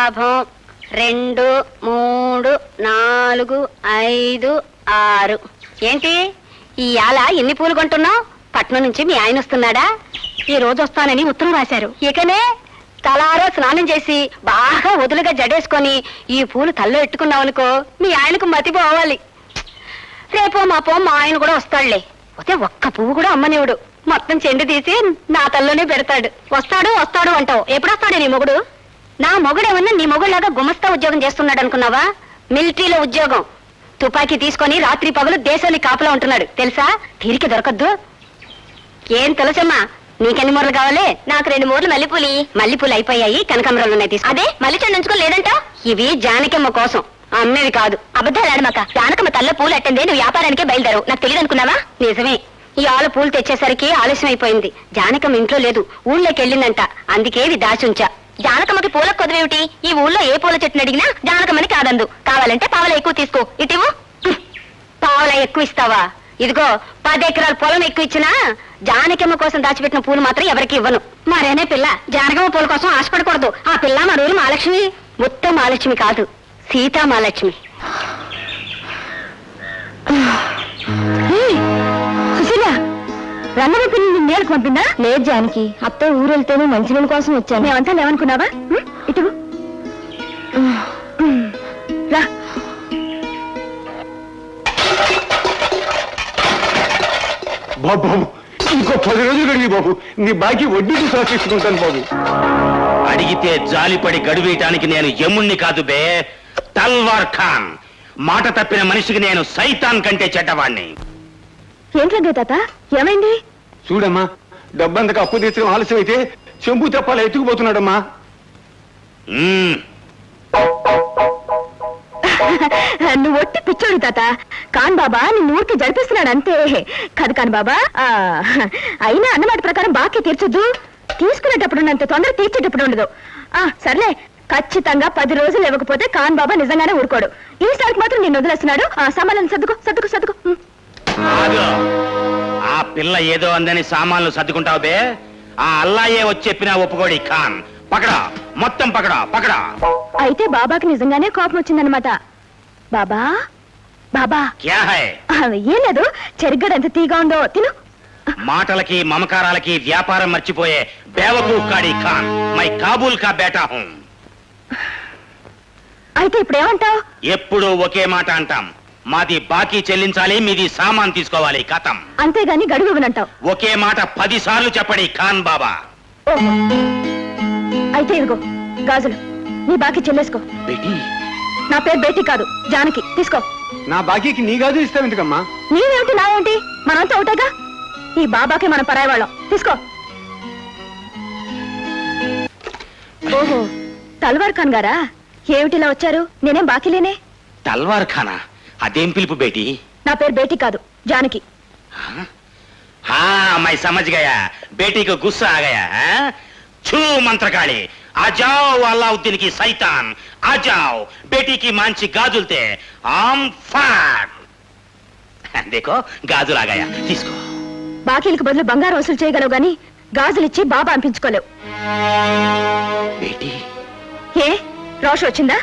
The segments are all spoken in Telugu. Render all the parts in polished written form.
లాభం 2 3 4 5 6. ఏంటి ఇవాళ ఎన్ని పూలు కొంటున్నావు? పట్నం నుంచి మీ ఆయన వస్తున్నాడా? ఈ రోజు వస్తానని ఉత్తరం రాశారు. ఇకనే తలారో స్నానం చేసి బాగా వదులుగా జడేసుకొని ఈ పూలు తల్లో ఎట్టుకున్నావు అనుకో, మీ ఆయనకు మతి పోవాలి. రేపో మాపో మా ఆయన కూడా వస్తాడులే. పోతే ఒక్క పువ్వు కూడా అమ్మనివుడు. మొత్తం చెండు తీసి నా తల్లోనే పెడతాడు. వస్తాడు వస్తాడు అంటావు. ఎప్పుడొస్తాడు నీ మొగుడు? నా మొగుడేమన్నా నీ మొగుడులాగా గుమస్తా ఉద్యోగం చేస్తున్నాడు అనుకున్నావా? మిలిటరీలో ఉద్యోగం. తుపాకీ తీసుకొని రాత్రి పగలు దేశాన్ని కాపలా ఉంటున్నాడు తెలుసా? తీరిక దొరకద్దు. ఏం తులసమ్మా, నీకెన్ని మూరలు కావాలి? నాకు 2 మూరలు మల్లెపూలి. మల్లెపూలు అయిపోయాయి, కనకాంబరాలు ఉన్నాయి తీసుకో. అదే మల్లె చెండు ఉంచుకో లేదంట. ఇవి జానకమ్మ కోసం, అమ్మేవి కాదు. అబద్ధాలు ఆడమాక. జానకమ్మ తల్ల పూలు అట్టందే నువ్వు వ్యాపారానికే బయలుదేరు. నాకు తెలియదు అనుకున్నావా? నిజమే. ఈ ఆలు పూలు తెచ్చేసరికి ఆలస్యం అయిపోయింది. జానకమ్మ ఇంట్లో లేదు, ఊళ్ళోకి వెళ్ళిందంట. అందుకే ఇవి దాచుంచా. జానకమ్మకి పూల కొదవేమిటి? ఈ ఊళ్ళో ఏ పూల చెట్టుని అడిగినా జానకమ్మని కాదందు. కావాలంటే పావల ఎక్కువ తీసుకో. ఇటివు. పావల ఎక్కువ ఇస్తావా? ఇదిగో 10 ఎకరాల పొలం ఎక్కువ ఇచ్చినా జానకమ్మ కోసం దాచిపెట్టిన పూలు మాత్రం ఎవరికి ఇవ్వను. మరేనే పిల్ల, జానకమ్మ పూల కోసం ఆశపడకూడదు. ఆ పిల్ల మా ఊరు మహాలక్ష్మి. మొత్తం మహాలక్ష్మి కాదు, సీతా మహాలక్ష్మి. సుశీల, రంగమ్మ పిల్లని నేలకు పంపిందా? లేదు జానకి, అత్త ఊరు వెళ్తేనే మంచినీళ్ళ కోసం వచ్చాను. మేమంతా లేవనుకున్నావా? ఇటు రా. బాబు ఇంకో 10 రోజులు గడిగి బాబు, నీ బాకీ వడ్డీకి సహకరించుకుంటాను బాబు. అడిగితే జాలిపడి గడువేయటానికి నేను యముణ్ణి కాదు బే, తల్వార్ ఖాన్. మాట తప్పిన మనిషికి నేను సైతాన్ కంటే చెడ్డవాణ్ణి. ఏంటంటే తాత, ఏమైంది? చూడమ్మా, డబ్బంతకు అప్పు తీర్చడం ఆలస్యం అయితే చెంపు తెప్పాల ఎత్తుకుపోతున్నాడమ్మా. నువ్వు ఒట్టి పిచ్చోడు తాత. కాన్ బాబా నిన్ను ఊరికి జరిపిస్తున్నాడు అంతే. కాదు కాని బాబా, అయినా అన్నమాట ప్రకారం బాకీ తీర్చొద్దు. తీసుకునేటప్పుడు అంత తొందర తీర్చేటప్పుడు ఉండదు. సర్లే, ఖచ్చితంగా 10 రోజులు ఇవ్వకపోతే కాన్ బాబా నిజంగానే ఊరుకోడు. ఈసారికి మాత్రం నేను వదిలేస్తున్నాడు. సామాన్లను సర్దుకో సర్దుకో సర్దుకో. ఆ పిల్ల ఏదో అందని సామాన్లు సర్దుకుంటావు బే. ఆ అల్లాయే వచ్చి చెప్పినా ఒప్పుకోడి ఖాన్. పకడా, మొత్తం పకడా పకడా. అయితే బాబాకి నిజంగానే కోపం వచ్చిందనమాట. బాబా బాబా క్యా హై? ఏం లేదు, చెరిగడ ఎంత తీగా ఉందో తిను. మాటలకి మమకారాలకి వ్యాపారం మర్చిపోయే బేవకూఫ్ కాడి ఖాన్. మై కాబూల్ కా బేటా హూ. అయితే ఇప్పుడు ఏమంటావు? ఎప్పుడూ ఒకే మాట అంటాం. మాది బాకీ చెల్లించాలి, మీది సామాన్ తీసుకోవాలి, కథం. అంతేగాని గడువు ఇవ్వనంటావు. ఒకే మాట 10 సార్లు చెప్పడి ఖాన్ బాబా. అయితే ఇదిగో గాజులు, నీ బాకీ చెల్లేసుకో. బేటీ? నా పేరు బేటీ కాదు, జానకి. తీసుకో. నా బాకీకి నీ గాజు ఇస్తావు ఎందుకమ్మా? నీవేమిటి నావేమిటి? మనంతా ఒకటేగా. ఈ బాబాకి మనం పరాయి వాళ్ళం. తీసుకో. ఓహో, తల్వార్ ఖాన్ గారా? ఏమిటిలా వచ్చారు? నేనేం బాకీ లేనే. తల్వార్ ఖానా? అదేం పిలుపు బేటీ? నా పేరు బేటీ కాదు, జానకి. మై సమజ్ గయా. బేటీకి గుస్సా ఆ గయా. छू मंत्रकाली आ जाओ अल्लाउद्दीन की सैतान आ जाओ बेटी की मांची गाजुलते आम फाट देखो गाजुल आ गया తీసుకో బాకీలకు బదులు బంగారం వసూలు చేయగలవు గాని గాజులు ఇచ్చి బాబా అనిపించుకోలేవు. బేటీ ఏ రోష వచ్చిందా?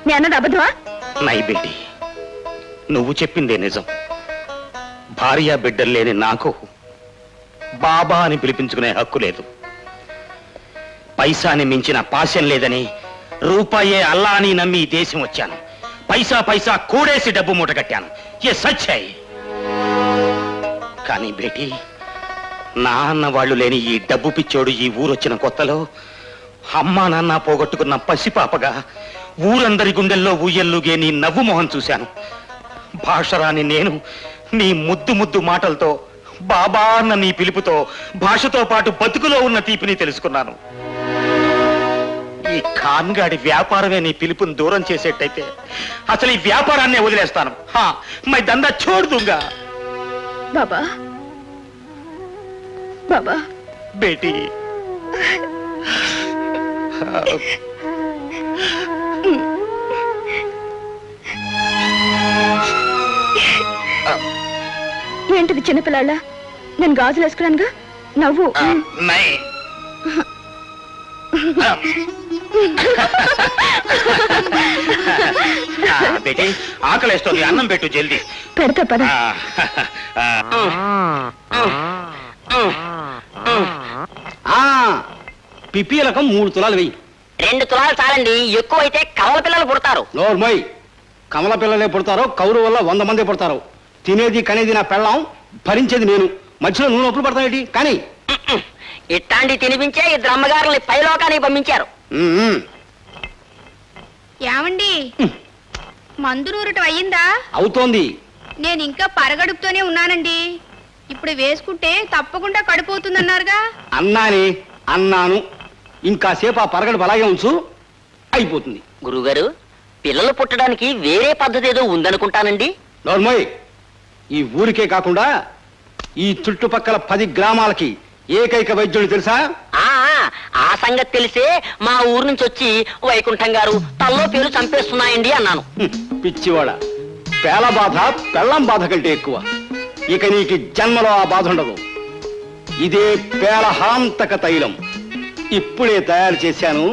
నీ అన్నది అబద్ధమా? నై బేటీ, నువ్వు చెప్పిందే నిజం. భార్య బిడ్డలు లేని నాకు బాబా అని పిలిపించుకునే హక్కు లేదు. పైసాని మించిన పాశం లేదని రూపాయే అల్లా అని నమ్మి దేశం వచ్చాను. పైసా పైసా కూడేసి డబ్బు మూట కట్టాను. ఏ సచ్చాయి. కానీ బేటీ, నా అన్న వాళ్ళు లేని ఈ డబ్బు పిచ్చోడు ఈ ఊరొచ్చిన కొత్తలో అమ్మా నాన్న పోగొట్టుకున్న పసిపాపగా ఊరందరి గుండెల్లో ఊయల్లుగే నీ నవ్వు మొహం చూశాను. భాషరాని నేను నీ ముద్దు ముద్దు మాటలతో బాబా అన్న నీ పిలుపుతో భాషతో పాటు బతుకులో ఉన్న తీపిని తెలుసుకున్నాను. ఈ ఖాన్గాడి వ్యాపారమే నీ పిలుపుని దూరం చేసేటైతే అసలు ఈ వ్యాపారాన్నే వదిలేస్తాను. మై దందా छोड़ दूंगा. బాబా బాబా బేటీ ఏంటిది చిన్నపిల్లాళ్ళ? నేను గాజులు వేసుకున్నానుగా. నవ్వు. బేటీ ఆకలేస్తుంది, అన్నం పెట్టు జల్దీ. పెడతా పద. పిప్పీలకం 3 తులాలు వెయ్యి. 2 తులాలు చాలండి, ఎక్కువైతే కవల పిల్లలు పుడతారు. నోర్మోయ్, కమల పిల్లలే పుడతారో కౌరు వల్ల 100 మంది పుడతారు. తినేది కనేది నా పెళ్ళాం, భరించేది నేను. మధ్యలో నువ్వు నొప్పులు పడతావేటి కానీ ఇట్లాంటి తినిపించే 2 అమ్మగారుల్ని పైలోకానికి పంపించారు. ఏమండి మందు నూరటం అయ్యిందా? అవుతోంది. నేను ఇంకా పరగడుపుతోనే ఉన్నానండి. ఇప్పుడు వేసుకుంటే తప్పకుండా కడిపోతుందన్నారుగా. అన్నాను. ఇంకాసేపు ఆ పరగడు అలాగే ఉంచు, అయిపోతుంది. గురుగారు, పిల్లలు పుట్టడానికి వేరే పద్ధతి ఏదో ఉందనుకుంటానండి. నోర్మోయ్, ఈ ఊరికే కాకుండా ఈ చుట్టుపక్కల 10 గ్రామాలకి ఏకైక వైద్యుడు తెలుసా? ఆ సంగతి తెలిసే మా ఊరు నుంచి వచ్చి వైకుంఠం గారు తల్లో పేరు చంపేస్తున్నాయండి అన్నాను. పిచ్చివాడ, పేల బాధ పెళ్ళం బాధ కంటే ఎక్కువ. ఇక నీకు జన్మలో ఆ బాధ ఉండదు. ఇదే పేలహాంతక తైలం. ఇప్పుడే తయారు చేశాను,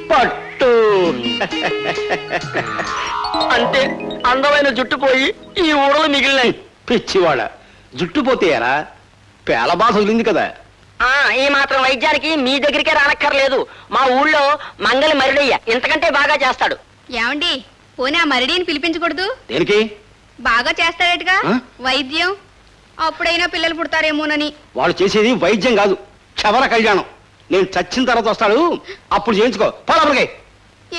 పట్టు. అంటే అందమైన జుట్టు పోయి ఈ ఊడలు మిగిలినాయి. పిచ్చివాడ, జుట్టు పోతే ఎలా? పేల బాధ వదిలింది కదా. ఈ మాత్రం వైద్యానికి మీ దగ్గరికే రానక్కర్లేదు. మా ఊళ్ళో మంగళ మరుడయ్య ఇంతకంటే బాగా చేస్తాడు. ఏమండి పోనీ ఆ మరిడీని పిలిపించకూడదు? దేనికి? బాగా చేస్తాడేటగా ఆ? వైద్యం. అప్పుడైనా పిల్లలు పుడతారేమోనని. వాడు చేసేది వైద్యం కాదు, క్షవర కళ్యాణం. నేను చచ్చిన తర్వాత వస్తాడు, అప్పుడు చేయించుకో. పోలే.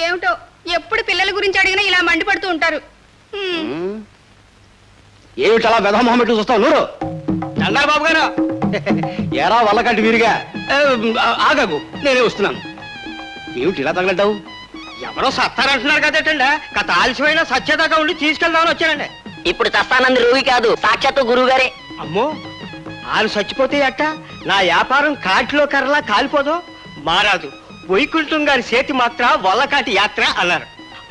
ఏమిటో ఎప్పుడు పిల్లల గురించి అడిగినా ఇలా మండిపడుతూ ఉంటారు. ఏమిటలా వెధమొహం పెట్టి చూస్తావు? నూరు దండాలి బాబు గారు. ఎరా వల్లకంటి వీరిగా ఆగకు, నేనే వస్తున్నాను. ఏమిటి ఇలా తగలడ్డావు? ఎవరో సత్తారంటున్నారు కదేటండి, గత ఆలస్యమైన సత్యదాకా ఉండి తీసుకెళ్దామని వచ్చానండి. ఇప్పుడు చస్తానంది రోగి కాదు, సాక్షాత్తు గురువు గారే. అమ్మో, వాళ్ళు చచ్చిపోతే అట్ట నా వ్యాపారం కాటిలో కర్రలా కాలిపోదు. మారాదు వైకుంఠం గారి చేతి మాత్ర వల్లకాటి యాత్ర అన్నారు.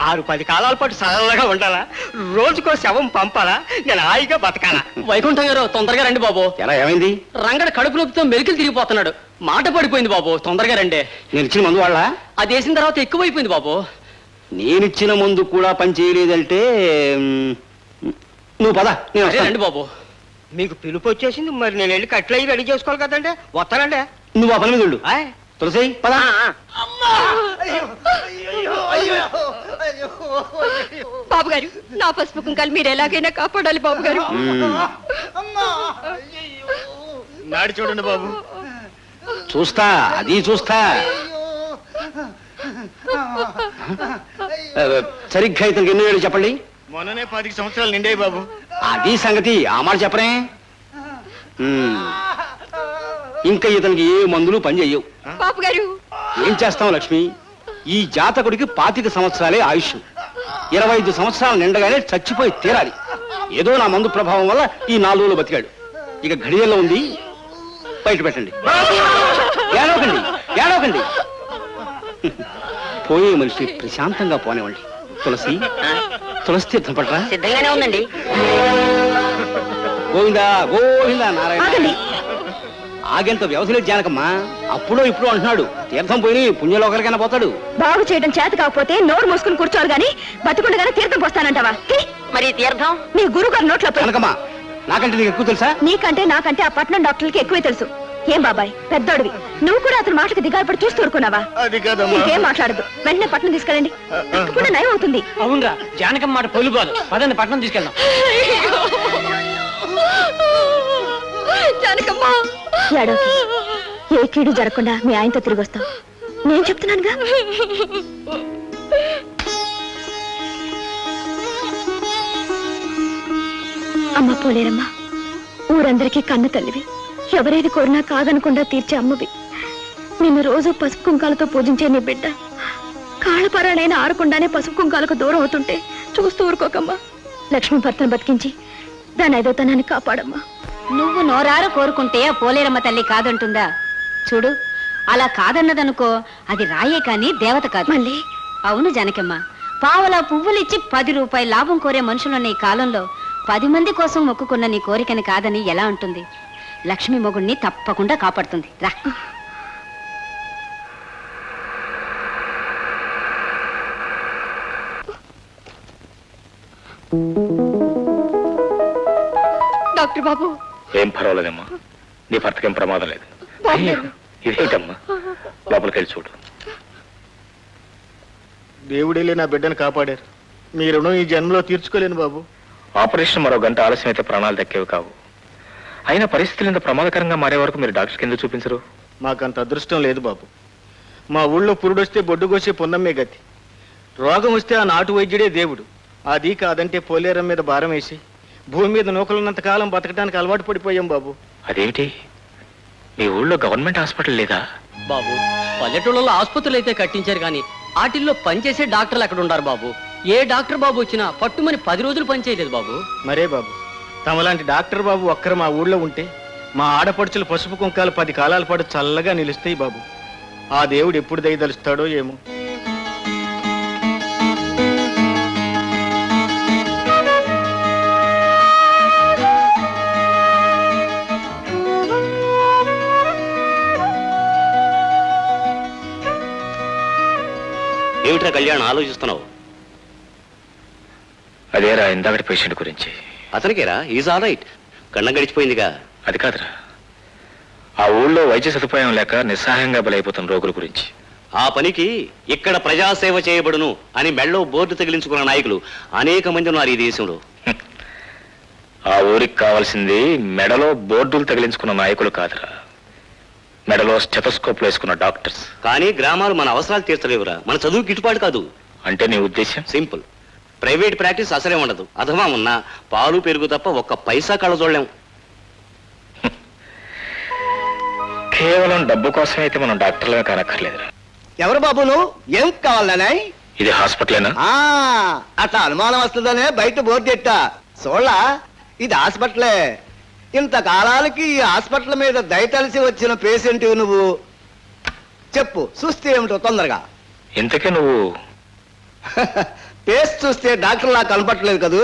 6-10 కాలాల పాటు సరళగా ఉండాలా, రోజుకో శవం పంపాలా, నేను హాయిగా బతకాలా. వైకుంఠం గారు తొందరగా రండి బాబు. ఎలా ఏమైంది? రంగడు కడుపు నొప్పితో మెలికలు తిరిగిపోతున్నాడు. మాట పడిపోయింది బాబు, తొందరగా రండి. నేను ఇచ్చిన మందు వాళ్ళ? అది వేసిన తర్వాత ఎక్కువైపోయింది బాబు. నేనిచ్చిన మందు కూడా పని చేయలేదంటే నువ్వు పద, నేను అదే వస్తాను. రండి బాబు. మీకు పిలుపు వచ్చేసింది, మరి నేను వెళ్ళి కట్లయి రెడీ చేసుకోవాలి కదండి. వస్తానండి. నువ్వు ఆ పని మీద ఉండు. ఆయ్. తులసి పద. బాబు గారు, నా పసుపు కుంకాలు మీరు ఎలాగైనా కాపాడాలి బాబు గారు. నాడి చూడండి బాబు. చూస్తా, అది చూస్తా. సరిగ్గా ఇతనికి ఎన్ని ఏళ్ళు చెప్పండి? మొన్ననే 10 సంవత్సరాలు నిండే బాబు. అది సంగతి, ఆ మాట చెప్పరే. ఇంకా ఇతనికి ఏ మందులు పని చెయ్యవు. బాబు గారు, ఏం చేస్తాం లక్ష్మి? ఈ జాతకుడికి 25 సంవత్సరాలే ఆయుష్. 25 సంవత్సరాలు నిండగానే చచ్చిపోయి తీరాలి. ఏదో నా మందు ప్రభావం వల్ల ఈ 4 రోజులు బతికాడు. ఇక ఘడియల్లో ఉంది, బయట పెట్టండి. ఏడవకండి, ఏడవకండి. పోయే మనిషి ప్రశాంతంగా పోనివ్వండి. తులసి, తులసి తీర్థం పట్రా. సిద్ధంగానే ఉందండి. గోవిందా గోవిందా నారాయణ. ఆగేంత వ్యవధి లేదు జానకమ్మా. అప్పుడో ఇప్పుడు అంటున్నాడు, తీర్థం పోయి పుణ్యలోకరికైనా పోతాడు. బాగు చేయడం చేత కాకపోతే నోరు మూసుకుని కూర్చోవాలి గాని బతుకుండగానే తీర్థం పోస్తానంటావా? మరి తీర్థం నీ గురువు గారి నోట్లో జానకమ్మా, నాకంటే నీకు ఎక్కువ తెలుసా? నీకంటే నాకంటే ఆ పట్నం డాక్టర్లకి ఎక్కువే తెలుసు. ఏం బాబాయ్, పెద్దోడివి, నువ్వు కూడా అతని మాటకి దిగాపడి చూస్తూ ఊరుకున్నావా? అది కాదమ్మా. ఇంకేం మాట్లాడదు, వెంటనే పట్నం తీసుకెళ్ళండి. కూడా నయం అవుతుంది. అవునరా, జానకమ్మ మాట పొలిపోదు. పదండి పట్నం తీసుకెళ్దాం. జానకమ్మా, ఏడోకి, ఏ కీడు జరగకుండా మీ ఆయనతో తిరిగి వస్తాం. నేను చెప్తున్నానుగా. అమ్మ పోలేరమ్మా, ఊరందరికీ కన్న తల్లివి. ఎవరేది కోరినా కాదనకుండా తీర్చే అమ్మవి. నిన్ను రోజు పసుపు కుంకాలతో పూజించే నీ బిడ్డ కాళ్ళపరాడైనా ఆరకుండానే పసుపు కుంకాలకు దూరం అవుతుంటే చూస్తూ ఊరుకోకమ్మా. లక్ష్మి భర్తను బతికించి దాని ఐదోతనాన్ని కాపాడమ్మా. నువ్వు నోరారు కోరుకుంటే ఆ పోలేరమ్మ తల్లి కాదంటుందా? చూడు, అలా కాదన్నదనుకో, అది రాయే కాని దేవత కాదు. మళ్ళీ అవును జానకమ్మ, పావలా పువ్వులిచ్చి 10 రూపాయల లాభం కోరే మనుషులున్న ఈ కాలంలో 10 మంది కోసం మొక్కుకున్న నీ కోరికని కాదని ఎలా ఉంటుంది? లక్ష్మి మొగుణ్ణి తప్పకుండా కాపాడుతుంది. రా. డాక్టర్ బాబు, ఏం పర్వాలేదమ్మా, నీ భర్తకేం ప్రమాదం లేదు. బాబు గారు. ఇదేమిటమ్మా, లోపలికి వెళ్ళి చూడు. దేవుడేలే నా బిడ్డను కాపాడారు. మీ రుణం ఈ జన్మలో తీర్చుకోలేను బాబు. ఆపరేషన్ మరో గంట ఆలస్యం అయితే ప్రాణాలు దక్కేవి కావు. అయినా పరిస్థితులు ఇంత ప్రమాదకరంగా మారే వరకు మీరు డాక్టర్ కింద చూపించరు. మాకంత అదృష్టం లేదు బాబు. మా ఊళ్ళో పురుడొస్తే బొడ్డు కోసే పొన్నమ్మే గతి. రోగం వస్తే ఆ నాటు వైద్యుడే దేవుడు. అది కాదంటే పోలేరం మీద భారం వేసి భూమి మీద నూకలున్నంత కాలం బతకడానికి అలవాటు పడిపోయాం బాబు. అదేమిటి, మీ ఊళ్ళో గవర్నమెంట్ హాస్పిటల్ లేదా? బాబు, పల్లెటూళ్ళలో ఆసుపత్రులు అయితే కట్టించారు కానీ వాటిల్లో పనిచేసే డాక్టర్లు అక్కడ ఉండారు బాబు. ఏ డాక్టర్ బాబు వచ్చినా పట్టుమని 10 రోజులు పనిచేయలేదు బాబు. మరే బాబు, తమలాంటి డాక్టర్ బాబు ఒక్కరు మా ఊళ్ళో ఉంటే మా ఆడపడుచులు పసుపు కుంకాలు 10 కాలాల పాటు చల్లగా నిలుస్తాయి బాబు. ఆ దేవుడు ఎప్పుడు దయదలుస్తాడో ఏమో. ఏమిట్రా కళ్యాణ్ ఆలోచిస్తున్నావు? అదేరా ఇందాకటి పేషెంట్ గురించి. అతనికేరా, ఈజ్ ఆల్ రైట్. కళ్ళం గడిచిపోయిందిగా. అది కాదురా, ఆ ఊళ్ళో వైద్య సదుపాయం లేక నిస్సహాయంగా బలైపోతున్న రోగుల గురించి. ఆ పనికి ఇక్కడ ప్రజాసేవ చేయబడును అని మెళ్ళో బోర్డు తగిలించుకున్న నాయకులు అనేక మంది ఉన్నారు ఈ దేశంలో. ఆ ఊరికి కావాల్సింది మెడలో బోర్డులు తగిలించుకున్న నాయకులు కాదురా, మెడలో స్టెథోస్కోప్లు వేసుకున్న డాక్టర్స్. కానీ గ్రామాలు మన అవసరాలు తీర్చలేవురా. మన చదువు గిట్టుబాటు కాదు. అంటే నీ ఉద్దేశం? సింపుల్. ప్రైవేట్ ప్రాక్టీస్ అసలే ఉండదు. అథవా ఉన్నా పాలు పెరుగు తప్ప ఒక్క పైసా కళ్ళ చూడలేం. కేవలం డబ్బు కోసం అయితే మనం డాక్టర్లమే కానక్కర్లేదురా. ఎవరు బాబు నువ్వు? ఏం కావాలనే? ఇది హాస్పిటలేనా? అట్లా అనుమానం వస్తుందనే బయట బోర్డు ఎట్టా చూడలా, ఇది హాస్పిటలే. ఇంతకాలానికి ఈ హాస్పిటల్ మీద దయతలిసి వచ్చిన పేషెంట్ నువ్వు. చెప్పు, చూస్తే ఏమిటో తొందరగా. ఇంతకే నువ్వు? పేస్ చూస్తే డాక్టర్లా కనపట్టలేదు కదూ.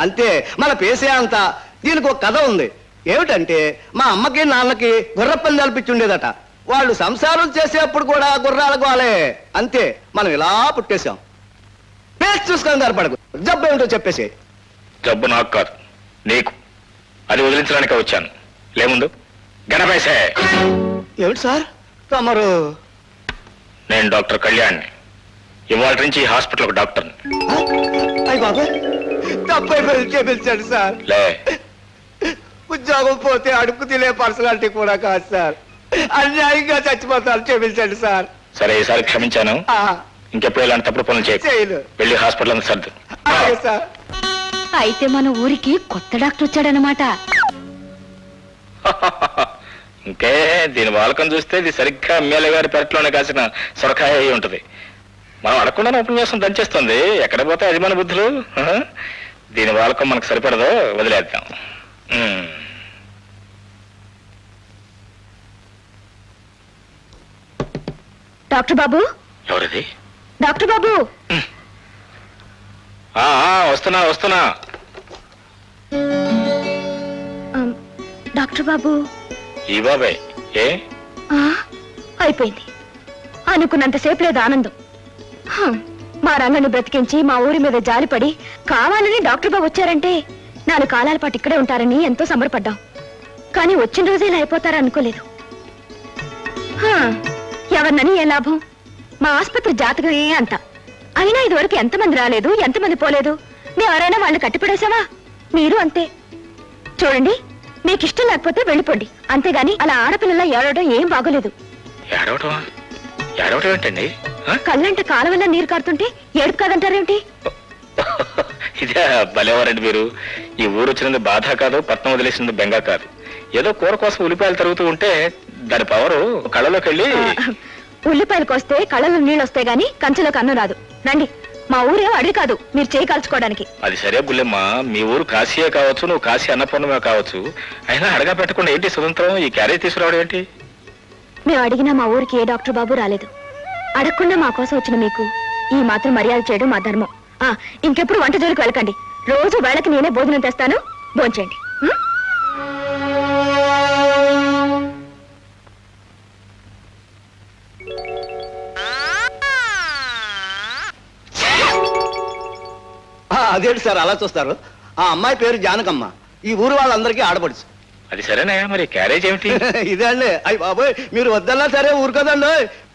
అంతే, మన పేసే అంతా. దీనికి ఒక కథ ఉంది. ఏమిటంటే మా అమ్మకి నాన్నకి గుర్రపని కల్పించుండేదట. వాళ్ళు సంసారం చేసేప్పుడు కూడా గుర్రాల గోలే. అంతే, మనం ఇలా పుట్టేశాం. పేస్ చూసుకొని కనపడకు. జబ్బు ఏమిటో చెప్పేసి. జబ్బు నాకు కాదు, నీకు. అది వదిలించడానికే వచ్చాను. లేముందు గడపేసే. ఏమిటి సార్ తమరు? నేను డాక్టర్ కళ్యాణ్ని. ఇవాళ నుంచి ఈ హాస్పిటల్ ఒక డాక్టర్ని. అయ్యి బాబు, తప్పైపోయి చేపించండి సార్. లే, ఉద్యోగం పోతే అడుగు తినే పర్సనాలిటీ కూడా కాదు సార్. అన్యాయంగా చచ్చిపోతారు, చేపించండి సార్. సరే ఈసారి క్షమించాను. ఇంకెప్పుడు ఇలాంటి తప్పుడు పనులు చేయకు. చేయను. వెళ్ళి హాస్పిటల్ అంతా సర్దు. అలాగే సార్. అయితే మన ఊరికి కొత్త డాక్టర్ వచ్చాడనమాట. ఇంకే దీని వాలకం చూస్తే ఇది సరిగ్గా ఎమ్మెల్యే గారి పెరట్లోనే కాసిన సొరకాయ అయి ఉంటది. మనం అడగకుండా ఉపన్యాసం దంచేస్తుంది. ఎక్కడ పోతే అది మన బుద్ధులు. దీని వాలకం మనకు సరిపడదు, వదిలేద్దాం. డాక్టర్ బాబు, ఎవరిది? డాక్టర్ బాబు. వస్తున్నా వస్తున్నా. డాక్టర్ బాబు. ఈ బాబాయ్ ఏ? అయిపోయింది. అనుకున్నంతసేపు లేదు ఆనందం. మా రంగని బ్రతికించి మా ఊరి మీద జాలిపడి కావాలని డాక్టర్ బాబు వచ్చారంటే 4 కాలాల పాటు ఇక్కడే ఉంటారని ఎంతో సంబరపడ్డాం. కానీ వచ్చిన రోజే ఇలా అయిపోతారనుకోలేదు. ఎవరినని ఏ లాభం? మా ఆసుపత్రి జాతకమే అంత. అయినా ఇదివరకు ఎంతమంది రాలేదు, ఎంతమంది పోలేదు. ఎవరైనా వాళ్ళు కట్టిపడేశావా? మీరు అంతే. చూడండి, మీకు ఇష్టం లేకపోతే వెళ్ళిపోండి. అంతేగాని అలా ఆడపిల్లలా ఏడవడం ఏం బాగోలేదు. ఏడవటం ఏంటండి? కళ్ళంట కాలవల్ల నీరు కారుతుంటే ఏడుపు కాదంటారేమిటి? ఇదే భలేవారండి మీరు. ఈ ఊరు వచ్చినది బాధ కాదు, పట్నం వదిలేసినది బెంగ కాదు. ఏదో కూర కోసం ఉల్లిపాయలు తరుగుతూ ఉంటే దాని పవరు కళ్ళలోకి వెళ్ళి. ఉల్లిపాయలు కోస్తే కళ్ళలో నీళ్ళు వస్తాయి గాని కంచెలోకి అన్నం రాదు. రండి, మా ఊరే అడిగి కాదు మీరు చేయి కాల్చుకోవడానికి. అది సరే బుల్లెమ్మ, మీ ఊరు కాశీయే కావచ్చు, నువ్వు కాశీ అన్నపూర్ణమే కావచ్చు. అయినా అడగా పెట్టకుండా ఏంటి స్వతంత్రం? ఈ క్యారేజ్ తీసుకురావడం ఏంటి? మేము అడిగినా మా ఊరికి ఏ డాక్టర్ బాబు రాలేదు. అడగకుండా మా కోసం వచ్చిన మీకు ఈ మాత్రం మర్యాద చేయడం మా ధర్మం. ఇంకెప్పుడు వంట జోలికి వెళ్ళకండి. రోజు వేళకి నేనే భోజనం తెస్తాను, భోంచేయండి. అదేంటి సార్ అలా చూస్తారు? ఆ అమ్మాయి పేరు జానకమ్మ, ఈ ఊరు వాళ్ళందరికీ ఆడపడుచు. అది సరేనయ్యా, మరి క్యారేజ్ ఏమిటి? ఇదే అండి. అయ్యి బాబోయ్, మీరు వద్దన్నా సరే ఊరుకోదండి.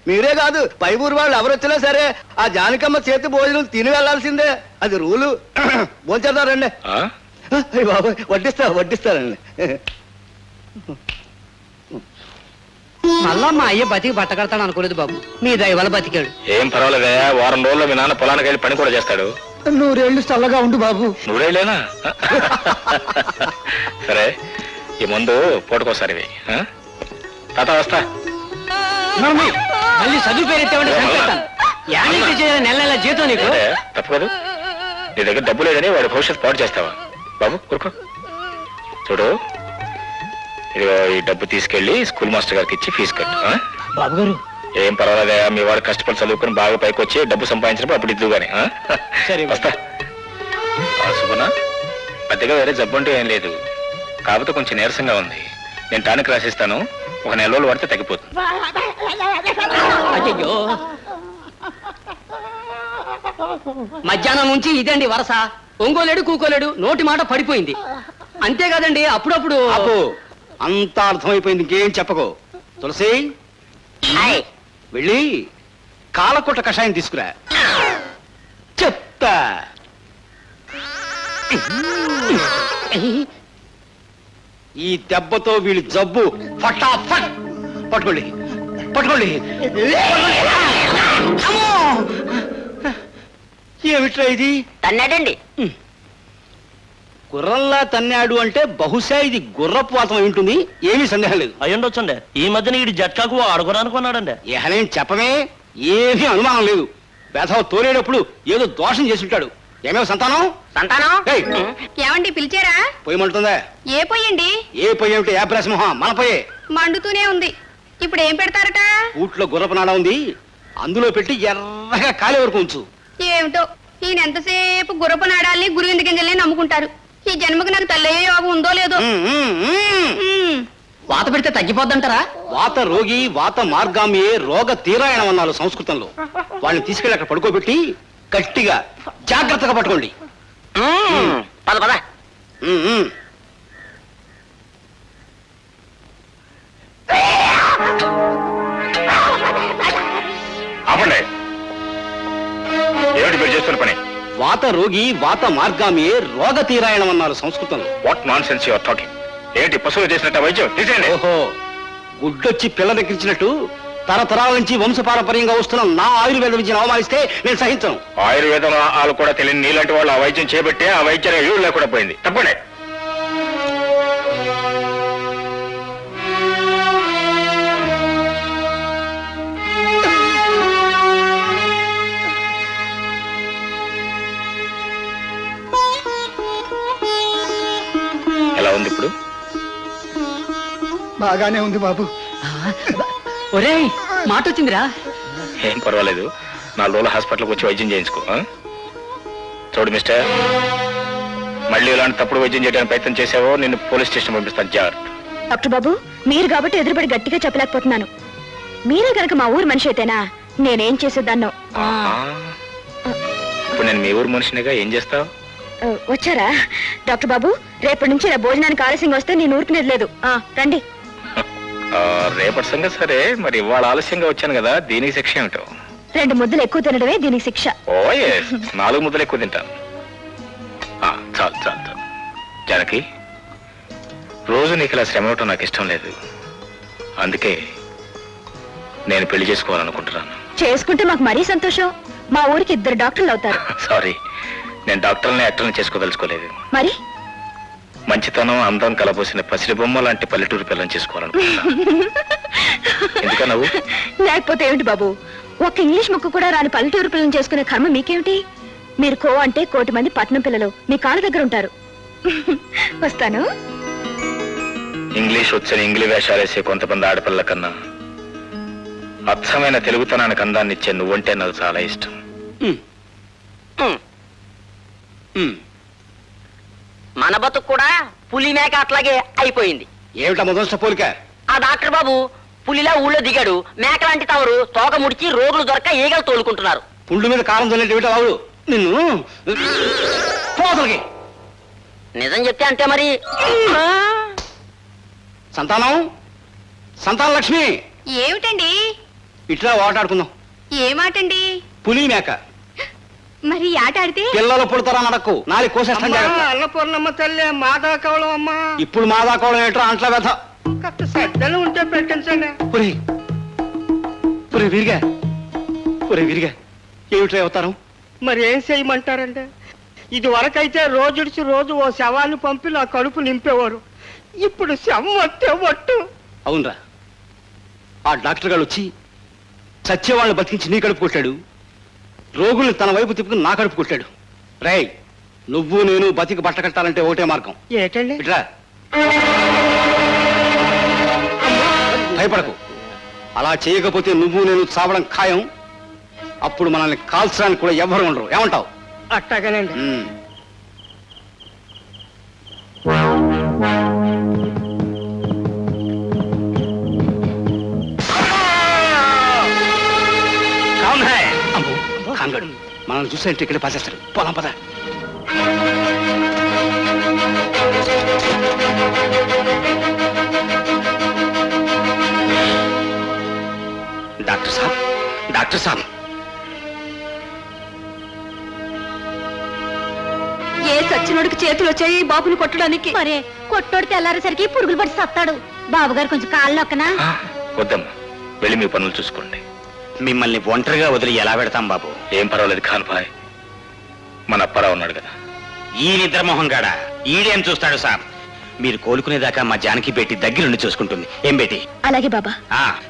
మీరే కాదు, పై ఊరు వాళ్ళు ఎవరు వచ్చినా సరే ఆ జానకమ్మ చేతి భోజనం తిని వెళ్లాల్సిందే, అది రూలు. భోంచేద్దారండి. ఆ? అయ్యి బాబోయ్, వడ్డిస్తారండి. మళ్ళా మా అయ్య బతికి బట్ట కడతాడు అనుకోలేదు బాబు, మీ దయ వల్ల బతికాడు. ఏం పర్వాలేదయ్యా, వారం రోజుల్లో మీ నాన్న పొలానికి వెళ్ళి పని కూడా చేస్తాడు. 100 ఏళ్ళు చల్లగా ఉండు బాబు. నువ్వేలేనా? సరే, ఈ ముందు పూటకోసారి వెయ్యి. తాత వస్తా. మళ్ళీ చదువు పేరెత్తామంటే చంపేస్తాను. యానికి చేయాలి నెల నెల జీతం నీకు. అంటే తప్పు కదా, నీ దగ్గర డబ్బు లేదని వాడి భవిష్యత్తు పాటు చేస్తావా? బాబు ఊరుకో. చూడు, ఇదిగో ఈ డబ్బు తీసుకెళ్లి స్కూల్ మాస్టర్ గారికి ఇచ్చి ఫీజు కట్టు. బాబు గారు ఏం పర్వాలేదయా, మీ వాడు కష్టపడి చదువుకుని బాగా పైకి వచ్చి డబ్బు సంపాదించినప్పుడు అప్పుడు ఇద్దు గానీ. సరే వస్తా. సుమన, పెద్దగా వేరే జబ్బు అంటూ ఏం లేదు, కాకపోతే కొంచెం నీరసంగా ఉంది. నేను టానిక్ రాసిస్తాను, ఒక నెల రోజులు పడితే తగ్గిపోతుంది. అయ్యో, మధ్యాహ్నం నుంచి ఇదండి వరస. ఒంగోలేడు కూకోలేడు, నోటి మాట పడిపోయింది. అంతేకాదండి అప్పుడప్పుడు అప్పు అంతా అర్థమైపోయింది, ఇంకేం చెప్పకో. తులసి, వెళ్ళి కాలకొట్ట కషాయం తీసుకురా. చెప్తా. ఈ దెబ్బతో వీళ్ళ జబ్బు ఫటాఫట్. పట్టుకోండి. అమ్మో! ఏమిట్రా ఇది? తన్నాడండి. గుర్రంలా తన్నాడు అంటే బహుశా ఇది గుర్రపు వాతం అయి ఉంటుంది, ఏమీ సందేహం లేదు. అయ్యుండొచ్చండి, ఈ మధ్యన ఈ జట్కాకు అడగడానుకున్నాడండి. ఏహనేం చెప్పమే, ఏమీ అనుమానం లేదు. బేధవ తోలేటప్పుడు ఏదో దోషం చేసి ఉంటాడు. ఏమేమి సంతానం? ఏయ్, ఏమండి పిలిచారా? పొయ్యమంటుందా? ఏ పొయ్యండి? ఏ పొయ్యి ఏమిటి? యాబ్రాసింహం మన పొయ్యే. మండుతూనే ఉంది. ఇప్పుడు ఏం పెడతారట? ఊట్లో గుర్రపు నాడ ఉంది, అందులో పెట్టి ఎర్రగా కాలే వరకు ఉంచు. ఏమిటో, ఈయన ఎంతసేపు గుర్రపు నాడాల్ని గురువింద గింజల్ని నమ్ముకుంటారు. ఈ జన్మకు నాకు తల్లయ్యే యోగం ఉందో లేదో. వాత పెడితే తగ్గిపోద్దంటారా? వాత రోగి వాత మార్గామ్యే రోగ తీరాయణం అన్నారు సంస్కృతంలో. వాళ్ళని తీసుకెళ్ళి అక్కడ పడుకోబెట్టి గట్టిగా జాగ్రత్తగా పట్టుకోండి. పద పద. ఆపండి, ఏమిటి మీరు చేస్తున్న పని? వాత రోగి వాత మార్గామ్యే రోగ తీరాయణం అన్నారు సంస్కృతంలో. What non sense your talking? ఏంటి పశువులు చేసినట్టు వైద్యం? తీసేయండి. ఓహో, గుడ్డొచ్చి పిల్లనెక్కించినట్టు తరతరాల నుంచి వంశపారంపర్యంగా వస్తున్న నా ఆయుర్వేద విద్యను అవమానిస్తే నేను సహించను. ఆయుర్వేదం వాళ్ళు కూడా తెలియని నీలాంటి వాళ్ళు ఆ వైద్యం చేపట్టే ఆ వైద్యం ఎరువు లేకుండా పోయింది. తప్పండి. ఎలా ఉంది ఇప్పుడు? బాగానే ఉంది బాబు. ఒరేయ్, మాట వచ్చిందిరా. ఏం పర్వాలేదు, 4 రోజులు హాస్పిటల్కి వచ్చి వైద్యం చేయించుకో. చూడు మిస్టర్, మళ్ళీ ఇలాంటి తప్పుడు వైద్యం చేయడానికి ప్రయత్నం చేసావో నిన్ను పోలీస్ స్టేషన్ పంపిస్తాను. జాగ్రత్త. డాక్టర్ బాబు, మీరు కాబట్టి ఎదురుపడి గట్టిగా చెప్పలేకపోతున్నాను. మీరే కనుక మా ఊరు మనిషి అయితేనా నేనేం చేసేదాన్నో. ఇప్పుడు నేను మీ ఊరు మనిషినిగా ఏం చేస్తావు? వచ్చారా డాక్టర్ బాబు? రేపటి నుంచి ఇలా భోజనానికి ఆలస్యంగా వస్తే నేను ఊరుకునేది లేదు. రండి. రేపటి సంగతి సరే, మరి ఇవాళ ఆలస్యంగా వచ్చాను కదా, దీనికి శిక్ష ఏమిటో? 2 ముద్దలు ఎక్కువ తినడమే దీనికి శిక్ష. ఓ ఎస్, 4 ముద్దలు ఎక్కువ తింటాను. చాలు చాలు చాలు. జానకి, రోజు నీకు ఇలా శ్రమ అవటం నాకు ఇష్టం లేదు. అందుకే నేను పెళ్లి చేసుకోవాలనుకుంటున్నాను. చేసుకుంటే మాకు మరీ సంతోషం. మా ఊరికి 2 డాక్టర్లు అవుతారు. సారీ, నేను డాక్టర్ని యాక్టర్ని చేసుకోదలుచుకోలేదు. మరి మంచితనం అందం కలబోసిన పసిడి బొమ్మ లాంటి పల్లెటూరు పిల్లని చేసుకోవాలనుకుంటున్నాను. ఎందుక నవ్వు? లేకపోతే ఏమిటి బాబు, ఒక్క ఇంగ్లీష్ ముక్క కూడా రాని పల్లెటూరు పిల్లలు చేసుకునే కర్మ మీకేమిటి? మీరు కో అంటే 1 కోటి మంది పట్నం పిల్లలు మీ కాళ్ళ దగ్గర ఉంటారు. వస్తాను. ఇంగ్లీష్ వచ్చని ఇంగ్లీ వేషాలేసే కొంతమంది ఆడపిల్లల కన్నా అచ్చమైన తెలుగుతనానికి అందాన్ని ఇచ్చే నువ్వంటే నాకు చాలా ఇష్టం. మన బతుకు కూడా పులి మేక అట్లాగే అయిపోయింది. ఏమిటా మొదటి పోలిక? ఆ డాక్టర్ బాబు పులిలా ఊళ్ళో దిగాడు. మేక లాంటి తవరు తోక ముడిచి రోగులు దొరక ఈగలు తోలుకుంటున్నారు. పుండు మీద కారం చల్లేటి ఏమిటా బాబు నిన్ను? పోతలకి. నిజం చెప్తే అంటే మరి సంతానం, సంతాన లక్ష్మి, ఏమిటండి? ఇట్లా ఓటాడుకుందాం. ఏమాటండి? పులి మేక మరి ఈ ఆట ఆడితే పిల్లలు పుడతారా నడక్కు, నాలుగు కోసేస్తాను జాగ్రత్త. అన్నపూర్ణమ్మ తల్లి మాదా కవలం అమ్మా. ఇప్పుడు మాదాకోవడం ఏంట్రా అంట్ల వ్యధ. కాస్త శ్రద్ధలు ఉంటే పెట్టించండి. ఒరే ఒరే వీరిగా, ఒరే వీరిగా, ఏమిట్రా అవుతారు? మరి ఏం చేయమంటారంటే, ఇది వరకైతే రోజుడిచి రోజు ఓ శవాన్ని పంపి నా కడుపు నింపేవారు. ఇప్పుడు శవం వస్తే ఒట్టు. అవునరా, ఆ డాక్టర్ గారు వచ్చి చచ్చేవాళ్ళని బతికించి నీ కడుపు కొట్టాడు, రోగుల్ని తన వైపు తిప్పుకుని నా కడుపు కొట్టాడు. రేయ్, నువ్వు నేను బతికి బట్ట కట్టాలంటే ఒకటే మార్గం. ఏటండి? ఇట్రా, భయపడకు. అలా చేయకపోతే నువ్వు నేను చావడం ఖాయం. అప్పుడు మనల్ని కాల్చడానికి కూడా ఎవరు ఉండరు. ఏమంటావు? అట్టగానండి. కాంగడు మనల్ని చూసేంటే ఇక్కడ పాసేస్తాడు. పోదాం పద. డాక్టర్ సాబ్, డాక్టర్ సాబ్, ఏ సచ్చినోడికి చేతులు వచ్చాయి బాబుని కొట్టడానికి? మరే కొట్టోడు తెల్లారేసరికి పురుగులు పడి సత్తాడు. బాబుగారు కొంచెం కాళ్ళు నొక్కనా? వద్దమ్మా, వెళ్ళి మీ పనులు చూసుకోండి. మిమ్మల్ని ఒంటరిగా వదిలి ఎలా పెడతాం బాబు? ఏం పర్వాలేదు ఖాన్ భాయ్, మన అప్పారావు ఉన్నాడు కదా. ఈ నిద్రమోహం గాడా ఈడేం చూస్తాడు సాబ్? మీరు కోలుకునేదాకా మా జానకి బేటి దగ్గరుండి చూసుకుంటుంది. ఏం బేటి? అలాగే బాబా.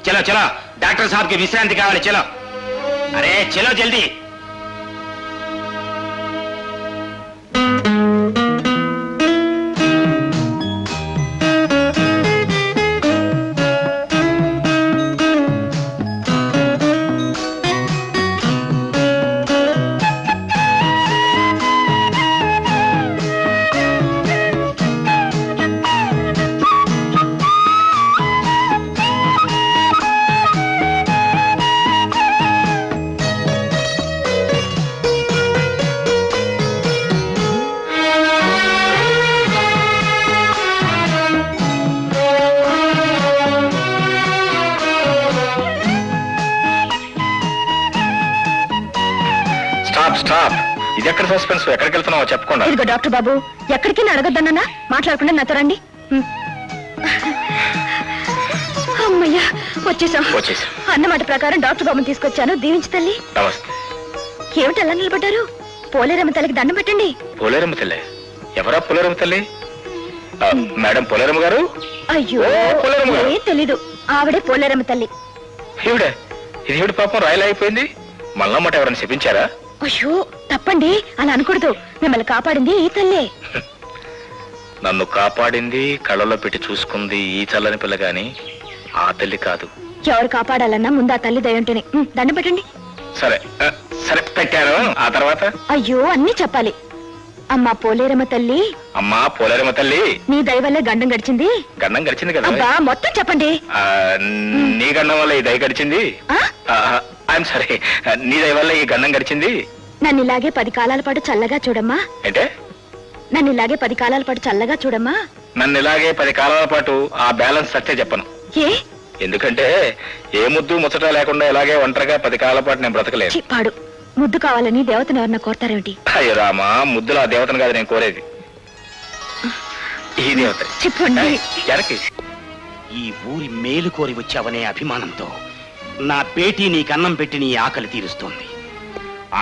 చలో చలో, డాక్టర్ సాబ్కి విశ్రాంతి కావాలి. చలో, అరే చలో జల్దీ. స్టాప్. ఇది ఎక్కడ సస్పెన్స్? ఎక్కడికి వెళ్తున్నావో చెప్పకుండా. ఇదిగో డాక్టర్ బాబు, ఎక్కడికి అడగద్దన్నా మాట్లాడకుండా నాతో రండి. అమ్మయ్యా, వచ్చేసాం. అన్నమాట ప్రకారం డాక్టర్ బాబుని తీసుకొచ్చాను. దీవించి తల్లి. నమస్తే. ఏమిటి అలా నిలబడ్డారు? పోలేరమ్మ తల్లికి దండం పెట్టండి. పోలేరమ్మ తల్లి? ఎవరా పోలేరమ్మ తల్లి? మేడం పోలేరమ్మ గారు? అయ్యో, పోలేరమ్మ గారు. ఏం తెలీదు, ఆవిడే పోలేరమ్మ తల్లి. ఇది పాపం రాయలైపోయింది. మళ్ళమ్మట ఎవరైనా చెప్పించారా? అయ్యో తప్పండి, అలా అనకూడదు. మిమ్మల్ని కాపాడింది ఈ తల్లే. నన్ను కాపాడింది, కళ్ళలో పెట్టి చూసుకుంది ఈ చల్లని పిల్ల గాని ఆ తల్లి కాదు. ఎవరు కాపాడాలన్నా ముందు ఆ తల్లి దయ ఉంటేనే. దండం పెట్టండి. సరే సరే, పెట్టాను. ఆ తర్వాత? అయ్యో, అన్నీ చెప్పాలి. అమ్మా పోలేరమ్మ తల్లి. అమ్మా పోలేరమ్మ తల్లి, నీ దయ వల్లే గండం గడిచింది. గండం గడిచింది కదా? అబ్బా, మొత్తం చెప్పండి. నీ గండం వల్ల ఈ దయ గడిచింది. ఐఎమ్ సారీ, నీ దయ వల్ల ఈ గండం గడిచింది. నన్ను ఇలాగే 10 కాలాల పాటు చల్లగా చూడమ్మా. అంటే? నన్ను ఇలాగే 10 కాలాల పాటు చల్లగా చూడమ్మా. నన్ను ఇలాగే 10 కాలాల పాటు ఆ బ్యాలెన్స్ సత్తే చెప్పను. ఏ? ఎందుకంటే ఏ ముద్దు ముచ్చట లేకుండా ఇలాగే ఒంటరిగా 10 కాలాల పాటు నేను బ్రతకలేదు. పాడు. ముద్దు కావాలని దేవతను ఎవరన్నా కోరతారేమిటి? అయ్యో రామా, ముద్దులు ఆ దేవతను కాదు నేను కోరేది, ఈ దేవత. చెప్పండి. జనకి, ఈ ఊరి మేలు కోరి వచ్చావనే అభిమానంతో నా బేటీ నీకన్నం పెట్టి నీ ఆకలి తీరుస్తోంది.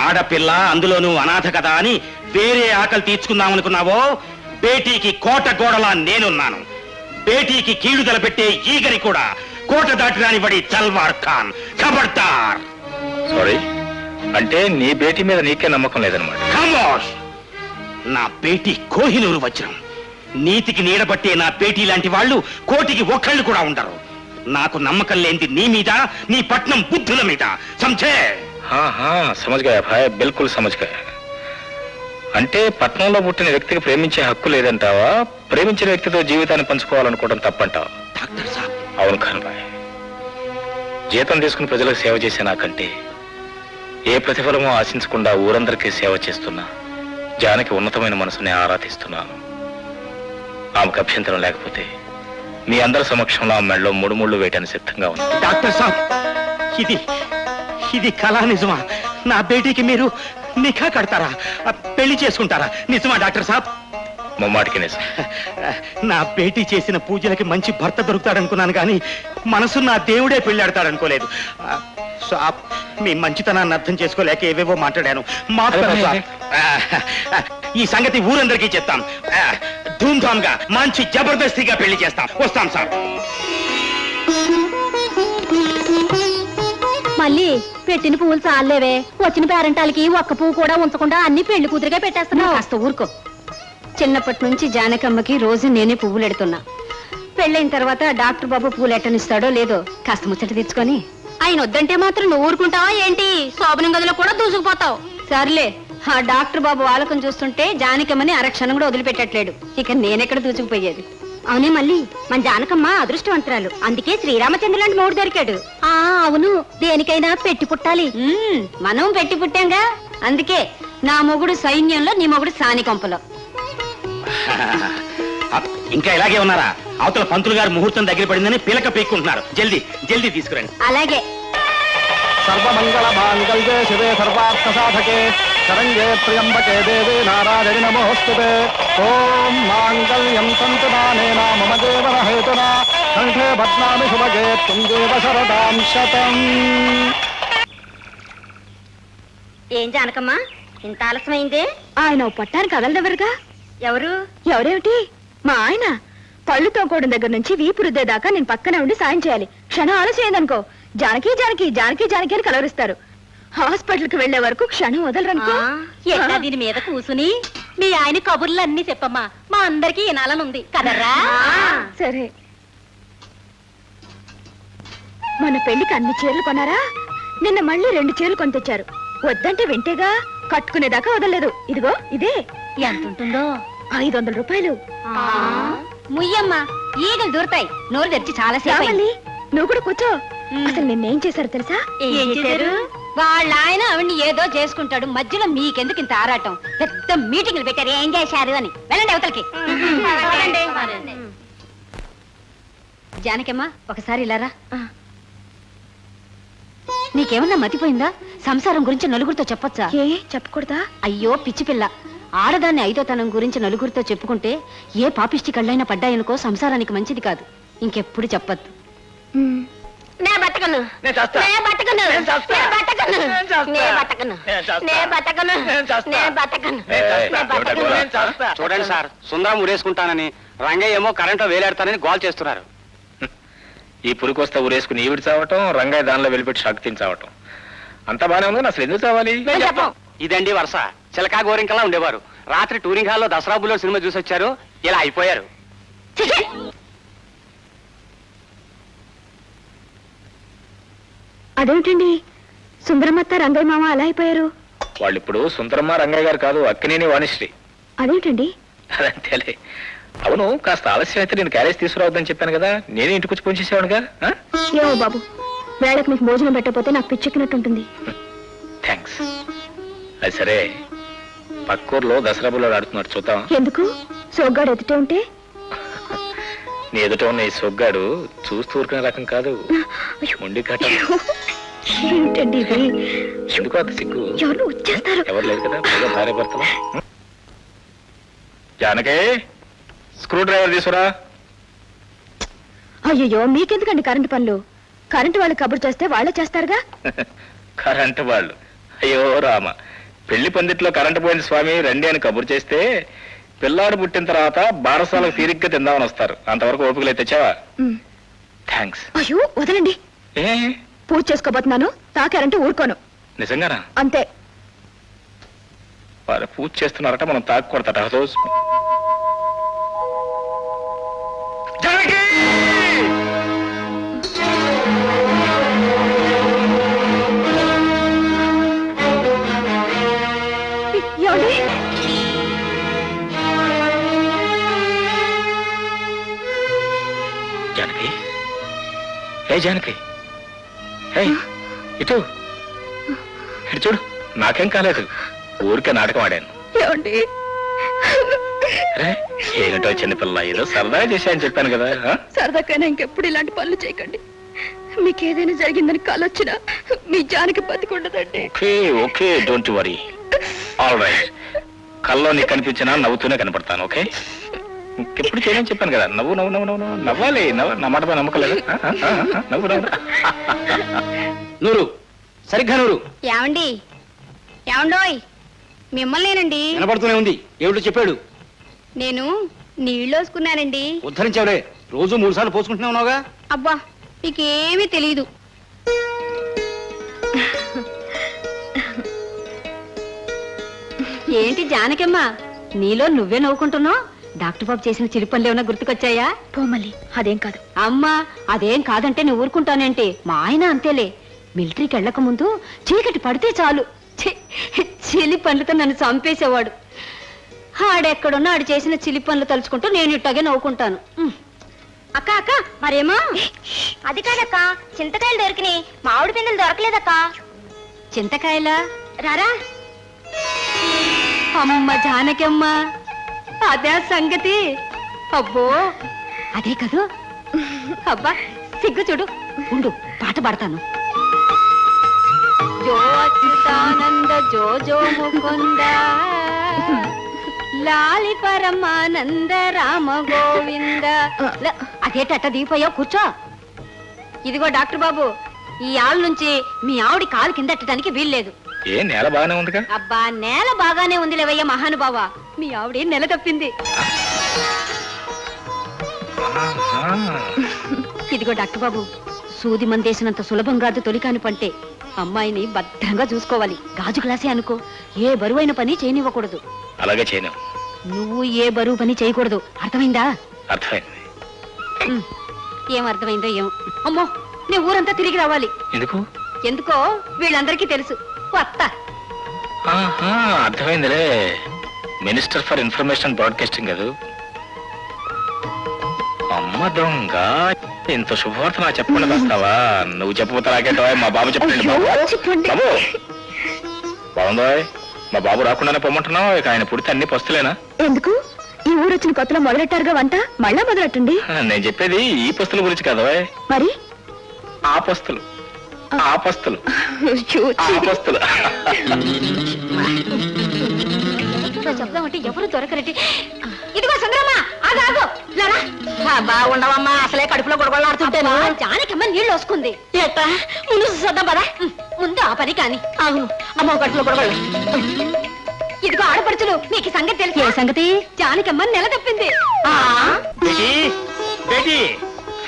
ఆడపిల్ల, అందులోనూ అనాథ కదా అని వేరే ఆకలి తీర్చుకుందామనుకున్నావో? బేటీకి కోట గోడలా నేనున్నాను. బేటీకి కీడు తలపెట్టే ఈగని కూడా కోట దాటిరాని పడి తల్వార్ ఖాన్. ఖబర్దార్. సారీ, అంటే నీ బేటీ మీద నీకే నమ్మకం లేదనమాట. ఖమోష్. నా బేటీ కోహినూరు వజ్రం. నీతికి నీడబట్టే నా బేటీ లాంటి వాళ్ళు కోటికి ఒక్కళ్ళు కూడా ఉండరు. నాకు నమ్మకం లేనిది నీ మీద, నీ పట్నం బుద్ధుల మీద. సమझे? సమझ గయా భాయ్, బిల్కుల్ సమझ గయా. అంటే పట్నంలో పుట్టిన వ్యక్తికి ప్రేమించే హక్కు లేదంటావా? ప్రేమించిన వ్యక్తితో జీవితాన్ని పంచుకోవాలనుకోవడం తప్పంటావా? డాక్టర్ సాబ్, అవును ఖాన్ భాయ్. జీతం తీసుకుని ప్రజలకు సేవ చేసే నాకంటే ఏ ప్రతిఫలమో ఆశించకుండా ఊరందరికీ సేవ చేస్తున్నా జానకి ఉన్నతమైన మనసుని ఆరాధిస్తున్నాను. ఆమెకు అభ్యంతరం లేకపోతే మీ అందరి సమక్షంలో ఆ మెడలో ముడుముళ్ళు వేయటానికి సిద్ధంగా ఉంది. డాక్టర్ సాబ్, ఇది కళా నిజమా? నా బేటీకి మీరు నిఖా కడతారా? పెళ్లి చేసుకుంటారా? నిజమా డాక్టర్ సాబ్? ముమ్మాటికి నిజం. నా బేటీ చేసిన పూజలకి మంచి భర్త దొరుకుతాడనుకున్నాను కానీ మనసు నా దేవుడే పెళ్ళాడతాడనుకోలేదు. సాబ్, మీ మంచితనాన్ని అర్థం చేసుకోలేక ఏవేవో మాట్లాడాను. ఈ సంగతి ఊరందరికీ చెప్తాం. ధూమ్ధామ్ గా మంచి జబర్దస్తిగా పెళ్లి చేస్తాం. వస్తాం సార్. మళ్ళీ పెట్టిన పువ్వులు చాలేవే, వచ్చిన పేరంటాలకి ఒక్క పువ్వు కూడా ఉంచకుండా అన్ని పెళ్లి కూతురిగా పెట్టేస్తున్నావు. కాస్త ఊరుకో. చిన్నప్పటి నుంచి జానకమ్మకి రోజు నేనే పువ్వులు ఎడుతున్నా. పెళ్ళైన తర్వాత డాక్టర్ బాబు పువ్వులు ఎట్టనిస్తాడో లేదో కాస్త ముచ్చట తెచ్చుకొని. ఆయన వద్దంటే మాత్రం నువ్వు ఊరుకుంటావా ఏంటి? శోభనం గదిలో కూడా దూసుకుపోతావు. సర్లే, ఆ డాక్టర్ బాబు వాలకం చూస్తుంటే జానకమ్మని అరక్షణం కూడా వదిలిపెట్టట్లేడు. ఇక నేనెక్కడ దూసుకుపోయేది? అవునే మళ్ళీ మన జానకమ్మ అదృష్టవంతురాలు, అందుకే శ్రీరామచంద్ర లాంటి మూడు దొరికాడు. అవును, దేనికైనా పెట్టి పుట్టాలి. మనం పెట్టి పుట్టాంగా, అందుకే నా మొగుడు సైన్యంలో, నీ మొగుడు సానికొంపలో. ఇంకా ఇలాగే ఉన్నారా? అవతల పంతులు గారు ముహూర్తం దగ్గర పడిందని పిలక పీక్కుంటున్నారు. జల్దీ జల్దీ తీసుకురండి. అలాగే. సర్వమంగళ మాంగళ్యే శివే సర్వార్థ సాధకే శరణ్యే త్ర్యంబకే దేవే నారాయణి నమోస్తుతే. ఓం మాంగళ్యం తంతునానేన మమ జీవన హేతునా కంఠే బధ్నామి శుభగే తుంగేవ శరదాం శతం. ఏం జానకమ్మ, ఇంత ఆలస్యమైందే? ఆయన పట్టానికి కదలదెవరుగా. ఎవరు? ఎవరేమిటి? మా ఆయన. పళ్ళు తోకోవడం దగ్గర నుంచి వీపు రుద్దేదాకా నేను పక్కనే ఉండి సాయం చేయాలి. క్షణం ఆలస్యం అయిందనుకో జానకి జానకి జానకి జానకి అని కలవరిస్తారు. హాస్పిటల్ కి వెళ్లే వరకు క్షణం వదలరనుకో. ఎట్లా దీని మీద కూసుని మీ ఆయన కబుర్లు అన్ని చెప్పమ్మా, మా అందరికి వినాలనుంది కదర్రా. సరే. మన పెళ్లికి అన్ని చీరలు కొన్నారా? నిన్న మళ్ళీ 2 చీరలు కొని తెచ్చారు. వద్దంటే వింటేగా, కట్టుకునేదాకా వదలలేదు. ఇదిగో ఇదే. ఎంత ఉంటుందో? 500 రూపాయలు. ముయ్యమ్మా, ఈగలు దూరతాయి. నోరు తెరిచి చాలా సేపు. నువ్వు కూడా కూర్చో. అసలు నిన్నేం చేశారు తెలుసా? ఏం చేశారు? వాళ్ళ ఆయన ఆవిడ్ని ఏదో చేసుకుంటాడు, మధ్యలో మీకెందుకు ఇంత ఆరాటం? పెద్ద మీటింగ్లు పెట్టారు, ఏం చేశారు అని. వెళ్ళండి అవతలకి. జానకమ్మ, ఒకసారి ఇలారా. నీకేమన్నా మతిపోయిందా? సంసారం గురించి నలుగురితో చెప్పొచ్చా? ఏ చెప్పకూడదా? అయ్యో పిచ్చి పిల్ల, ఆడదాన్ని ఐదోతనం గురించి నలుగురితో చెప్పుకుంటే ఏ పాపిష్టి కళ్ళైనా పడ్డాయనుకో సంసారానికి మంచిది కాదు. ఇంకెప్పుడు చెప్పద్దు. చూడండి సార్, సుందరం ఉరేసుకుంటానని, రంగయ్య ఏమో కరెంట్లో వేలాడతానని గోల్ చేస్తున్నారు. ఈ పురికొస్తా ఊరేసుకుని ఈవిడి చావటం, రంగయ్య దానిలో వెళ్ళిపెట్టి శక్తిని చావటం అంతా బానే ఉంది. అసలు ఎందుకు చావాలి? ఇదండి వరుస. చిలకా గోరింకలా ఉండేవారు. రాత్రి టూరింగ్ హాల్లో దసరా బుల్లో సినిమా చూసి వచ్చారు, ఇలా అయిపోయారు. అదేమిటండి, సుందరమత్త రంగయ్య మామ అలా అయిపోయారు? వాళ్ళు ఇప్పుడు సుందరమ్మ రంగయ్య గారు కాదు, అక్కినేని వాణిశ్రీ. అదేమిటండి? అదంతేలే. అవును, కాస్త ఆలస్యం అయితే నేను క్యారేజ్ తీసుకురావద్దని చెప్పాను కదా, నేనే ఇంటికి వచ్చి పనిచేసేవాడుగా. ఏమో బాబు, వేళకు మీకు భోజనం పెట్టకపోతే నాకు పిచ్చెక్కినట్టుంటుంది. థ్యాంక్స్. అది సరే, పక్కూర్లో దసరా బుల్లో ఆడుతున్నాడు, చూద్దాం. ఎందుకు? సోగ్గాడు ఎదుటే ఉంటే? నీ ఎదుట ఉన్న ఈ సొగ్గాడు చూస్తూ ఊరుకునే రకం కాదు, ఉండి కట్ట. ఏమిటండి ఇది? ఎందుకు అంత సిగ్గు? ఎవరు వచ్చేస్తారు? ఎవరు లేదు కదా, బాగా భార్య భర్తలు. జానకి, స్క్రూ డ్రైవర్ తీసుకురా. అయ్యో, మీకెందుకండి కరెంటు పనులు? కరెంటు వాళ్ళు కబురు చేస్తే వాళ్ళే చేస్తారుగా. కరెంటు వాళ్ళు? అయ్యో రామ, పెళ్లి పందిట్లో కరెంటు పోయింది స్వామి రండి అని కబురు చేస్తే పిల్లాడు పుట్టిన తర్వాత బారసాలకు తీరిగ్గా తిందామని వస్తారు. అంతవరకు ఓపికలు అయితే తెచ్చావా? థ్యాంక్స్. అయ్యో వదలండి, ఏ పూజ చేసుకోబోతున్నాను. తాకారంటే ఊరుకోను. నిజంగానా? అంతే. వారు పూజ చేస్తున్నారట, మనం తాకూడదట. రోజు జానకి, హే జానకి, హే ఇటు ఇటు చూడు. నాకేం కాలేదు, ఊరికే నాటకం ఆడాను. ఏమండి ఏమిటో చిన్నపిల్ల ఏదో సరదాగా చేశాయని చెప్పాను కదా సరదాకైనా ఇంకెప్పుడు ఇలాంటి పనులు చేయకండి. మీకు ఏదైనా జరిగిందని కాలొచ్చినా మీ జానికి బతికుండదండి. Okay okay don't worry all right కల్లో నీకు కనిపించినా నవ్వుతూనే కనపడతాను ఓకే ఇంకెప్పుడు చేయని చెప్పాను కదా నవ్వు నవ్వు నవ్వు నవ్వు నవ్వాలి నా మాట నమ్మకలేదు నవ్వు నవ్వు నూరు సరిగ్గా నూరు. ఏమండి ఏమండోయ్ మిమ్మల్నేనండి. వినపడుతూనే ఉంది. ఏమిటో చెప్పాడు. నేను నీళ్ళోసుకున్నానండి. ఉద్ధరించావులే. రోజు 3 సార్లు పోసుకుంటూనే ఉన్నావుగా. అబ్బా మీకేమీ తెలీదు. ఏంటి జానకమ్మ నీలో నువ్వే నవ్వుకుంటున్నావు? డాక్టర్ బాబు చేసిన చిలి పనులు ఏమైనా గుర్తుకొచ్చాయా? పోమల్లి అదేం కాదు. అమ్మా అదేం కాదంటే నువ్వు ఊరుకుంటానేంటి? మా ఆయన అంతేలే. మిలిటరీకి వెళ్ళక ముందు చీకటి పడితే చాలు చిలి పనులతో నన్ను చంపేసేవాడు. ఆడెక్కడున్నా ఆడు చేసిన చిలి పనులు తలుచుకుంటూ నేను ఇట్టాగే నవ్వుకుంటాను. అక్క అక్క మరేమో అది కాదక్క చింతకాయలు దొరికినాయి మామిడి పిందెలు దొరకలేదక్క. చింతకాయలా? రారా అమ్మ జానకమ్మ అదే సంగతి. అబ్బో అదే కదూ. అబ్బా సిగ్గు చూడు. ఉండు పాట పాడతాను. జో అచ్యుతానంద జో జో ముకుంద లాలి పరమానంద రామ గోవింద. అదేటట్ట దిగిపోయావు, కూర్చో. ఇదిగో డాక్టర్ బాబు, ఈ ఆళ్ళ నుంచి మీ ఆవిడ కాలు కిందట్టడానికి వీల్లేదు. ఏ నేల బాగానే ఉందిగా? అబ్బా నేల బాగానే ఉంది లేవయ్య మహానుభావ. మీ ఆవిడ నెల తప్పింది. ఇదిగో డాక్టర్ బాబు, సూది మందేసినంత సులభం కాదు తొలికాని పంటే. అమ్మాయిని భద్రంగా చూసుకోవాలి. గాజు గ్లాసే అనుకో. ఏ బరువైన పని చేయనివ్వకూడదు. అలాగే చేయను. నువ్వు ఏ బరువు పని చేయకూడదు. అర్థమైందా? అర్థమైంది. ఏం అర్థమైందో ఏం. అమ్మో నేను ఊరంతా తిరిగి రావాలి. ఎందుకు? ఎందుకో వీళ్ళందరికీ తెలుసు. కొత్త అర్థమైందిలే. మినిస్టర్ ఫర్ ఇన్ఫర్మేషన్ బ్రాడ్కాస్టింగ్ కదా. అమ్మ దొంగ ఇంత శుభవార్త నాకు చెప్పకుండా వస్తావా? నువ్వు చెప్పబోతా నాకేంటో మా బాబు చెప్పండి. బాబు బాగుందో మా బాబు రాకుండానే పొమ్మంటున్నావు. ఇక ఆయన పుడితే అన్ని పస్తులేనా? ఎందుకు? ఈ ఊరు వచ్చిన కొత్తలో మొదలెట్టారుగా వంట, మళ్ళా మొదలెట్టండి. నేను చెప్పేది ఈ పస్తుల గురించి కదా. మరి ఆ పస్తులు ఆ పస్తులు ఆ పస్తులు చెప్దామంటే ఎవరు దొరకరటి. ఇదిగో చంద్రమ్మ ఆగు. బాగుండవమ్మా, అసలే కడుపులో గొడవలాడుతుంటాను. జానకమ్మ నీళ్ళు వస్తుంది. ఎట్టా ముందు చూద్దాం పదా. ముందు ఆ పని కాని. అవును అమ్మ కడుపులో గొడవలు. ఇదిగో ఆడపడుచులు, మీకు సంగతి తెలుసు. ఏ సంగతి? జానకమ్మ నెల తప్పింది.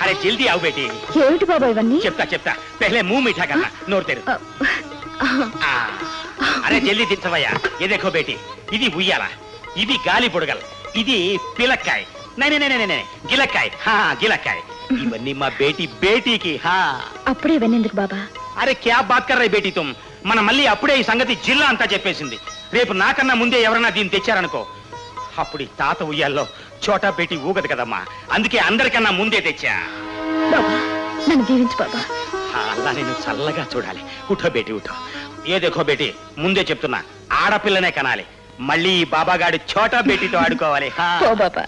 అరే జల్దీ అవు బేటీ. ఏమిటి బాబా ఇవన్నీ? చెప్తా పెహలే ముహ్ మీఠా కన్నా నోరు తెరు. అరే జల్దీ దించవయ్యా. ఏ దేఖో బేటీ, ఇది ఉయ్యాల, ఇది గాలి బుడగల్, ఇది పిలక్కాయ్, గిలక్కాయ్, గిలక్కాయ్. ఇవన్నీ మా బేటీకి. అప్పుడే ఇవన్నీ ఎందుకు బాబా? అరే క్యా బాత్ కర్ రహీ బేటీ తుమ్. మన మళ్ళీ అప్పుడే ఈ సంగతి జిల్లా అంతా చెప్పేసింది. రేపు నాకన్నా ముందే ఎవరన్నా దీన్ని తెచ్చారనుకో, అప్పుడు ఈ తాత ఉయ్యాల్లో చోటా బేటీ ఊగదు కదమ్మా. అందుకే అందరికన్నా ముందే తెచ్చా. బాబా నన్ను దీవించు బాబా. అలా నేను చల్లగా చూడాలి. ఉఠో బేటీ ఉఠో. ఏ దేఖో బేటీ, ముందే చెప్తున్నా, ఆడపిల్లనే కనాలి. మళ్ళీ ఈ బాబాగాడి చోటా బేటీతో ఆడుకోవాలి. ఓ బాబా.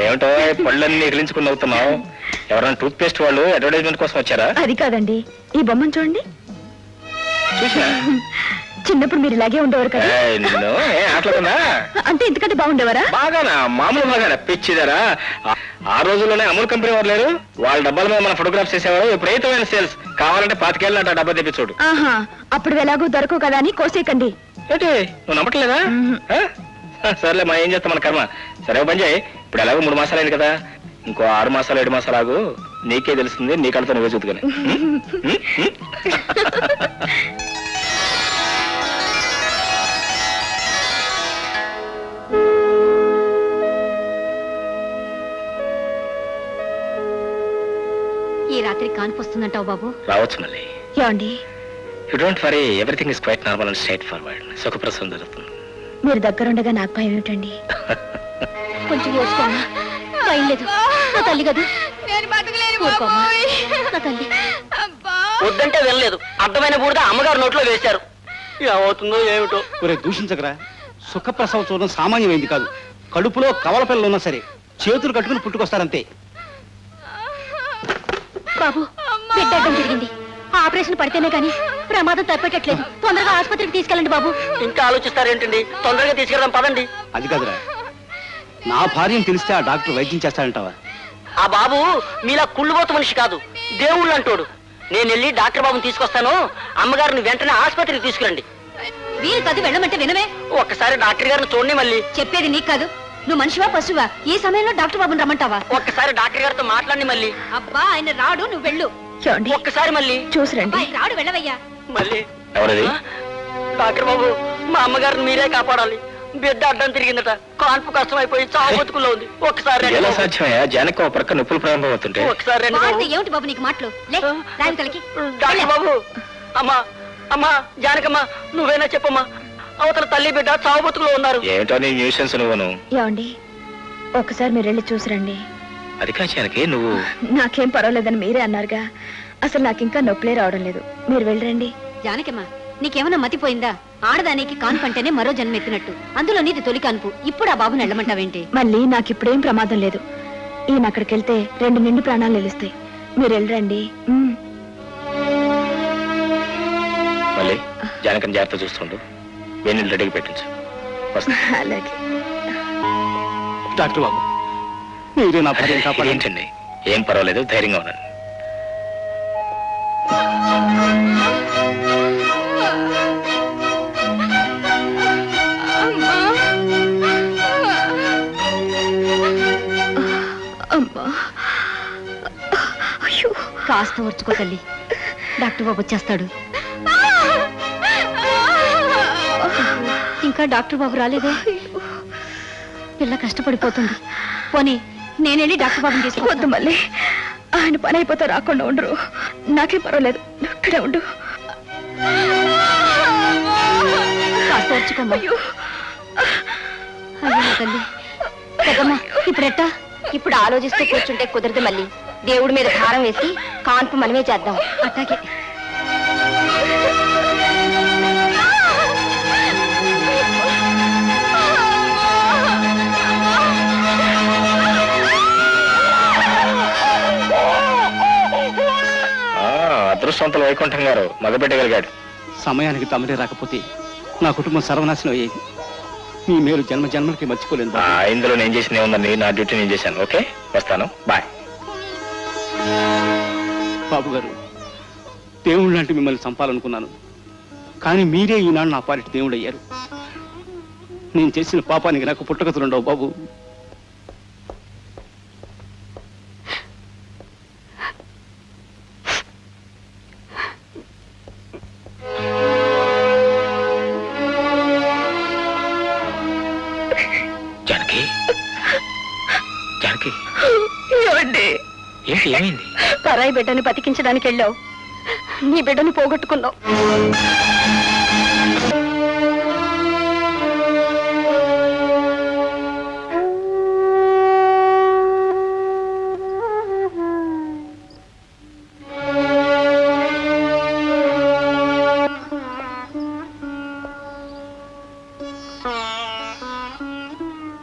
ఏమిటో పళ్ళన్నీ ఎగిలించుకుని నవ్వుతున్నావు? ఎవరైనా టూత్ పేస్ట్ వాళ్ళు అడ్వర్టైజ్మెంట్ కోసం వచ్చారా? అది కాదండి, ఈ బొమ్మను చూడండి. చిన్నప్పుడు మీరు ఇలాగే ఉండేవారు కదా? నిన్ను ఆటలుకున్నా అంటే ఇంతకంటే బాగుండేవారా? బాగానా, మామూలు బాగానా, పిచ్చిదారా. ఆ రోజుల్లోనే అమూల్ కంపెనీ వారు లేరు, వాళ్ళ డబ్బాల మీద మన ఫోటోగ్రాఫ్స్ చేసేవారు. విపరీతమైన సేల్స్. కావాలంటే 25 ఏళ్ళ డబ్బా తెప్పి చూడు. ఆహా, అప్పుడు ఎలాగో దొరకవు కదా అని కోసేయకండి. ఏంటి నువ్వు నమ్మట్లేదా? సర్లే మనం ఏం చేస్తాం, మన కర్మ. సరే పని చేయి, ఇప్పుడు ఎలాగో 3 మాసాలు అయింది కదా, ఇంకో 6 మాసాలు 7 మాసాలు ఆగు, నీకే తెలుస్తుంది. నీ కళ్ళతో నువ్వే చూతుకొని. ఈ రాత్రి కాన్పు వస్తుందంటావు బాబు? రావచ్చు మళ్ళీ. ఏమండి, you don't worry, everything is quite normal and straightforward. సుఖప్రసవం జరుగుతుంది. మీరు దగ్గరుండగా నాకు భయం ఏమిటండి? కొంచెం ఓర్చుకోమ్మా, భయం లేదు, నా తల్లి కదా. నేను బతకలేను ఊరుకోమ్మా, బాబోయ్. నా తల్లి. అబ్బా. వద్దంటే వెళ్ళలేదు, అర్థమైన బూడిద అమ్మగారు నోట్లో వేశారు. ఏమవుతుందో ఏమిటో. ఒరే దూషించకరా. సుఖప్రసవం చూడడం సామాన్యమైంది కాదు. కడుపులో కవల పిల్లలు ఉన్నా సరే చేతులు కట్టుకుని పుట్టుకొస్తారంతే. బాబు, బిడ్డ అడ్డం తిరిగింది. ఆపరేషన్ పడితేనే కానీ ప్రమాదం తప్పేటట్లేదు. తొందరగా ఆసుపత్రికి తీసుకెళ్ళండి బాబు. ఇంకా ఆలోచిస్తారేంటండి? తొందరగా తీసుకెళ్దాం పదండి. అది కాదురా, నా భార్యను తెలిస్తే ఆ డాక్టర్ వైద్యం చేస్తాడంటావా? ఆ బాబు మీలా కుళ్ళుబోతు మనిషి కాదు, దేవుళ్ళు అంటోడు. నేను వెళ్ళి డాక్టర్ బాబుని తీసుకొస్తాను. అమ్మగారిని వెంటనే ఆసుపత్రికి తీసుకురండి. వీరు కాదు, వెళ్ళమంటే వినవే. ఒక్కసారి డాక్టర్ గారిని చూడండి. మళ్ళీ చెప్పేది నీకు కాదు. నువ్వు మనిషివా పశువా? ఈ సమయంలో డాక్టర్ బాబుని రమ్మంటావా? ఒక్కసారి డాక్టర్ గారితో మాట్లాడండి. మళ్ళీ అబ్బా, ఆయన రాడు, నువ్వు వెళ్ళు. చూడండి, ఒక్కసారి మళ్ళీ చూసిరండి. ఆయన రాడు, వెళ్ళవయ్యా. మళ్ళీ ఎవరది? ఆ? డాక్టర్ బాబు, మా అమ్మగారిని మీరే కాపాడాలి. బిడ్డ అడ్డం తిరిగిందట, కాన్పు కష్టం అయిపోయి చావు బతుకుల్లో ఉంది. ఒక్కసారి రండి ఎలా బాబు. సాధ్యమయ్యా? జానకి ఒక ప్రక్క నొప్పులు ప్రారంభం అవుతుంటే. ఒక్కసారి రండి బాబు. వాడితే ఏమిటి బాబు నీకు మాటలు? లే, రావికలకి. డాక్టర్ బాబు, అమ్మా అమ్మా జానకమ్మా, నువ్వేనా చెప్పమ్మా. అవతల తల్లి బిడ్డ చావు బతుకులో ఉన్నారు. ఏమిటో నీ న్యూసెన్స్ నువ్వును. ఏమండి, ఒకసారి మీరు వెళ్ళి చూసిరండి. అది కా జానకి, నువ్వు నాకేం పర్వాలేదని మీరే అన్నారుగా. అసలు నాకు ఇంకా నొప్పులే రావడం లేదు. మీరు వెళ్ళరండి. జానకమ్మా, నీకేమన్నా మతిపోయిందా? ఆడదానికి కాన్పు అంటేనే మరో జన్మ ఎత్తినట్టు. అందులో నీది తొలి కాన్పు. ఇప్పుడు ఆ బాబుని వెళ్ళమంటావేంటి? మళ్ళీ నాకు ఇప్పుడేం ప్రమాదం లేదు. ఈయన అక్కడికి వెళ్తే 2 నిండు ప్రాణాలు నిలుస్తాయి. మీరు వెళ్ళరండి. మళ్ళీ జానకని జాగ్రత్త చూస్తుండు. వేణులు రెడీకి పెట్టించు. వస్తా. అలాగే. డాక్టర్ బాబు, మీరే నా భార్యను కాపాడండి. ఏంటండి, ఏం పర్వాలేదు, ధైర్యంగా ఉన్నాను. అమ్మా, అయ్యో, కాస్త ఓర్చుకో తల్లి, డాక్టర్ బాబు వచ్చేస్తాడు. ఇంకా డాక్టర్ బాబు రాలేదే. పిల్ల కష్టపడిపోతుంది. పోనీ నేనెళ్ళి డాక్టర్ బాబుని వద్దు తీసుకొద్దు. మళ్ళీ. ఆయన పని అయిపోతే రాకుండా ఉండరు. నాకేం పర్వాలేదు, నువ్వు ఇక్కడే ఉండు. కాస్త ఓర్చుకోమ్మా. అయ్యో నా తల్లి. పెద్దమ్మా, ఇప్పుడెట్టా? ఇప్పుడు ఆలోచిస్తూ కూర్చుంటే కుదరదు. మళ్ళీ దేవుడి మీద భారం వేసి కాన్పు మనమే చేద్దాం. అట్టాగే. అదృష్టవంతులు వైకుంఠం గారు మగబెట్టగలిగాడు. సమయానికి తమరే రాకపోతే నా కుటుంబం సర్వనాశనం అయ్యేది. మీ మేలు జన్మ జన్మలకి మర్చిపోలేదు బాబు. ఇందులో నేను చేసిన ఏముందండి, నా డ్యూటీ నేను చేశాను. ఓకే, వస్తాను, బాయ్. బాబు గారు, దేవుళ్ళు లాంటి మిమ్మల్ని చంపాలనుకున్నాను. కానీ మీరే ఈనాడు నా పాలిటి దేవుడు అయ్యారు. నేను చేసిన పాపానికి నాకు పుట్టగతులుండవు బాబు. జానకి, జానకి, ఏమండి, ఏంటి, ఏమైంది? పరాయి బిడ్డని బతికించడానికి వెళ్ళావు, నీ బిడ్డని పోగొట్టుకున్నావు.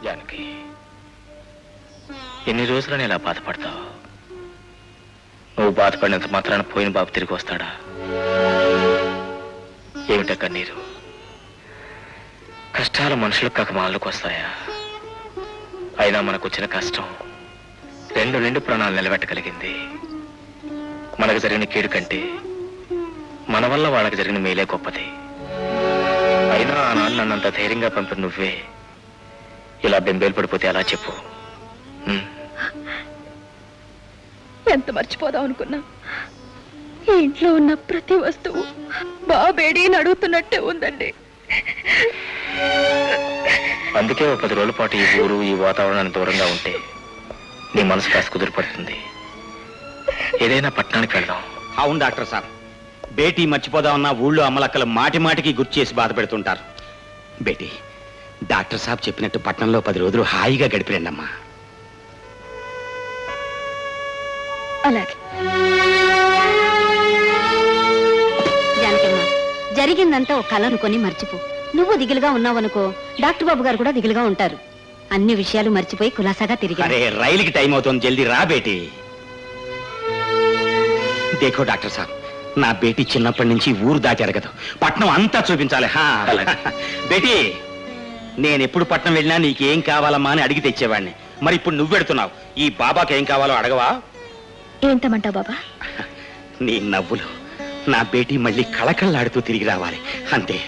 జానకి, ఎన్ని రోజులని ఇలా బాధపడతావు? నువ్వు బాధపడినంత మాత్రాన పోయిన బాబు తిరిగి వస్తాడా? ఏమిట కన్నీరు? కష్టాలు మనుషులకు కాక మాళ్ళకు వస్తాయా? అయినా మనకు వచ్చిన కష్టం 2 నిండు ప్రాణాలు నిలబెట్టగలిగింది. మనకు జరిగిన కీడు కంటే మన వల్ల వాళ్ళకి జరిగిన మేలే గొప్పది. అయినా ఆనాడు నన్నంత ధైర్యంగా పంపిన నువ్వే ఇలా బెంబేలు పడిపోతే అలా చెప్పు. ఎంత మర్చిపోదాం అనుకున్నా, ఈ ఇంట్లో ఉన్న ప్రతి వస్తువు బాబేడి అని అడుగుతున్నట్టే ఉందండి. అందుకే ఓ 10 రోజుల పాటు ఈ ఊరు, ఈ వాతావరణానికి దూరంగా ఉంటే నీ మనసు కాస్త కుదిరిపడుతుంది. ఏదైనా పట్టణానికి వెళ్దాం. అవును డాక్టర్ సాబ్, బేటీ మర్చిపోదామన్నా ఊళ్ళో అమ్మలక్కలు మాటి మాటికి గుర్తు చేసి బాధ పెడుతుంటారు. బేటీ, డాక్టర్ సాబ్ చెప్పినట్టు పట్నంలో 10 రోజులు హాయిగా గడిపిరండమ్మా. అలాగే. జానకమ్మ, జరిగిందంతా ఒక కళ అనుకొని మర్చిపో. నువ్వు దిగులుగా ఉన్నావనుకో, డాక్టర్ బాబు గారు కూడా దిగులుగా ఉంటారు. అన్ని విషయాలు మర్చిపోయి కులాసాగా తిరిగి అరే, రైలుకి టైం అవుతుంది, జల్దీ రా బేటీ. దేఖో డాక్టర్ సాబ్, నా బేటీ చిన్నప్పటి నుంచి ఊరు దాటి ఎరగదు, పట్నం అంతా చూపించాలి. హా బేటీ, నేనెప్పుడు పట్నం వెళ్ళినా నీకేం కావాలమ్మా అని అడిగి తెచ్చేవాడిని. మరి ఇప్పుడు నువ్వు పెడుతున్నావు, ఈ బాబాకి ఏం కావాలో అడగవా? ఏం తెమ్మంటావు బాబా? నీ నవ్వులు నా బేటీ మళ్ళీ కళకళలాడుతూ తిరిగి రావాలి, అంతే.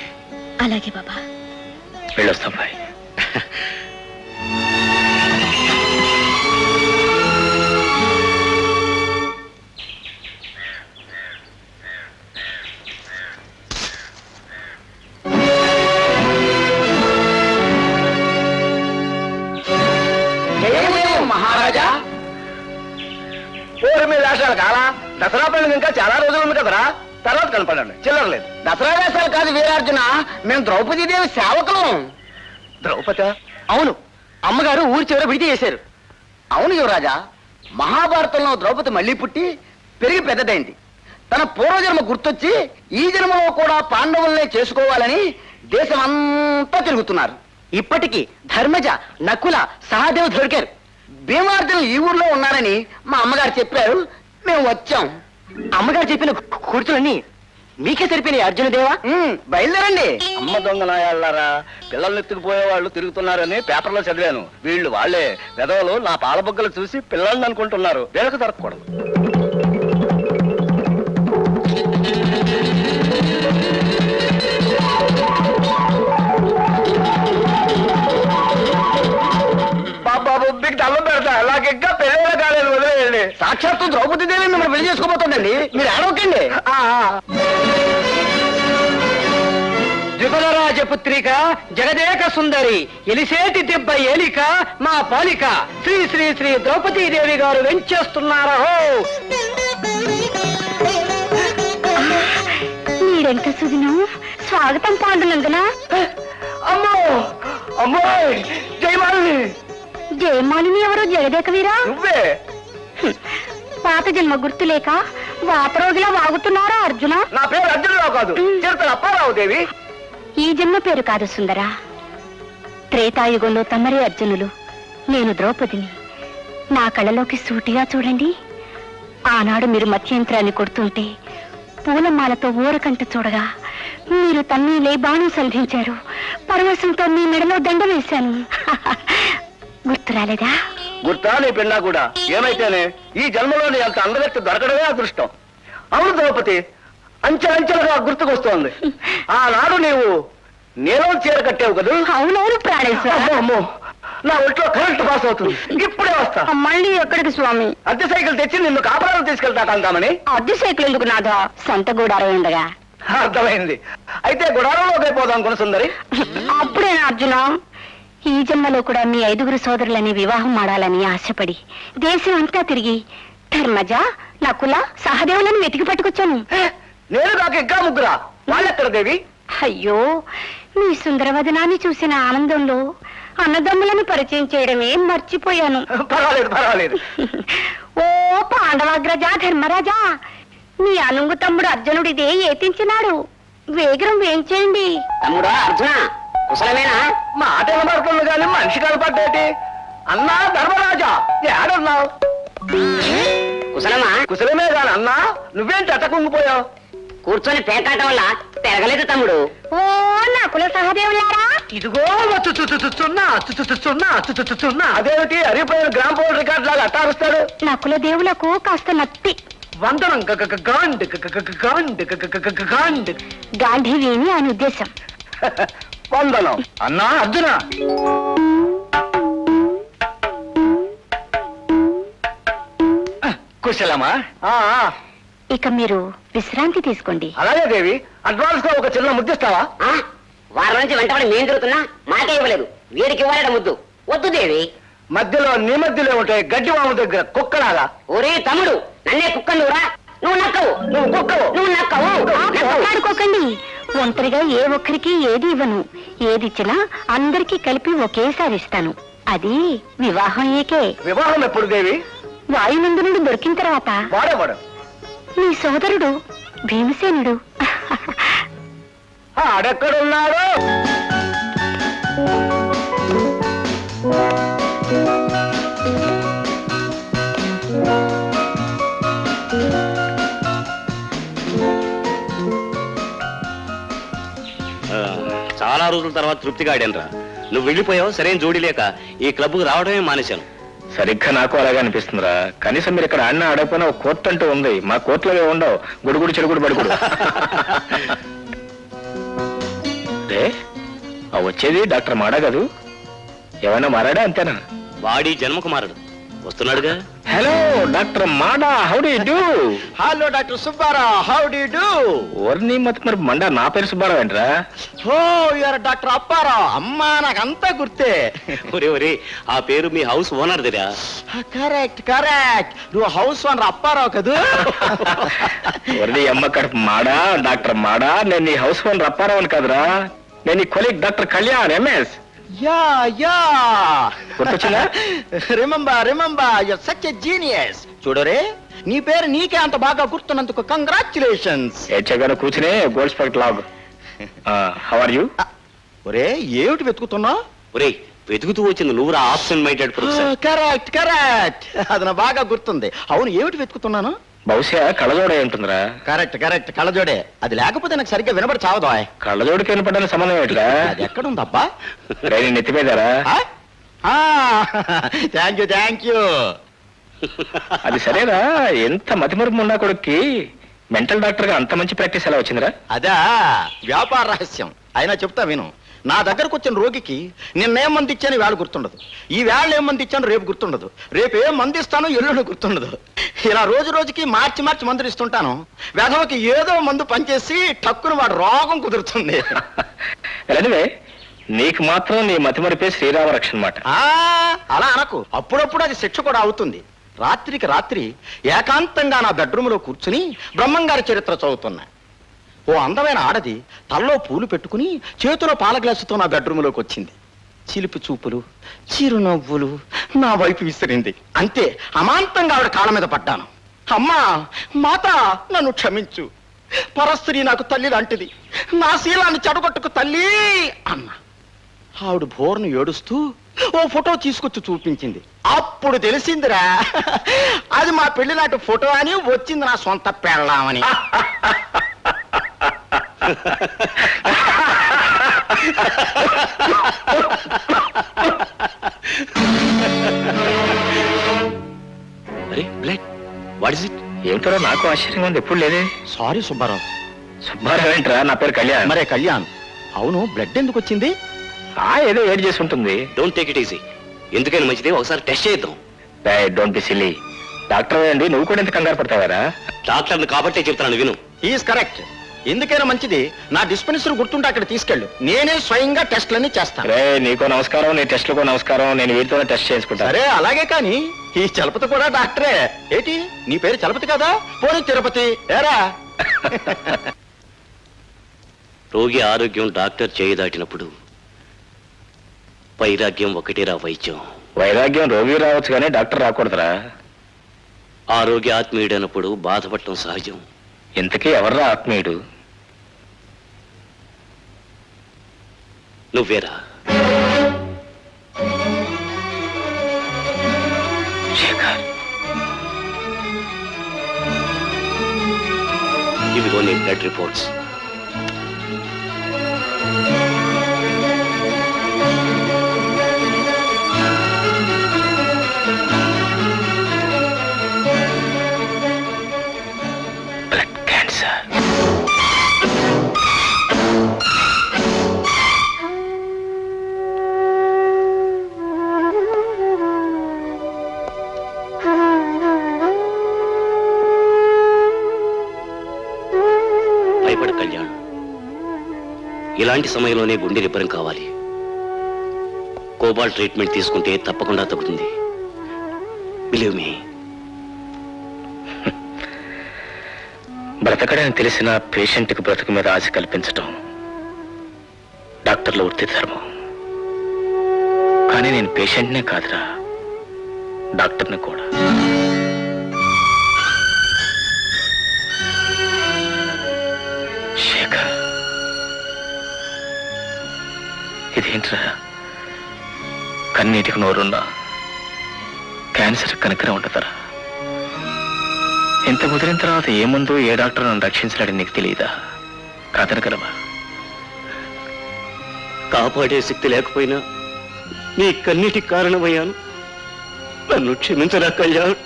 అలాగే బాబా. వెళ్ళొస్తాం బాయ్. మహారాజా, ఊరి మీద వేషాలు కాలా? దసరా పండుగ ఇంకా చాలా రోజులు ఉంది కదరా, తర్వాత కనపడండి, చిల్లరలేదు. దసరా వేషాలు కాదు వీరార్జున, మేము ద్రౌపదీదేవి సేవకులం. ద్రౌపద? అవును, అమ్మగారు ఊరి చివర విడిది చేశారు. అవును యువరాజా, మహాభారతంలో ద్రౌపది మళ్ళీ పుట్టి పెరిగి పెద్దదైంది. తన పూర్వజన్మ గుర్తొచ్చి ఈ జన్మలో కూడా పాండవులనే చేసుకోవాలని దేశం అంతా తిరుగుతున్నారు. ఇప్పటికీ ధర్మజ, నకుల, సహదేవ్ దొరికారు. భీమార్జునులు ఈ ఊర్లో ఉన్నారని మా అమ్మగారు చెప్పారు, మేము వచ్చాం. అమ్మగారు చెప్పిన కూర్చులన్నీ మీకే సరిపోయినాయి అర్జునదేవా. బయలుదేరండి. అమ్మ దొంగ నాయాళ్ళారా, పిల్లల్ని ఎత్తుకుపోయే వాళ్ళు తిరుగుతున్నారని పేపర్లో చదివాను. వీళ్ళు వాళ్ళే పెదవులు నా పాలబొగ్గలు చూసి పిల్లల్ని అనుకుంటున్నారు. వీళ్ళకి దొరకకూడదు. బాబు మీకు దండం పెడతా, నాకు ఇంకా పెళ్ళి కాలేదు, వదిలేయండి. సాక్షాత్తు ద్రౌపది దేవి మిమ్మల్ని పెళ్లి చేసుకోబోతుందండి, మీరు ఆడవకండి. ద్విపదరాజపుత్రిక, జగదేక సుందరి, ఎలిసేటి దెబ్బ ఏలిక, మా పాలిక శ్రీ శ్రీ శ్రీ ద్రౌపదీదేవి గారు వెంచేస్తున్నారో. మీరెంత సుదినం, స్వాగతం పాండునందునా. అమ్మో అమ్మో, జయమాలిని. జయమాలిని ఎవరు? జగదేక వీరా? నువ్వే. పాత జన్మ గుర్తులేక వాపరోగిలా వాగుతున్నారా అర్జున? నా పేరు అర్జునరావు కాదు, చిరతల అప్పారావు దేవి. ఈ జన్మ పేరు కాదు సుందరా. త్రేతాయుగంలో తమరే అర్జునులు, నేను ద్రౌపదిని. నా కళ్ళలోకి సూటిగా చూడండి. ఆనాడు మీరు మత్యంత్రాన్ని కొడుతుంటే పూలమాలతో ఊరకంట చూడగా మీరు తన్నీలే బాణం సంధించారు. పరవశంతో మీ మెడలో దండ వేశాను. గుర్తు రాలేదా? గుర్తా నీ పిన్నా కూడా. ఏమైతేనే ఈ జన్మలోని అంత అందరెత్తి దొరకడమే అదృష్టం. అవును ద్రౌపది, అంచెలంచెలుగా గుర్తుకొస్తోంది. ఆనాడు నీవు నీలం చీర కట్టావు కదా. అవునవును ప్రాణేశ్వర. అమ్మో, నా ఒంట్లో కరెంట్ పాస్ అవుతుంది. ఇప్పుడే వస్తా. మళ్ళీ ఎక్కడికి స్వామి? అద్దె సైకిల్ తెచ్చి నిన్ను కాపురాలు తీసుకెళ్తా అందామని. అద్దె సైకిల్ ఎందుకు నాదా? సొంత గూడారం ఉండగా. అర్థమైంది. అయితే గుడారంలోకి పోదాం గుణసుందరి. అప్పుడేనా అర్జున? ఈ జన్మలో కూడా మీ 5 సోదరులని వివాహం ఆడాలని ఆశపడి దేశం అంతా తిరిగి ధర్మజ, నకుల, సహదేవులను వెతికి పట్టుకొచ్చాను. నేను కాక ఇంకా ముగ్గురా? వాళ్ళెక్కడ దేవి? అయ్యో, మీ సుందరవదనాన్ని చూసిన ఆనందంలో అన్నదమ్ములను పరిచయం చేయడమే మర్చిపోయాను. పర్వాలేదు పర్వాలేదు. ఓ పాండవాగ్రజ, ధర్మరాజా, మీ అనుంగు తమ్ముడు అర్జునుడిదే ఏతించినాడు. వేగరం వేయించేయండి. తమ్ముడా అర్జున, కుశలమేనా? మాట వినబడుతుంది కానీ మనిషి కనపడ్డేటి. అన్నా ధర్మరాజా, ఏడన్నావు? కుశలమా? కుశలమే కాని అన్నా, నువ్వేంటి అట్ట కుంగిపోయావు? కూర్చొని పేకాట వల్ల పెరగలేదు తమ్ముడు. ఓ నకుల సహదేవులారా, ఇదిగో అదేమిటి అరిగిపోయిన గ్రామ పోల్ రికార్డ్ లాగా అట్టారుస్తాడు? నకుల దేవులకు కాస్త నత్తి. వందనం గాంధీవిని ఆయన ఉద్దేశం. వందనం. అన్నా అర్జున, కుశలమా? ఇక మీరు విశ్రాంతి తీసుకోండి. అలాగే దేవి. అడ్వాన్స్ గా ఒక చిన్న ముద్దిస్తావా? వారం నుంచి వెంటబడి మేం తిరుగుతున్నా మాకే ఇవ్వలేదు. వీడికి ఇవ్వాలట ముద్దు. వద్దు దేవి. మధ్యలో నీ మధ్యలో ఉంటే గడ్డి వాము దగ్గర కుక్కలాగా. ఒరే తమ్ముడు, నన్నే కుక్కను రా, నువ్వు నక్కవు, నువ్వు కుక్కవు, నువ్వు నక్కవు. మాట్లాడుకోకండి. ఒంటరిగా ఏ ఒక్కరికి ఏది ఇవ్వను. ఏది ఇచ్చినా అందరికీ కలిపి ఒకేసారి ఇస్తాను. అది వివాహం ఏకే. వివాహం ఎప్పుడు దేవి? వాయునందనుడు దొరికిన తర్వాత. వాడేవాడు నీ సోదరుడు భీమసేనుడు. ఆడెక్కడున్నాడు? చాలా రోజుల తర్వాత తృప్తిగా ఆడానురా. నువ్వు వెళ్ళిపోయావు, సరైన జోడీ లేక ఈ క్లబ్కు రావడమే మానేశాను. సరిగ్గా నాకు అలాగే అనిపిస్తుందిరా. కనీసం మీరు ఇక్కడ ఆడినా ఆడకపోయినా ఒక కోర్టు అంటూ ఉంది. మా కోర్టులో ఉండవు గుడుగుడు చెడుగుడు బడుగుడు. రే వచ్చేది డాక్టర్ మాడా కాదు? ఏమైనా మారాడా అంతేనా? వాడి జన్మకు మారడు, వస్తున్నాడుగా. హలో డాక్టర్ మాడా, how do you do? Hello doctor Subbarao, how do you do? ఓర్ని మత మరి మండా, నా పేరు సుబ్బారావు ఏంట్రా? Oh you're doctor Apparao. అమ్మా నాకంతా గుర్తే. ఒరే ఒరే, ఆ పేరు మీ హౌస్ ఓనర్ దిరా. కరెక్ట్ కరెక్ట్, నువ్వు హౌస్ ఓనర్ అప్పారావు కదూ? ఓర్ని అమ్మ కడుపు మాడా, డాక్టర్ మాడా. నేను నీ హౌస్ ఓనర్ అప్పారావు కాదురా, నేను నీ colleague doctor Kalyan MS. Yeah yeah గుర్తొచ్చిందా? Remember you're such a genius. చూడరే, నీ పేరు నీకే అంత బాగా గుర్తున్నందుకు కంగ్రాచులేషన్స్. ఏడ్చగానే కూర్చునే గోల్డ్ స్పెక్ట్ లాగ్. How are you? ఒరే ఏమిటి వెతుకుతున్నావు? ఒరే, వెతుకుతూ వచ్చింది నువ్వురా absent minded professor. Correct correct, అది నా బాగా గుర్తుంది. అవును, ఏమిటి వెతుకుతున్నాను? బహుశా కళ్ళజోడే ఉంటుందిరా. కరెక్ట్ కరెక్ట్, కళ్ళజోడే. అది లేకపోతే నాకు సరిగ్గా వినబడి చావదా? కళ్ళజోడికి వినపడని సంబంధం ఏంట్రా? అది ఎక్కడుందబ్బా? నేను నెత్తిపోయారా? Thank you. అది సరేనా, ఎంత మతిమరుపు ఉన్నా కొడుక్కి మెంటల్ డాక్టర్ గా అంత మంచి ప్రాక్టీస్ ఎలా వచ్చిందిరా? అదా వ్యాపార రహస్యం. అయినా చెప్తా విను. నా దగ్గరకు వచ్చిన రోగికి నిన్నేం మంది ఇచ్చాను వేళ గుర్తుండదు, ఈ వేళ ఏం మంది ఇచ్చాను రేపు గుర్తుండదు, రేపు ఏం మంది ఇస్తాను ఎల్లుండి గుర్తుండదు. ఇలా రోజు రోజుకి మార్చి మందులు ఇస్తుంటాను. వేధవకి ఏదో మందు పనిచేసి టక్కున వాడు రోగం కుదురుతుంది. ఎనివే, నీకు మాత్రం నీ మతిమరిపే శ్రీరామ రక్ష అన్నమాట. అలా అనకు, అప్పుడప్పుడు అది శిక్ష కూడా అవుతుంది. రాత్రికి రాత్రి ఏకాంతంగా నా బెడ్రూమ్ లో కూర్చుని బ్రహ్మంగారి చరిత్ర చదువుతున్నా. ఓ అందమైన ఆడది తలలో పూలు పెట్టుకుని చేతిలో పాల గ్లాసుతో నా బెడ్రూమ్లోకి వచ్చింది. చిలిపి చూపులు, చిరునవ్వులు నా వైపు విసిరింది. అంతే, అమాంతంగా ఆవిడ కాళ్ళ మీద పడ్డాను. అమ్మా మాత, నన్ను క్షమించు. పరస్త్రీ నాకు తల్లి లాంటిది, నా శీలాన్ని చెడగొట్టుకు తల్లి అన్న. ఆవిడ బోర్ను ఏడుస్తూ ఓ ఫోటో తీసుకొచ్చి చూపించింది. అప్పుడు తెలిసిందిరా, అది మా పెళ్లి నాటి ఫోటో అని, వచ్చింది నా సొంత పెళ్ళామని. అరే బ్లడ్, వాట్ ఇస్ ఇట్? ఏమిటో నాకు ఆశ్చర్యంగా ఉంది, ఎప్పుడు లేదే. సారీ సుబ్బారావు. సుబ్బారావు ఏంట్రా? నా పేరు కళ్యాణ్. మరే కళ్యాణ్. అవును, బ్లడ్ ఎందుకు వచ్చింది? ఏదో ఏడ్ చేసి ఉంటుంది. Don't take it easy. ఎందుకని మంచిది, ఒకసారి టెస్ట్ చేద్దాం. Don't be silly. డాక్టర్ అండి, నువ్వు కూడా ఎంత కంగారు పడతావారా? డాక్టర్ని కాబట్టే చెప్తాను, విను. Is correct. ఎందుకైనా మంచిది, నా డిస్పెన్సరీ గుర్తుంటే అక్కడ తీసుకెళ్ళు, నేనే స్వయంగా టెస్ట్లన్నీ చేస్తాను. రే, నీకో నమస్కారం, నీ టెస్ట్లకో నమస్కారం. నేను వీటితోనే టెస్ట్ చేసుకుంటా. సరే అలాగే, కానీ ఈ చలపతి కూడా డాక్టరే. ఏంటి, నీ పేరు చలపతి కదా? పోనీ తిరుపతి ఏరా. రోగి ఆరోగ్యం డాక్టర్ చేయి దాటినప్పుడు వైరాగ్యం ఒకటేరా వైద్యం. వైరాగ్యం రోగి రావచ్చు కానీ డాక్టర్ రాకూడదురా. ఆరోగ్య ఆత్మీయుడైనప్పుడు బాధపడటం సహజం. ఇంతకీ ఎవర్రా ఆత్మీయుడు? నువ్వేరా. శేఖర్, ఇవిగో నీ బ్లడ్ రిపోర్ట్స్. Blood cancer. భయపడ కళ్యాణ్, ఇలాంటి సమయంలోనే గుండె రిపేరం కావాలి. కోబాల్ ట్రీట్మెంట్ తీసుకుంటే తప్పకుండా తగ్గుతుంది. Believe me. బ్రతకడని తెలిసిన పేషెంట్కి బ్రతుకు మీద ఆశ కల్పించటం డాక్టర్ల వృత్తి ధర్మం. కానీ నేను పేషెంట్నే కాదురా, డాక్టర్ని కూడా. శేఖర్, ఇదేంట్రా, కన్నీటికి నోరున్నా క్యాన్సర్ కనుకనే ఉంటుందరా. ఇంత ముదిరిన తర్వాత ఏ ముందు ఏ డాక్టర్ నన్ను రక్షించలేడని నీకు తెలియదా? కాదనగలవా? కాపాడే శక్తి లేకపోయినా నీ కన్నీటికి కారణమయ్యాను. నన్ను క్షమించరా కళ్యాణ్.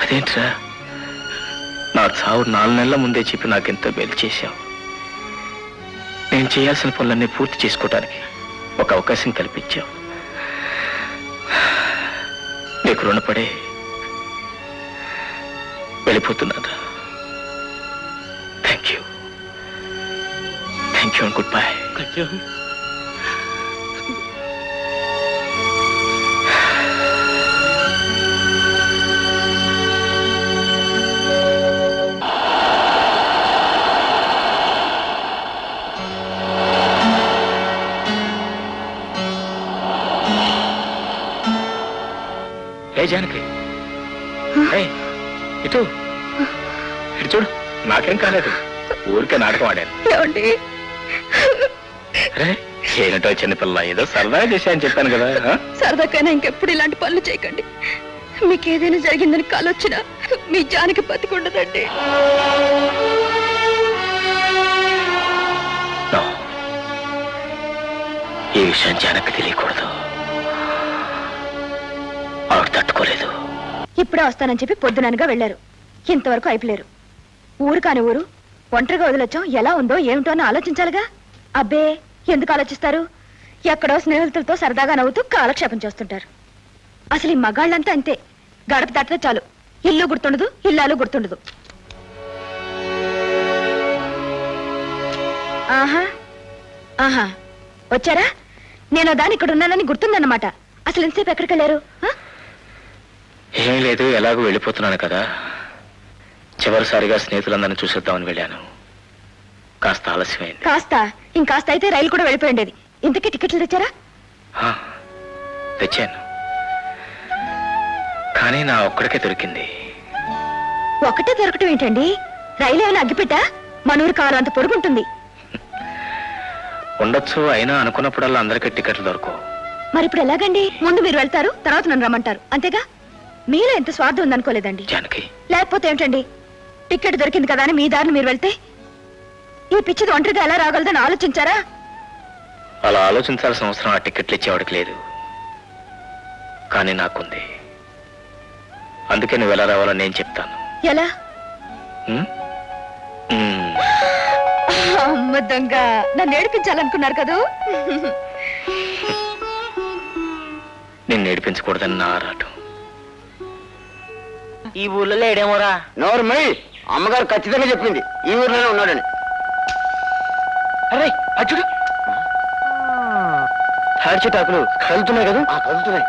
అదేంట్రా, నా చావు 4 నెలల ముందే చెప్పి నాకెంతో మేలు చేశావు. నేను చేయాల్సిన పనులన్నీ పూర్తి చేసుకోవడానికి ఒక అవకాశం కల్పించావు. నీకు రుణపడే వెళ్ళిపోతున్నాను. Thank you and good bye. Janaki, ఇటు చూడు, నాకేం కాలేదు, ఊరికే నాటకం ఆడాను. అరే ఏంటో చిన్నపిల్ల, ఏదో సరదాగా చేశాయని చెప్పాను కదా. సరదాకైనా ఇంకెప్పుడు ఇలాంటి పనులు చేయకండి. మీకేదైనా జరిగిందని కాలొచ్చినా మీ జానకి బతికుండదండి. ఈ విషయం జానకి తెలియకూడదు. ఆవిడ తట్టుకోలేదు. ఇప్పుడే వస్తానని చెప్పి పొద్దుననగా వెళ్ళారు, ఇంతవరకు అయిపోలేరు. ఊరు కాని ఊరు ఒంటరిగా వదిలొచ్చాం, ఎలా ఉందో ఏమిటో అని ఆలోచించాలిగా. అబ్బే, ఎందుకు ఆలోచిస్తారు? ఎక్కడో స్నేహితులతో సరదాగా నవ్వుతూ కాలక్షేపం చేస్తుంటారు. అసలు ఈ మగాళ్ళంతా అంతే, గడప దాటితే చాలు ఇల్లు గుర్తుండదు, ఇల్లాలు గుర్తుండదు. ఆహా ఆహా, వచ్చారా? నేను దాని ఇక్కడ ఉన్నానని గుర్తుందన్నమాట. అసలు ఎంతసేపు ఎక్కడికి వెళ్ళారు? ఏం లేదు, ఎలాగో వెళ్ళిపోతున్నాను కదా, చివరిసారిగా స్నేహితులందరినీ చూసేద్దామని వెళ్ళాను. కాస్త ఆలస్యమైంది. ఇంకాస్త అయితే రైలు కూడా వెళ్ళిపోయి ఉండేది. ఇంతకీ టికెట్లు తెచ్చారా? తెచ్చాను, కానీ నా ఒక్కడికే దొరికింది. ఒకటే దొరకటం ఏంటండి? రైలు ఏమైనా అగ్గిపెట్టా? మనూరు కాలం అంత పొడుగుంటుంది. ఉండొచ్చు, అయినా అనుకున్నప్పుడల్లా అందరికీ టికెట్లు దొరకవు. మరి ఇప్పుడు ఎలాగండి? ముందు మీరు వెళ్తారు, తర్వాత నన్ను రమ్మంటారు, అంతేగా? మీలో ఎంత స్వార్థం ఉందనుకోలేదండి. జానకి, లేకపోతే ఏమిటండి, టికెట్ దొరికింది కదా అని మీ దారిని మీరు వెళ్తే ఈ పిచ్చిది ఒంటరిగా ఎలా రాగలదని ఆలోచించారా? అలా ఆలోచించాల్సిన అవసరం ఆ టికెట్లు ఇచ్చేవాడికి లేదు, కానీ నాకుంది. అందుకే నువ్వు ఎలా రావాలని నేను చెప్తాను. ఎలా? అమ్మ దొంగ, నన్ను ఏడిపించాలనుకున్నారు కదూ? నేను నేర్పించకూడదని నా ఆరాటం. ఈ ఊర్లో లేడేమోరా. నోర్మై, అమ్మగారు ఖచ్చితంగా చెప్పింది ఈ ఊర్లోనే ఉన్నాడని. అరే అచ్చుడు, తాడి చెట్టు ఆకులు కదులుతున్నాయి కదా. కదులుతున్నాయి.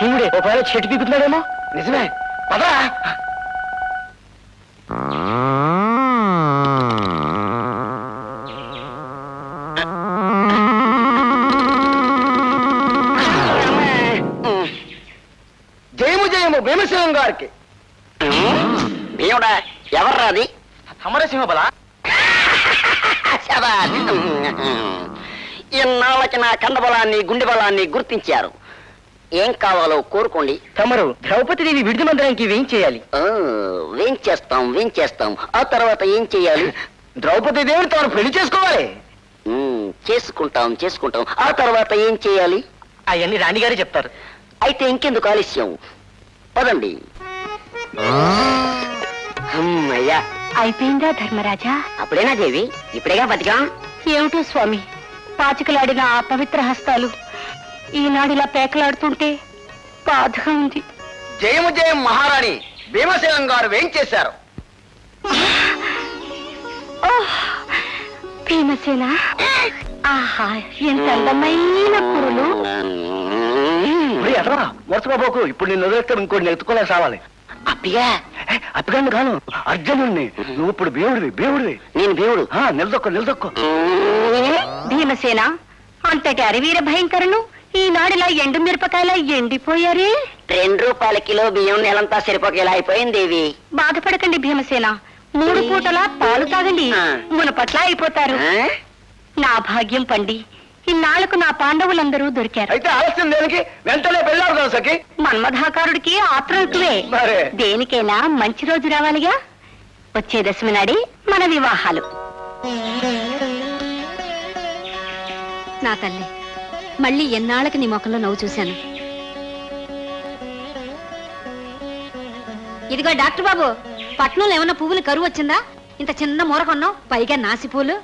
ఈవిడే ఒక వేళ చెట్టు పీకుతున్నాడేమో. నిజమే, పదరా. జయము జయము భీమసేనం గారికి. భీముడా, ఎవర్రాది? సమరసింహ బల. ఇన్నాళ్ళకి నా కండబలాన్ని గుండె బలాన్ని గుర్తించారు. ఏం కావాలో కోరుకోండి. తమరు ద్రౌపదిదేవి విడుదల మందిరానికి ఏం చేయాలి? వేంచేస్తాం. ఆ తర్వాత ఏం చేయాలి? ద్రౌపది దేవిని తాను పెళ్లి చేసుకోవాలి. చేసుకుంటాం. ఆ తర్వాత ఏం చేయాలి? అవన్నీ రాణిగారే చెప్తారు. అయితే ఇంకెందుకు ఆలస్యం, పదండి. అమ్మయ్యా, అయిపోయిందా ధర్మరాజా? అప్పుడేనా దేవి? ఇప్పుడేగా బతికా. ఏమిటో స్వామి, పాచికలాడిన ఆ పవిత్ర హస్తాలు ఈనాడిలా పేకలాడుతుంటే బాధగా ఉంది. జయము జయం మహారాణి భీమసేనం గారు వేయించేశారు. భీమసేన, ఆహా, ఎంత అందమైన కురులు. వరుసబాబోకు ఇప్పుడు నేను వదిలేస్తాను, ఇంకోటి ఎత్తుకోలేక సావాలి. అప్పిగా అప్పగాన్ని కాను అర్జునుడిని. నువ్వు ఇప్పుడు దేవుడివి. నేను దేవుడు. నిలదొక్కో. భీమసేన అంతటి అరివీర భయంకరులు ఈనాడులా ఎండు మిరపకాయలా ఎండిపోయారే. 2 రూపాయల కిలో బియ్యం నెలంతా సరిపోకేలా అయిపోయింది దేవి. బాధపడకండి భీమసేన, 3 పూటలా పాలు తాగండి, మునపట్ల అయిపోతారు. నా భాగ్యం పండి ఇన్నాళ్లకు నా పాండవులందరూ దొరికారు. అయితే ఆలస్యం దేనికి? వెంటనే పెళ్ళారు సఖి. మన్మథాకారుడికి ఆత్రంతువే. మరే. దేనికైనా మంచి రోజు రావాలిగా. వచ్చే దశమి నాడి మన వివాహాలు. నా తల్లి, మళ్ళీ ఎన్నాళ్ళకి నీ ముఖంలో నవ్వు చూశాను. ఇదిగో డాక్టర్ బాబు, పట్నంలో ఏమన్నా పువ్వులు కరువు వచ్చిందా? ఇంత చిన్న మూర కొన్నావు, పైగా నాసి పూలు.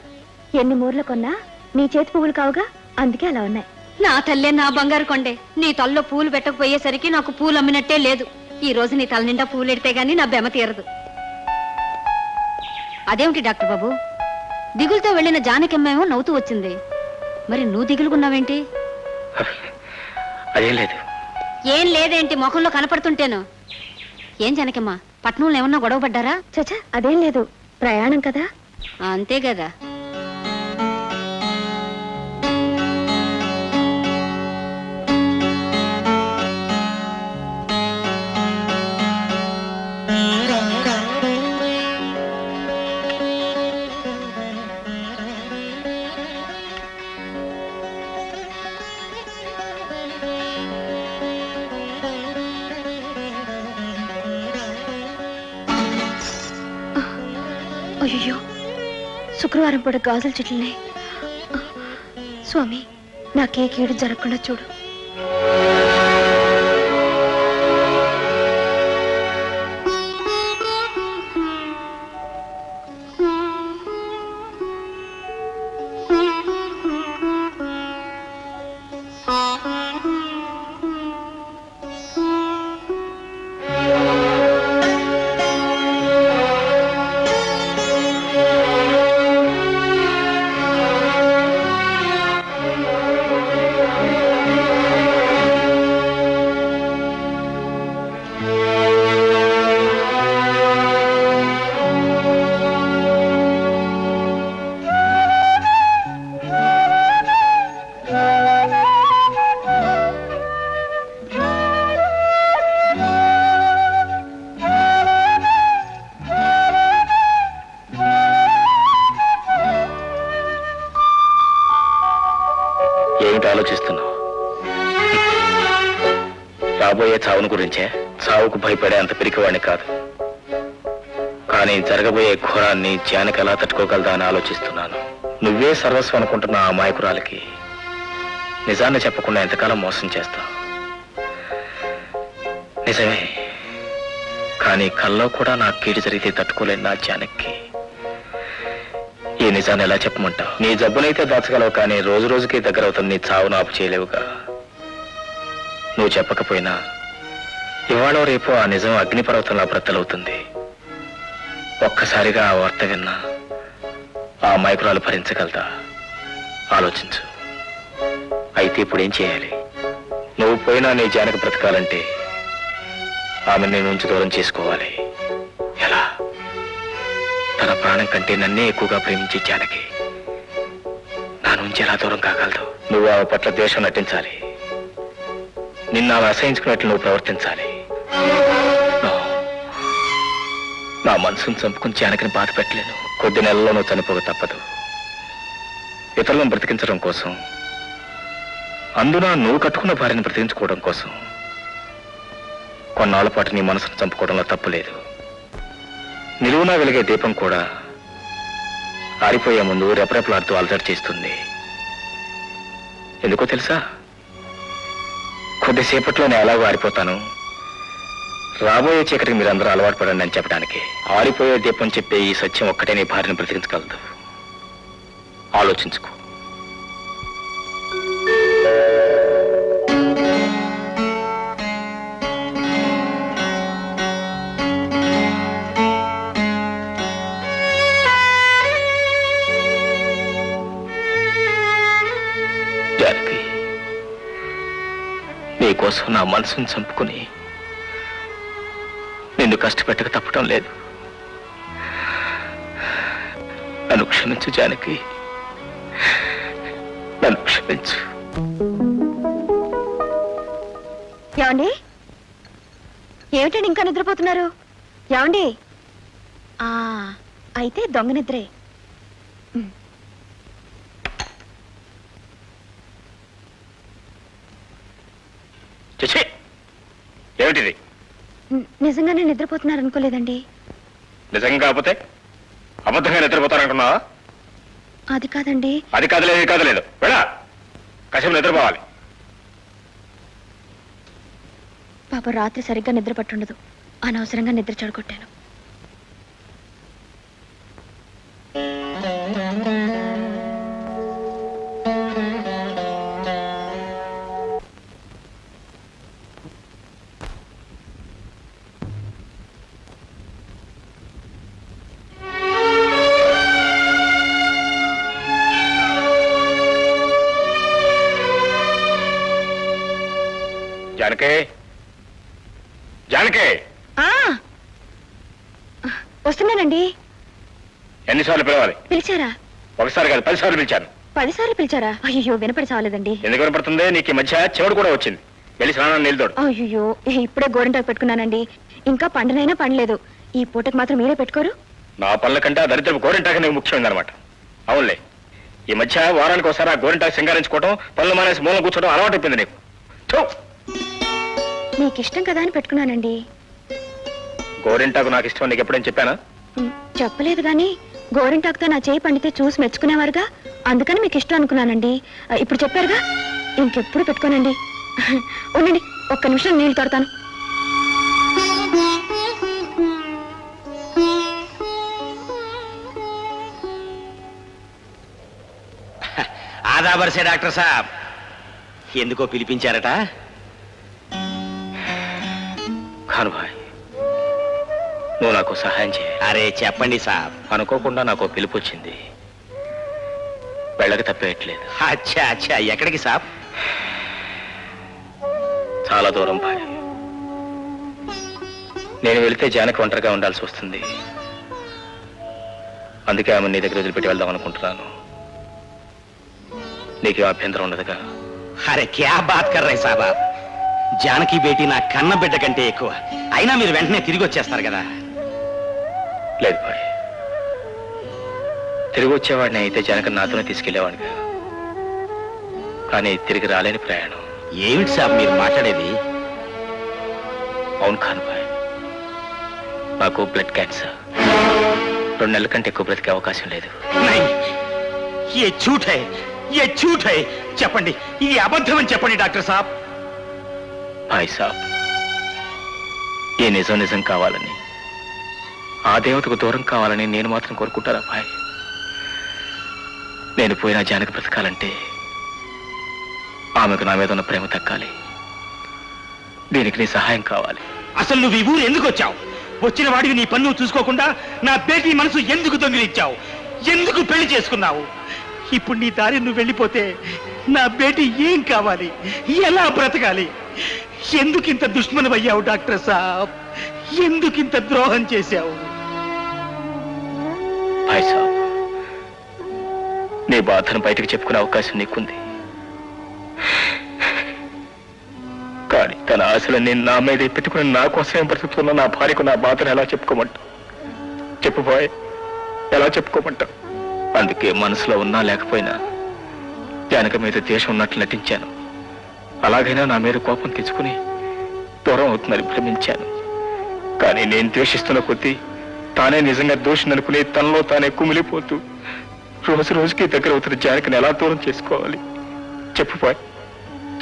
ఎన్ని మూర్లు కొన్నా నీ చేతి పువ్వులు కావుగా, అందుకే అలా ఉన్నాయి. నా తల్లే, నా బంగారు కొండే, నీ తల్లో పూలు పెట్టకపోయేసరికి నాకు పూలు అమ్మినట్టే లేదు. ఈ రోజు నీ తల నిండా పూలు ఎడితే గానీ నా బెమ తీరదు. అదేమిటి డాక్టర్ బాబు, దిగులుతో వెళ్ళిన జానకమ్మేమో నవ్వుతూ వచ్చింది, మరి నువ్వు దిగులుకున్నావేంటి? అదేం లేదు. ఏం లేదేంటి ముఖంలో కనపడుతుంటేను? ఏం జానకమ్మ, పట్నంలో ఏమన్నా గొడవ పడ్డారా? చచ్చా అదేం లేదు, ప్రయాణం కదా. అంతే కదా. అయ్యో, శుక్రవారం పూట గాజుల చెట్లున్నాయి. స్వామి, నాకే కీడు జరగకుండా చూడు. ఏమిటి ఆలోచిస్తున్నావు? రాబోయే చావును గురించే. చావుకు భయపడే అంత పిరికివాడిని కాదు, కానీ జరగబోయే ఘోరాన్ని జానకి ఎలా తట్టుకోగలదా అని ఆలోచిస్తున్నాను. నువ్వే సర్వస్వం అనుకుంటున్న ఆ అమాయకురాలికి నిజాన్ని చెప్పకుండా ఎంతకాలం మోసం చేస్తావు? నిజమే, కానీ కల్లో కూడా నా కీడు జరిగితే తట్టుకోలేని నా జానకి ఈ నిజాన్ని ఎలా చెప్పమంటావు? నీ జబ్బునైతే దాచగలవు, కానీ రోజు రోజుకి దగ్గర అవుతుంది నీ చావును ఆపు చేయలేవుగా. నువ్వు చెప్పకపోయినా ఇవాళ రేపు ఆ నిజం అగ్నిపర్వతంలా బ్రద్దలవుతుంది. ఒక్కసారిగా ఆ వార్త విన్నా ఆ మైకురాలు భరించగలదా? ఆలోచించు. అయితే ఇప్పుడేం చేయాలి? నువ్వు పోయినా నీ జానకి బ్రతకాలంటే ఆమె నీ నుంచి దూరం చేసుకోవాలి. ఎలా? తన ప్రాణం కంటే నన్నే ఎక్కువగా ప్రేమించే జానకి నా నుంచి ఎలా దూరం కాగలదు? నువ్వు ఆమె పట్ల ద్వేషం నటించాలి. నిన్ను ఆమె అసహించుకున్నట్లు నువ్వు ప్రవర్తించాలి. నా మనసును చంపుకుని జానకిని బాధ పెట్టలేను. కొద్ది నెలల్లో నువ్వు చనిపోక తప్పదు. ఇతరులను బ్రతికించడం కోసం, అందున నువ్వు కట్టుకున్న భార్యను బ్రతికించుకోవడం కోసం కొన్నాళ్ల పాటు నీ మనసును చంపుకోవడంలో తప్పు లేదు. నిలువునా వెలిగే దీపం కూడా ఆరిపోయే ముందు రెపరెపలాడుతూ అలజడి చేస్తుంది. ఎందుకో తెలుసా? కొద్దిసేపట్లో నేను ఎలాగో ఆరిపోతాను, రాబోయే చీకటికి మీరందరూ అలవాటు పడండి అని చెప్పడానికి. ఆరిపోయే దీపం చెప్పే ఈ సత్యం ఒక్కటే నీ భార్యను బ్రతికించగలదు. ఆలోచించుకో. జానకి, నీకోసం నా మనసును చంపుకుని నిన్ను కష్టపెట్టక తప్పటం లేదు. నన్ను క్షమించు జానకి, నన్ను క్షమించు. ఏమండి? ఏమిటండి ఇంకా నిద్రపోతున్నారు? ఏమండి? అయితే దొంగ నిద్రే. చచ్చే, ఏమిటిది? నిజంగానే నిద్రపోతున్నారు అనుకోలేదండి. నిజంగా కాకపోతే అబద్ధంగా నిద్రపోతారనుకున్నావా? అది కాదండి. అది కాదులేదు, ఇది కాదులేదు. వెళ్ళా కష్టం నిద్రపోవాలి. పాప రాత్రి సరిగ్గా నిద్ర పట్టుండదు, అనవసరంగా నిద్ర చెడగొట్టాను. జానకే, జానకే, వస్తున్నానండి. ఎన్నిసార్లు పిలవాలి? పిలిచారా? ఒకసారి కాదు, 10 సార్లు పిలిచాను. 10 సార్లు పిలిచారా? అయ్యో, వినపడి చాలేదండి. ఎందుకు వినపడుతుంది? నీకు ఈ మధ్య చెవుడు కూడా వచ్చింది. వెళ్ళి స్నానాన్ని నిలదోడు. అయ్యో, ఇప్పుడే గోరింటాకు పెట్టుకున్నానండి. ఇంకా పండునైనా పండలేదు. ఈ పూటకు మాత్రం మీరే పెట్టుకోరు? నా పనుల కంటే ఆ దరిద్రపు గోరింటాకు నీకు ముఖ్యమైందనమాట. అవునులే, ఈ మధ్య వారానికి ఒకసారి ఆ గోరింటాకు సింగారించుకోవడం, పనులు మానేసి మూలం కూర్చోవడం అలవాటు అయిపోయింది నీకు. మీకు ఇష్టం కదా అని పెట్టుకున్నానండి. గోరింటాకు నాకు ఇష్టం నీకు ఎప్పుడైనా చెప్పానా? చెప్పలేదు గాని గోరింటాకుతో నా చేయి పండితే చూసి మెచ్చుకునేవారుగా, అందుకని మీకు ఇష్టం అనుకున్నానండి. ఇప్పుడు చెప్పారుగా, ఇంకెప్పుడు పెట్టుకోనండి. ఉండండి, ఒక్క నిమిషం నీళ్లు తోడతాను. ఆదాబర్సే డాక్టర్ సాబ్, ఎందుకో పిలిపించారట? ఖానుభాయ్, నువ్వు నాకు సహాయం చేయ. అరే చెప్పండి సాబ్. అనుకోకుండా నాకు పిలుపు వచ్చింది, వెళ్ళక తప్పేయట్లేదు. అచ్చా అచ్చా, ఎక్కడికి సాబ్? చాలా దూరం భాయ్. నేను వెళితే జానకి ఒంటరిగా ఉండాల్సి వస్తుంది. అందుకే ఆమె నీ దగ్గర వదిలిపెట్టి వెళ్దాం అనుకుంటున్నాను. నీకేం అభ్యంతరం ఉండదుగా? అరే క్యా బాత్ కర్ రే సాబ్, జానకి బేటీ నా కన్న బిడ్డ కంటే ఎక్కువ. అయినా మీరు వెంటనే తిరిగి వచ్చేస్తారు కదా? లేదు భాయ్, తిరిగి వచ్చేవాడిని అయితే జానకి నాతోనే తీసుకెళ్లేవాడిగా. కానీ తిరిగి రాలేని ప్రయాణం. ఏమిటి సాబ్ మీరు మాట్లాడేది? అవును ఖాన్ భాయ్, నాకు బ్లడ్ క్యాన్సర్. 2 నెలల కంటే ఎక్కువ బ్రతికే అవకాశం లేదు. ఏ झूठ है, ये झूठ है. చెప్పండి, ఇది అబద్ధం అని చెప్పండి డాక్టర్ సాబ్. భాయ్ సాబ్, ఈ నిజం నిజం కావాలని, ఆ దేవతకు దూరం కావాలని నేను మాత్రం కోరుకుంటారా భాయ్? నేను పోయినా జానకి బ్రతకాలంటే ఆమెకు నా మీద ఉన్న ప్రేమ తగ్గాలి. దీనికి నీ సహాయం కావాలి. అసలు నువ్వు ఈ ఊరు ఎందుకు వచ్చావు? వచ్చిన వాడివి నీ పన్ను చూసుకోకుండా నా బేటీ మనసు ఎందుకు దొంగిలించావు? ఎందుకు పెళ్లి చేసుకున్నావు? ఇప్పుడు నీ దారి నువ్వు వెళ్ళిపోతే నా బేటీ ఏం కావాలి? ఎలా బ్రతకాలి? ఎందుకింత దుష్మనమయ్యావు డాక్టర్ సాబ్? ఎందుకింత ద్రోహం చేశావు? భాయ్ సాబ్, నీ బాధను బయటకు చెప్పుకునే అవకాశం నీకుంది. కానీ తన ఆశలన్నీ నా మీద పెట్టుకుని నా కోసమే బ్రతుకుతున్న నా భార్యకు నా బాధను ఎలా చెప్పుకోమంటా? చెప్పు బాయ్, ఎలా చెప్పుకోమంటా? అందుకే మనసులో ఉన్నా లేకపోయినా జానకి మీద ద్వేషం ఉన్నట్లు నటించాను. అలాగైనా నా మీద కోపం తెచ్చుకుని దూరం అవుతుందని భ్రమించాను. కానీ నేను ద్వేషిస్తున్న కొద్దీ తానే నిజంగా దోషిననుకుని తనలో తానే కుమిలిపోతూ రోజు రోజుకి దగ్గర అవుతున్న జానకిని ఎలా దూరం చేసుకోవాలి? చెప్పు బాయ్,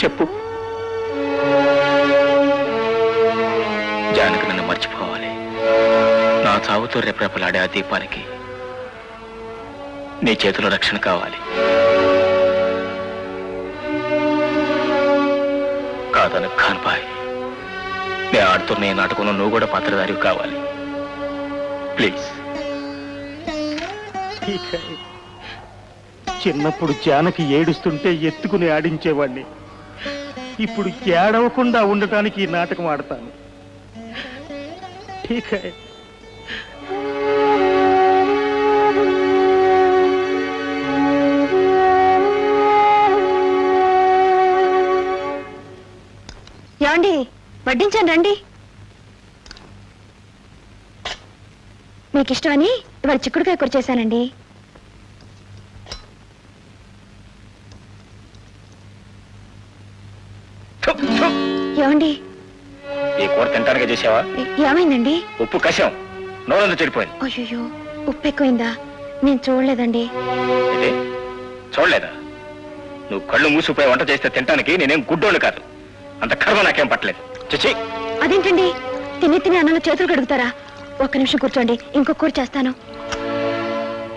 చెప్పు. జానకి నన్ను మర్చిపోవాలి. నా చావుతో రెపరెపలాడే ఆ దీపానికి నీ చేతిలో రక్షణ కావాలి. కాదను ఖాన్ భాయ్, నేను ఆడుతున్న ఈ నాటకంలో నువ్వు కూడా పాత్రధారి కావాలి. ప్లీజ్. చిన్నప్పుడు జానకి ఏడుస్తుంటే ఎత్తుకుని ఆడించేవాడిని. ఇప్పుడు ఏడవకుండా ఉండటానికి ఈ నాటకం ఆడతాను. ठीक है ఏమండి వడ్డించాను రండి. మీకు ఇష్టమని ఇవాళ చిక్కుడుకాయ కూర చేశానండి. ఏమండి ఈ కూర తింటానికి చేసావా? ఏమైందండి? ఉప్పు కషం నోరంతా చెడిపోయింది. అయ్యో ఉప్పు ఎక్కువైందా? నేను చూడలేదండి. ఏంటి చూడలేదా? నువ్వు కళ్ళు మూసిపోయి వంట చేస్తే తింటానికి నేనేం గుడ్డోళ్ళు కాదు. అంత కర్మ నాకేం పట్టలేదు. చిచి, అదేంటండి తిని తిని అన్నంలో చేతులు కడుగుతారా? ఒక్క నిమిషం కూర్చోండి, ఇంకో కూర చేస్తాను.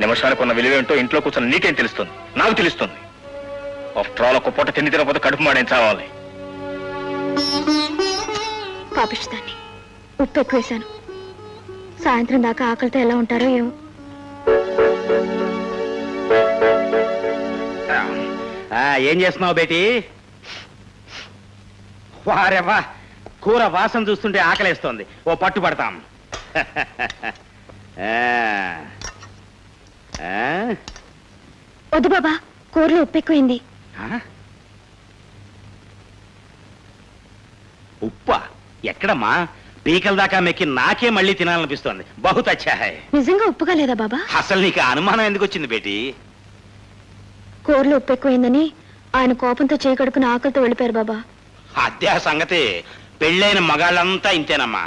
నిమిషానికి ఉన్న విలువేంటో ఇంట్లో కూర్చొని నీకేం తెలుస్తుంది? నాకు తెలుస్తుంది. ఆఫ్టర్ ఆల్ ఒక్క పూట తిండి తినకపోతే కడుపు మాడేం చావాలి. పాపిస్తాన్ని ఉప్పు ఎక్కువ వేశాను. సాయంత్రం దాకా ఆకలితో ఎలా ఉంటారో ఏమో. ఏం చేస్తున్నావు బేటీ? వారెవ్వా, కూర వాసన చూస్తుంటే ఆకలేస్తోంది. ఓ పట్టు పడతాం. వద్దు బాబా, కూరలో ఉప్పు ఎక్కువైంది. ఉప్పా? ఎక్కడమ్మా? పీకల దాకా మెక్కి నాకే మళ్ళీ తినాలనిపిస్తోంది. బహుత్ అచ్చా హై. నిజంగా ఉప్పుగా లేదా బాబా? అసలు నీకు అనుమానం ఎందుకు వచ్చింది బేటీ? కూరలో ఉప్పు ఎక్కువైందని ఆయన కోపంతో చేయకడుకుని ఆకలితో వెళ్ళిపోయారు బాబా. అదే ఆ సంగతి. పెళ్ళైన మగాళ్ళంతా ఇంతేనమ్మా.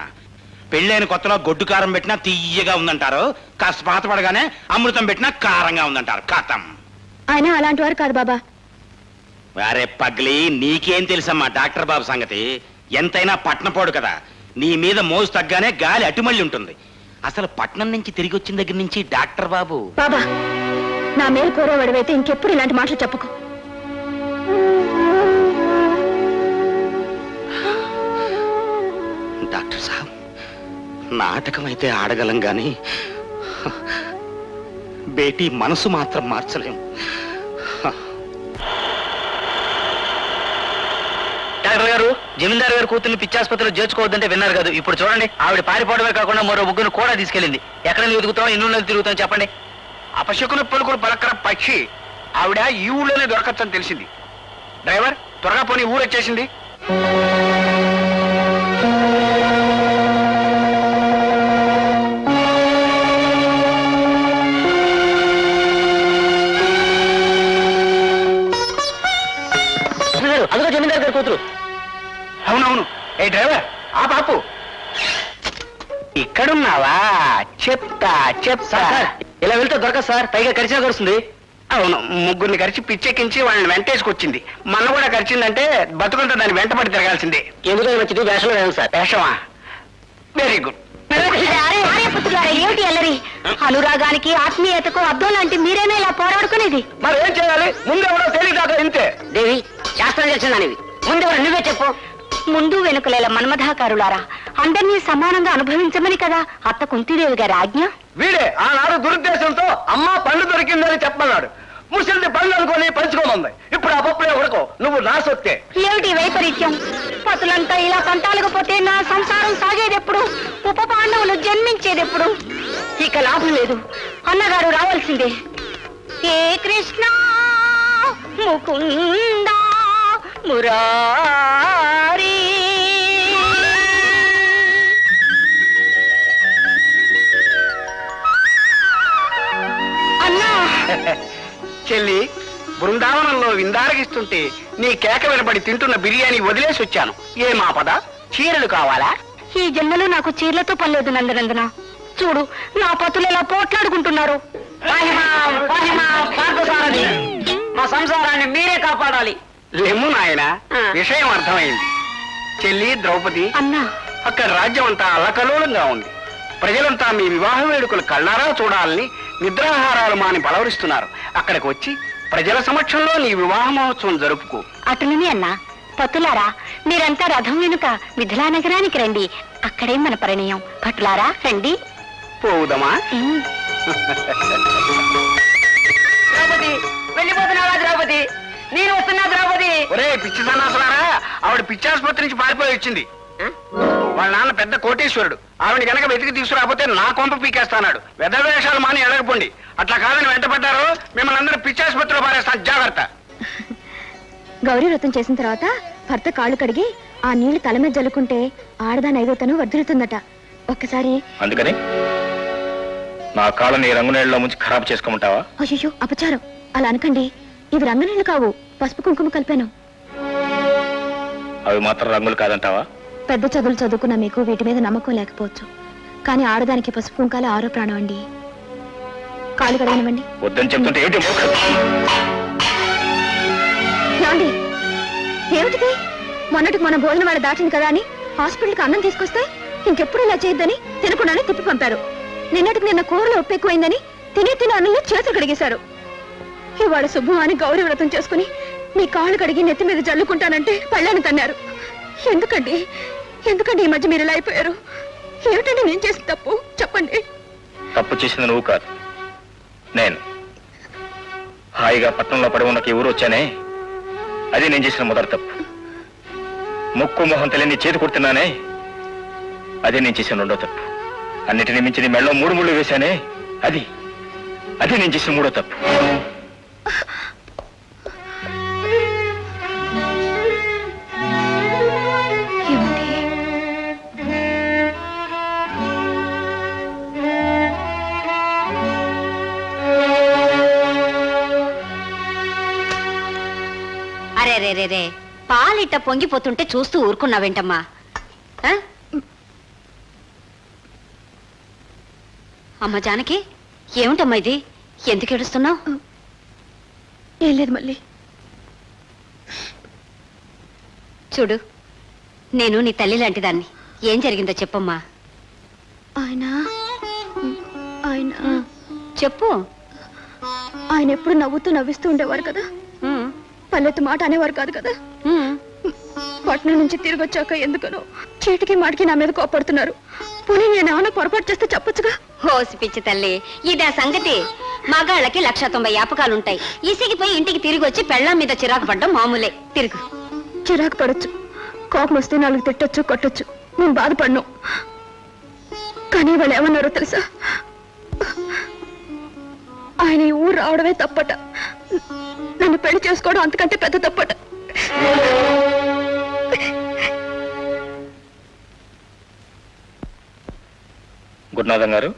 పెళ్ళైన కొత్తలో గొడ్డు కారం పెట్టినా తీయగా ఉందంటారు, కాస్త పాత పడగానే అమృతం పెట్టినా కారంగా ఉందంటారు. కథం. ఆయన అలాంటి వారు కాదు బాబా. వారే పగ్లి, నీకేం తెలుసమ్మా డాక్టర్ బాబు సంగతి? ఎంతైనా పట్నపోడు కదా. నీ మీద మోజు తగ్గానే గాలి అటుమళ్ళి ఉంటుంది. అసలు పట్నం నుంచి తిరిగి వచ్చిన దగ్గర నుంచి డాక్టర్ బాబు. బాబా, నా మేలు కోరే వాడివైతే ఇంకెప్పుడు ఇలాంటి మాటలు చెప్పకు. డాక్టర్ సాబ్, నాటకం అయితే ఆడగలం గాని బేటీ మనసు మాత్రం మార్చలేం. డాక్టర్ గారు, జమీందారు గారు కూతుర్ని పిచ్చాసుపత్రిలో చేర్చుకోవద్దంటే విన్నారు కదా. ఇప్పుడు చూడండి, ఆవిడ పారిపోవడమే కాకుండా మరో ముగ్గురు కూడా తీసుకెళ్ళింది. ఎక్కడ వెతుకుతాం, ఎన్ని ఊళ్ళో తిరుగుతాం చెప్పండి. అపశకున పలుకులు పలకర పక్షి ఆవిడ ఈ ఊళ్ళోనే దొరకచ్చని తెలిసింది. డ్రైవర్, త్వరగా పోనీ, ఊరు వచ్చేసింది. అదిగో జమీందారు గారి కూతురు. అవునవును. ఏ డ్రైవర్, ఆ బాపు ఇక్కడున్నావా? చెప్తా చెప్తా. ఇలా వెళ్తే దొరకదు సార్, పైగా కరిచినా కరుస్తుంది. అవును, ముగ్గురిని కరిచి పిచ్చెక్కించి వాళ్ళని వెంటేసుకొచ్చింది. మన కూడా కరిచిందంటే బతుకుంటే దాన్ని వెంటపడి తిరగాల్సిందే. ఎందుకని మంచిది వేషంలో వేయాలి సార్. వేషమా? Very good. ఏమిటి అల్లరి? అనురాగానికి ఆత్మీయతకు అర్థం లాంటి మీరేనా ఇలా పోరాడుకునేది? మరి ఏం చేయాలి? ముందెవరో తెలియదాకా ఇంతే. దేవి, శాస్త్రం తెలిసిందానివి. ముందెవరు నువ్వే చెప్పు. ముందు వెనుకలేల మన్మథాకారులారా, అందరినీ సమానంగా అనుభవించమని కదా అత్త కుంతీదేవి గారి ఆజ్ఞ. వీడే ఆనాడు దురుద్దేశంతో అమ్మ పండు దొరికిందని చెప్పమన్నాడు. ముసలిది పండు అనుకొని పంచుకోమంది. ఇప్పుడు ఆ పప్పులే ఉడకో, నువ్వు నా సొత్తే. ఏమిటి వైపరీత్యం? పతులంతా ఇలా పంటాలకపోతే నా సంసారం సాగేదెప్పుడు? ఉప పాండవులు జన్మించేదెప్పుడు? ఇక లాభం లేదు, అన్నగారు రావాల్సిందే. ఏ కృష్ణ ముకుంద మురారి. అన్నా, చెల్లి, బృందావనంలో విందారగిస్తుంటే నీ కేక వినబడి తింటున్న బిర్యానీ వదిలేసి వచ్చాను. ఏం ఆపద? చీరలు కావాలా? ఈ జన్మలో నాకు చీరలతో పనిలేదు నందనందన. చూడు, నా పతులు ఎలా పోట్లాడుకుంటున్నారు. మా సంసారాన్ని మీరే కాపాడాలి. లెమ్ము నాయన, విషయం అర్థమైంది. చెల్లి ద్రౌపది, అన్నా, అక్కడ రాజ్యం అంతా అల్లకల్లోలంగా ఉంది. ప్రజలంతా మీ వివాహ వేడుకలు కళ్ళారా చూడాలని నిద్రాహారాలు మాని బలవరిస్తున్నారు. అక్కడికి వచ్చి ప్రజల సమక్షంలో నీ వివాహ మహోత్సవం జరుపుకో. అటులని అన్నా. పతులారా, మీరంతా రథం వెనుక మిథిలా నగరానికి రండి. అక్కడే మన పరిణయం. పటులారా రండి. పోవుదమా? ద్రౌపది, వెళ్ళిపోతున్నావా ద్రౌపది? నేను వస్తున్నా ద్రౌపది. ఒరే పిచ్చి సన్నాసులారా, ఆవిడ పిచ్చాసుపత్రి నుంచి పారిపోయి వచ్చింది. వాళ్ళ నాన్న పెద్ద కోటేశ్వరుడు. ఆవిడ గనక వెతికి తీసుకురాకపోతే నా కొంప పీకేస్తాడు. వెధవేషాలు మాని ఎడగపోండి. అట్లా కాదని వెంటపడ్డారు మిమ్మల్ని అందరూ పిచ్చాసుపత్రిలో పారేస్తాను, జాగ్రత్త. గౌరీ వ్రతం చేసిన తర్వాత భర్త కాళ్ళు కడిగి ఆ నీళ్లు తల మీద జల్లుకుంటే ఆడదాని ఐదోతను వర్ధిల్లుతుందట. ఒక్కసారి అందుకని నా కాళ్ళని రంగునీళ్ళలో ముంచి ఖరాబ్ చేసుకోమంటావా? అయ్యో అపచారం, అలా అనకండి. ఇవి రంగునీళ్లు కావు, పసుపు కుంకుమ కలిపాను. అవి మాత్రం రంగులు కాదంటావా? పెద్ద చదువులు చదువుకున్న మీకు వీటి మీద నమ్మకం లేకపోవచ్చు, కానీ ఆడదానికి పసుపు కుంకాలు ఆరో ప్రాణం అండి. కాళ్ళు కడగనివ్వండి. వద్దని చెప్తుంటే ఏంటి మూర్ఖత? ఏమండి, ఏమిటిది? మొన్నటికి మన భోజనం వాడు దాటింది కదా అని హాస్పిటల్కి అన్నం తీసుకొస్తే ఇంకెప్పుడు ఇలా చేయొద్దని తినకుండానే తిప్పి పంపారు. నిన్నటికి నిన్న కూరలో ఉప్పు ఎక్కువైందని తినే అన్నంలో చేతులు కడిగేశారు. ఇవాళ శుభమాని గౌరీ వ్రతం చేసుకుని మీ కాళ్ళు కడిగి నెత్తి మీద జల్లుకుంటానంటే పళ్ళని తన్నారు. ఎందుకండి ఎందుకండి ఈ మధ్య మీరు ఇలా అయిపోయారు? ఏమిటండి నేను చేసిన తప్పు చెప్పండి. తప్పు చేసింది నువ్వు కాదు, నేను. హాయిగా పట్టణంలో పడి ఉన్నకి ఊరు వచ్చానే, అది నేను చేసిన మొదటి తప్పు. ముక్కు మొహం తెలియని చేతి కొడుతున్నానే, అదే నేను చేసిన రెండో తప్పు. అన్నిటిని మించి నీ మెళ్ళలో 3 ముళ్ళు వేశానే, అది నేను చేసిన మూడో తప్పు. అరే రే రే రే, పాలిట్ట పొంగిపోతుంటే చూస్తూ ఊరుకున్నావేంటమ్మా? ఆ? అమ్మ జానకి, ఏమిటమ్మా ఇది? ఎందుకు ఏడుస్తున్నావు? ఏం లేదు మళ్ళీ. చూడు, నేను నీ తల్లి లాంటి దాన్ని. ఏం జరిగిందో చెప్పమ్మా. ఆయన ఆయన చెప్పు. ఆయన ఎప్పుడు నవ్వుతూ నవ్విస్తూ ఉండేవారు కదా, ఉమ్, పల్లెత్తు మాట అనేవారు కాదు కదా. ఉమ్. పట్నం నుంచి తిరిగి వచ్చాక ఎందుకనో చీటికి మాటికి నా మీద కోపడుతున్నారు. పోనీ నేను ఏమైనా పొరపాటు చేస్తే చెప్పొచ్చుగా. హోసి పిచ్చి తల్లి, ఇదా సంగతి. మగాళ్ళకి 190 యాపకాలుంటాయి. ఇసిగిపోయి ఇంటికి తిరిగి వచ్చి పెళ్ళాం మీద చిరాకు పడ్డం మామూలే. తిరుగు. చిరాకు పడొచ్చు, కోపం వస్తే 4 తిట్టొచ్చు, కొట్టొచ్చు, నేను బాధపడను. కానీ వాళ్ళు ఏమన్నారో తెలుసా? ఆయన ఈ ఊరు రావడమే తప్పట, నన్ను పెళ్లి చేసుకోవడం అంతకంటే పెద్ద తప్పట. గురునాథం గారు,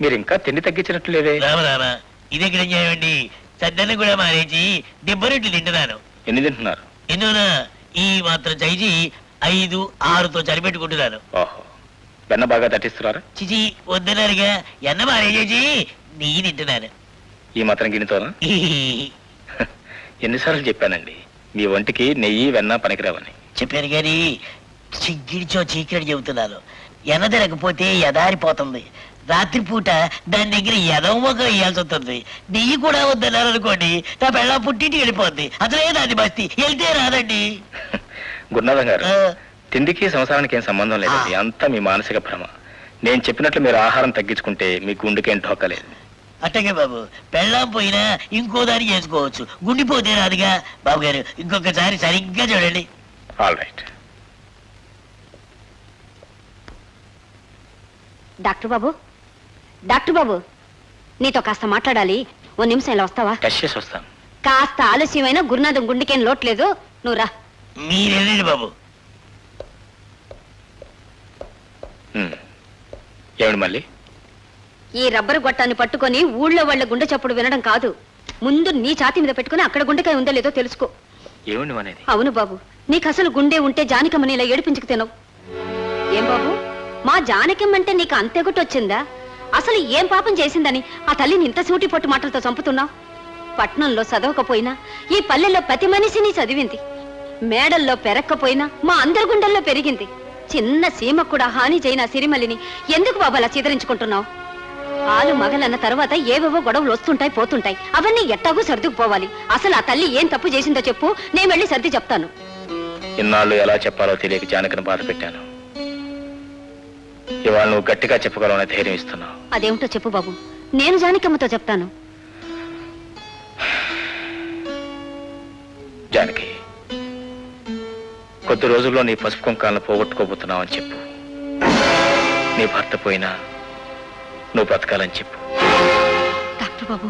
మీరు ఇంకా తిండి తగ్గించినట్లు లేదే. రామరామా, ఇదెక్కడ చేయండి? సద్దన్ని కూడా మానేసి దెబ్బరొట్టి తింటున్నాను. ఎన్ని తింటున్నారు? ఎందుకునా ఈ మాత్రం చైచి 5, 6తో సరిపెట్టుకుంటున్నాను. ఓహో, వెన్న బాగా తట్టిస్తున్నారా? చిచి వద్దన్నారుగా, ఎన్న మానేసేసి నెయ్యి తింటున్నాను. ఈ మాత్రం గిన్నెతోనా? ఎన్నిసార్లు చెప్పానండి, మీ ఒంటికి నెయ్యి వెన్న పనికిరావని. చెప్పాను కానీ చిగ్గిడిచో చీకటి చెబుతున్నాను. ఎన్న తినకపోతే ఎదారిపోతుంది. రాత్రిపూట దాని దగ్గర ఎదవమొక వేయాల్సి వస్తుంది. నెయ్యి కూడా వద్దన్నారు అనుకోండి, నా పెళ్ళ పుట్టింటికి వెళ్ళిపోద్ది. అసలే దాని బస్తీ వెళ్తే రాదండి. గురునాథం గారు, తిండికి సంసారానికి ఏం సంబంధం లేదండి, అంతా మీ మానసిక భ్రమ. నేను చెప్పినట్లు మీరు ఆహారం తగ్గించుకుంటే మీ గుండెకేం ఠోకలేదు. అట్టగే బాబు, పెళ్ళాం పోయినా ఇంకో దారి చేసుకోవచ్చు, గుండిపోతే రాదుగా. బాబు గారు, ఇంకొకసారి సరిగ్గా చూడండి. All right. డాక్టర్ బాబు, డాక్టర్ బాబు, నీతో కాస్త మాట్లాడాలి. 1 నిమిషం ఇలా వస్తావా? టెస్ట్ చేసి వస్తాను. కాస్త ఆలస్యమైన గురునాథం గుండెకేం లోట్లేదు, నువ్వు రా. మీరు వెళ్ళండి బాబు. ఏమిటి మళ్ళీ? ఈ రబ్బరు గొట్టాన్ని పట్టుకొని ఊళ్ళో వాళ్ళ గుండె చప్పుడు వినడం కాదు, ముందు నీ ఛాతీ మీద పెట్టుకుని అక్కడ గుండెకాయ ఉందో లేదో తెలుసుకో. ఏమిటి అనేది? అవును బాబు, నీకు అసలు గుండె ఉంటే జానకమ్మని ఇలా ఏడిపించుకు తినవు. ఏం బాబు, మా జానకమ్మంటే నీకు అంతెగుటొచ్చిందా? అసలు ఏం పాపం చేసిందని ఆ తల్లిని ఇంత సూటి పొట్టు మాటలతో చంపుతున్నావు? పట్నంలో చదవకపోయినా ఈ పల్లెల్లో ప్రతి మనిషిని చదివింది. మేడల్లో పెరక్కపోయినా మా అందరి గుండెల్లో పెరిగింది. చిన్న సీమ కూడా హాని చేయన సిరిమల్లిని ఎందుకు బాబు అలా చిదరించుకుంటున్నావు? ఆలు మగలన్న తర్వాత ఏవేవో గొడవలు వస్తుంటాయి పోతుంటాయి, అవన్నీ ఎట్టాగూ సర్దుకుపోవాలి. అసలు ఆ తల్లి ఏం తప్పు చేసిందో చెప్పు, నేను వెళ్ళి సర్ది చెప్తాను. ఇన్నాళ్ళు ఎలా చెప్పాలో తెలియక జానకిని బాధ పెట్టాను. ఇవాళ నువ్వు గట్టిగా చెప్పగలవని ధైర్యం ఇస్తున్నావు. అదేమిటో చెప్పు బాబు, నేను జానకమ్మతో చెప్తాను. జానకి, కొద్ది రోజుల్లో నీ పసుపు కుంకాలను పోగొట్టుకోబోతున్నావు అని చెప్పు. నీ భర్త పోయినా నువ్వు బ్రతకాలని చెప్పు. డాక్టర్ బాబు,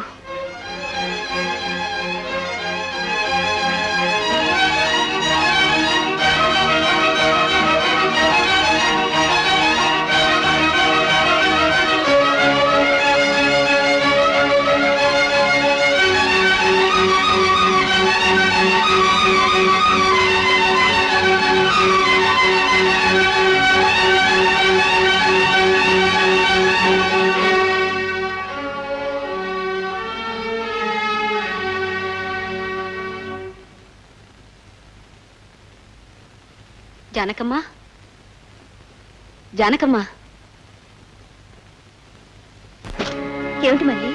జానకమ్మ, జానకమ్మ, ఏమిటి మళ్ళీ?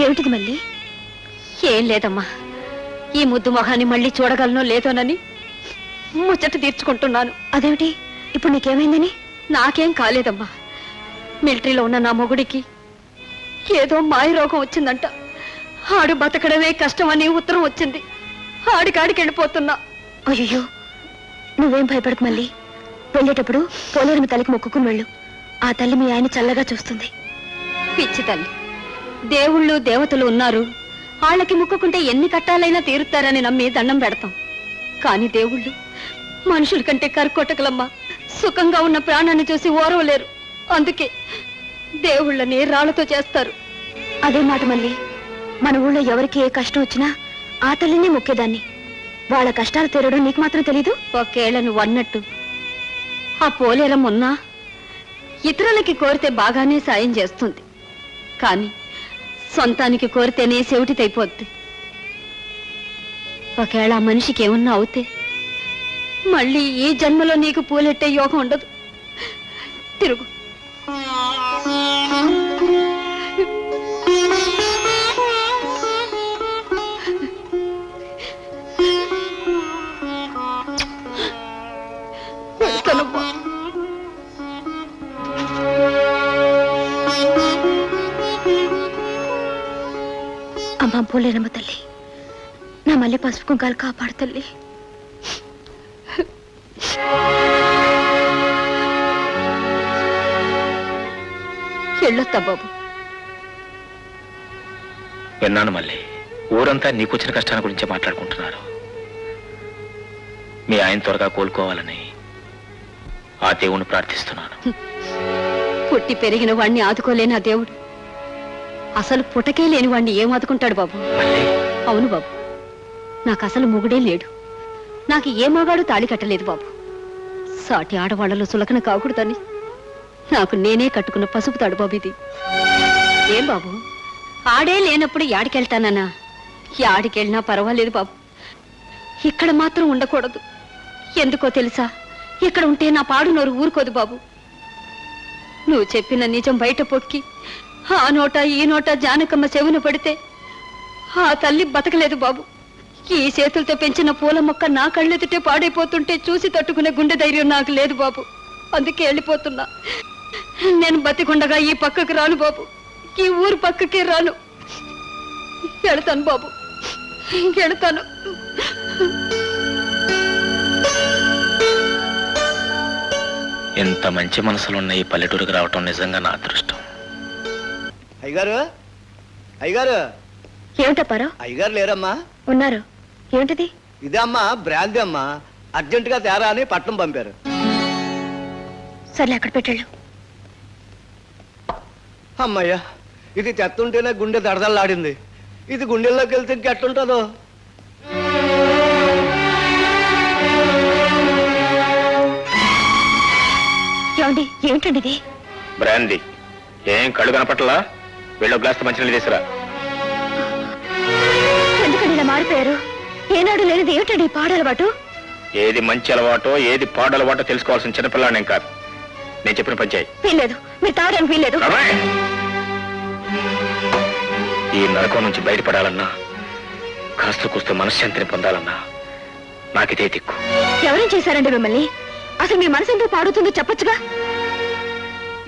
ఏమిటిది మళ్ళీ? ఏం లేదమ్మా, ఈ ముద్దు మొహాన్ని మళ్ళీ చూడగలనో లేదోనని ముచ్చట తీర్చుకుంటున్నాను. అదేమిటి, ఇప్పుడు నీకేమైందని? నాకేం కాలేదమ్మా. మిలిటరీలో ఉన్న నా మొగుడికి ఏదో మాయ రోగం వచ్చిందంట. ఆడు బతకడమే కష్టమని ఉత్తరం వచ్చింది. ఆడికాడికి వెళ్ళిపోతున్నా. అయ్యో, నువ్వేం భయపడకు మళ్ళీ. వెళ్ళేటప్పుడు పోలేరమ్మ తల్లికి మొక్కుకుని వెళ్ళు. ఆ తల్లి మీ ఆయన చల్లగా చూస్తుంది. పిచ్చి తల్లి, దేవుళ్ళు దేవతలు ఉన్నారు, వాళ్ళకి ముక్కుకుంటే ఎన్ని కట్టాలైనా తీరుతారని నమ్మి దండం పెడతాం. కాని దేవుళ్ళు మనుషుల కంటే కరుకొట్టకలమ్మా. సుఖంగా ఉన్న ప్రాణాన్ని చూసి ఓరవలేరు. అందుకే దేవుళ్ళని రాళ్లతో చేస్తారు. అదే మాట మళ్ళీ. మన ఊళ్ళో ఎవరికి ఏ కష్టం వచ్చినా ఆ తల్లినే మొక్కేదాన్ని. వాళ్ళ కష్టాలు తీరడం నీకు మాత్రం తెలీదు. ఒకేళ నువ్వు అన్నట్టు ఆ పోలేరం ఉన్నా ఇతరులకి కోరితే బాగానే సాయం చేస్తుంది. కాని సొంతానికి కోరితేనే సెవిటితైపోద్ది. ఒకవేళ ఆ మనిషికి ఏమన్నా అవుతే మళ్ళీ ఈ జన్మలో నీకు పూలెట్టే యోగం ఉండదు. తిరుగు. వెళ్తానమ్మా. అమ్మా పోలేరమ్మ తల్లి, నా మళ్ళీ పసుపు కుంకాలు కాపాడు తల్లి. వెళ్ళొత్తా బాబు. విన్నాను మళ్ళీ. ఊరంతా నీకొచ్చిన కష్టాల గురించే మాట్లాడుకుంటున్నారు. మీ ఆయన త్వరగా కోలుకోవాలని ఆ దేవుణ్ణి ప్రార్థిస్తున్నాను. పుట్టి పెరిగిన వాణ్ణి ఆదుకోలేని ఆ దేవుడు అసలు పుటకే లేని వాణ్ణి ఏం ఆదుకుంటాడు బాబు? అవును బాబు, నాకు అసలు మొగుడే లేడు. నాకు ఏ మగాడు తాళి కట్టలేదు బాబు. సాటి ఆడవాళ్లలో సులకన కాకూడదని నాకు నేనే కట్టుకున్న పసుపు తాడు బాబు ఇది. ఏం బాబు, ఆడే లేనప్పుడు యాడికెళ్తానన్నా? యాడికెళ్ళినా పర్వాలేదు బాబు, ఇక్కడ మాత్రం ఉండకూడదు. ఎందుకో తెలుసా? ఇక్కడ ఉంటే నా పాడు నోరు ఊరుకోదు బాబు. నువ్వు చెప్పిన నిజం బయట పొక్కి ఆ నోట ఈ నోట జానకమ్మ చెవున పడితే ఆ తల్లి బతకలేదు బాబు. ఈ చేతులతో పెంచిన పూల మొక్క నా కళ్ళెదుటే పాడైపోతుంటే చూసి తట్టుకునే గుండె ధైర్యం నాకు లేదు బాబు. అందుకే వెళ్ళిపోతున్నా. నేను బతికుండగా ఈ పక్కకు రాను బాబు, ఈ ఊరు పక్కకే రాను. వెళతాను బాబు, వెళతాను. ఎంత మంచి మనసులున్న ఈ పల్లెటూరుకు రావటం నిజంగా నా అదృష్టం. అయ్యగారు, అయ్యగారు. ఏమిటప్పారో? అయ్యగారు లేరమ్మా? ఉన్నారు. ఏమిటిది? ఇదే అమ్మా, బ్రాంతి అమ్మా. అర్జెంటుగా తేరా అని పట్నం పంపారు. సర్లే, అక్కడ పెట్టాళ్ళు. అమ్మయ్యా, ఇది తెత్తుంటేనే గుండె దడదల్లాడింది. ఇది గుండెల్లోకి వెళ్తే ఇంకెట్టుంటుందో. ఏమండి, ఏమిటండి ఇది? బ్రాందీ. ఏం కళ్ళు కనపట్లా? వీళ్ళ గ్లాస్ మంచినీళ్ళు తీసురా. ఎందుకని ఇలా మారిపోయారు? ఏనాడు లేనిది ఏమిటండి పాడలవాటు? ఏది మంచి అలవాటో ఏది పాడు అలవాటో తెలుసుకోవాల్సిన చిన్నపిల్లాడేం కాదు. నేను చెప్పిన పని చేయి. వీల్లేదు, మీరు తాగడానికి వీల్లేదు. ఈ నరకం నుంచి బయటపడాలన్నా, కాస్త కూస్త మనశ్శాంతిని పొందాలన్నా నాకిదే దిక్కు. ఎవరేం చేశారండి మిమ్మల్ని? అసలు మీ మనసు ఎందుకు పాడుతుందో చెప్పొచ్చుగా.